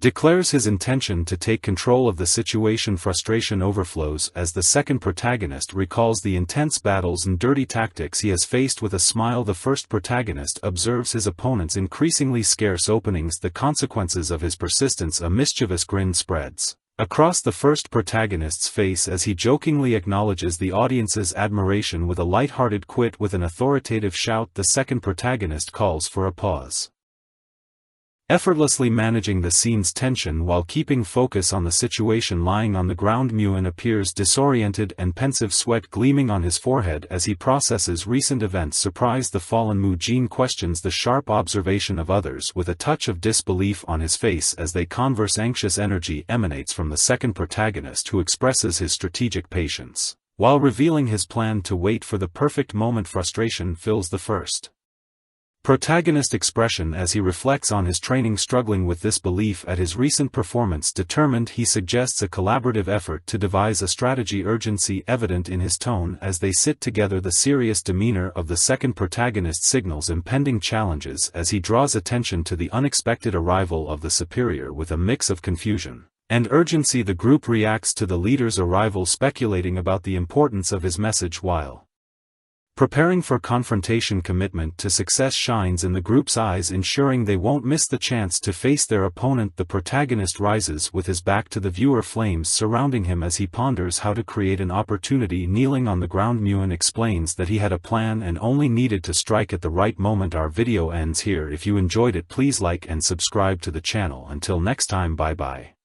declares his intention to take control of the situation. Frustration overflows as the second protagonist recalls the intense battles and dirty tactics he has faced. With a smile the first protagonist observes his opponent's increasingly scarce openings, the consequences of his persistence. A mischievous grin spreads across the first protagonist's face as he jokingly acknowledges the audience's admiration with a light-hearted quip with an authoritative shout. The second protagonist calls for a pause, effortlessly managing the scene's tension while keeping focus on the situation. Lying on the ground, Muin appears disoriented and pensive, sweat gleaming on his forehead as he processes recent events. Surprised, the fallen Mu Jin questions the sharp observation of others with a touch of disbelief on his face as they converse. Anxious energy emanates from the second protagonist, who expresses his strategic patience while revealing his plan to wait for the perfect moment. Frustration fills the first protagonist expression as he reflects on his training, struggling with this belief at his recent performance. Determined, he suggests a collaborative effort to devise a strategy, urgency evident in his tone as they sit together. The serious demeanor of the second protagonist signals impending challenges as he draws attention to the unexpected arrival of the superior with a mix of confusion and urgency. The group reacts to the leader's arrival, speculating about the importance of his message while preparing for confrontation. Commitment to success shines in the group's eyes, ensuring they won't miss the chance to face their opponent. The protagonist rises with his back to the viewer, flames surrounding him as he ponders how to create an opportunity. Kneeling on the ground, Muin explains that he had a plan and only needed to strike at the right moment. Our video ends here. If you enjoyed it, please like and subscribe to the channel. Until next time, bye bye.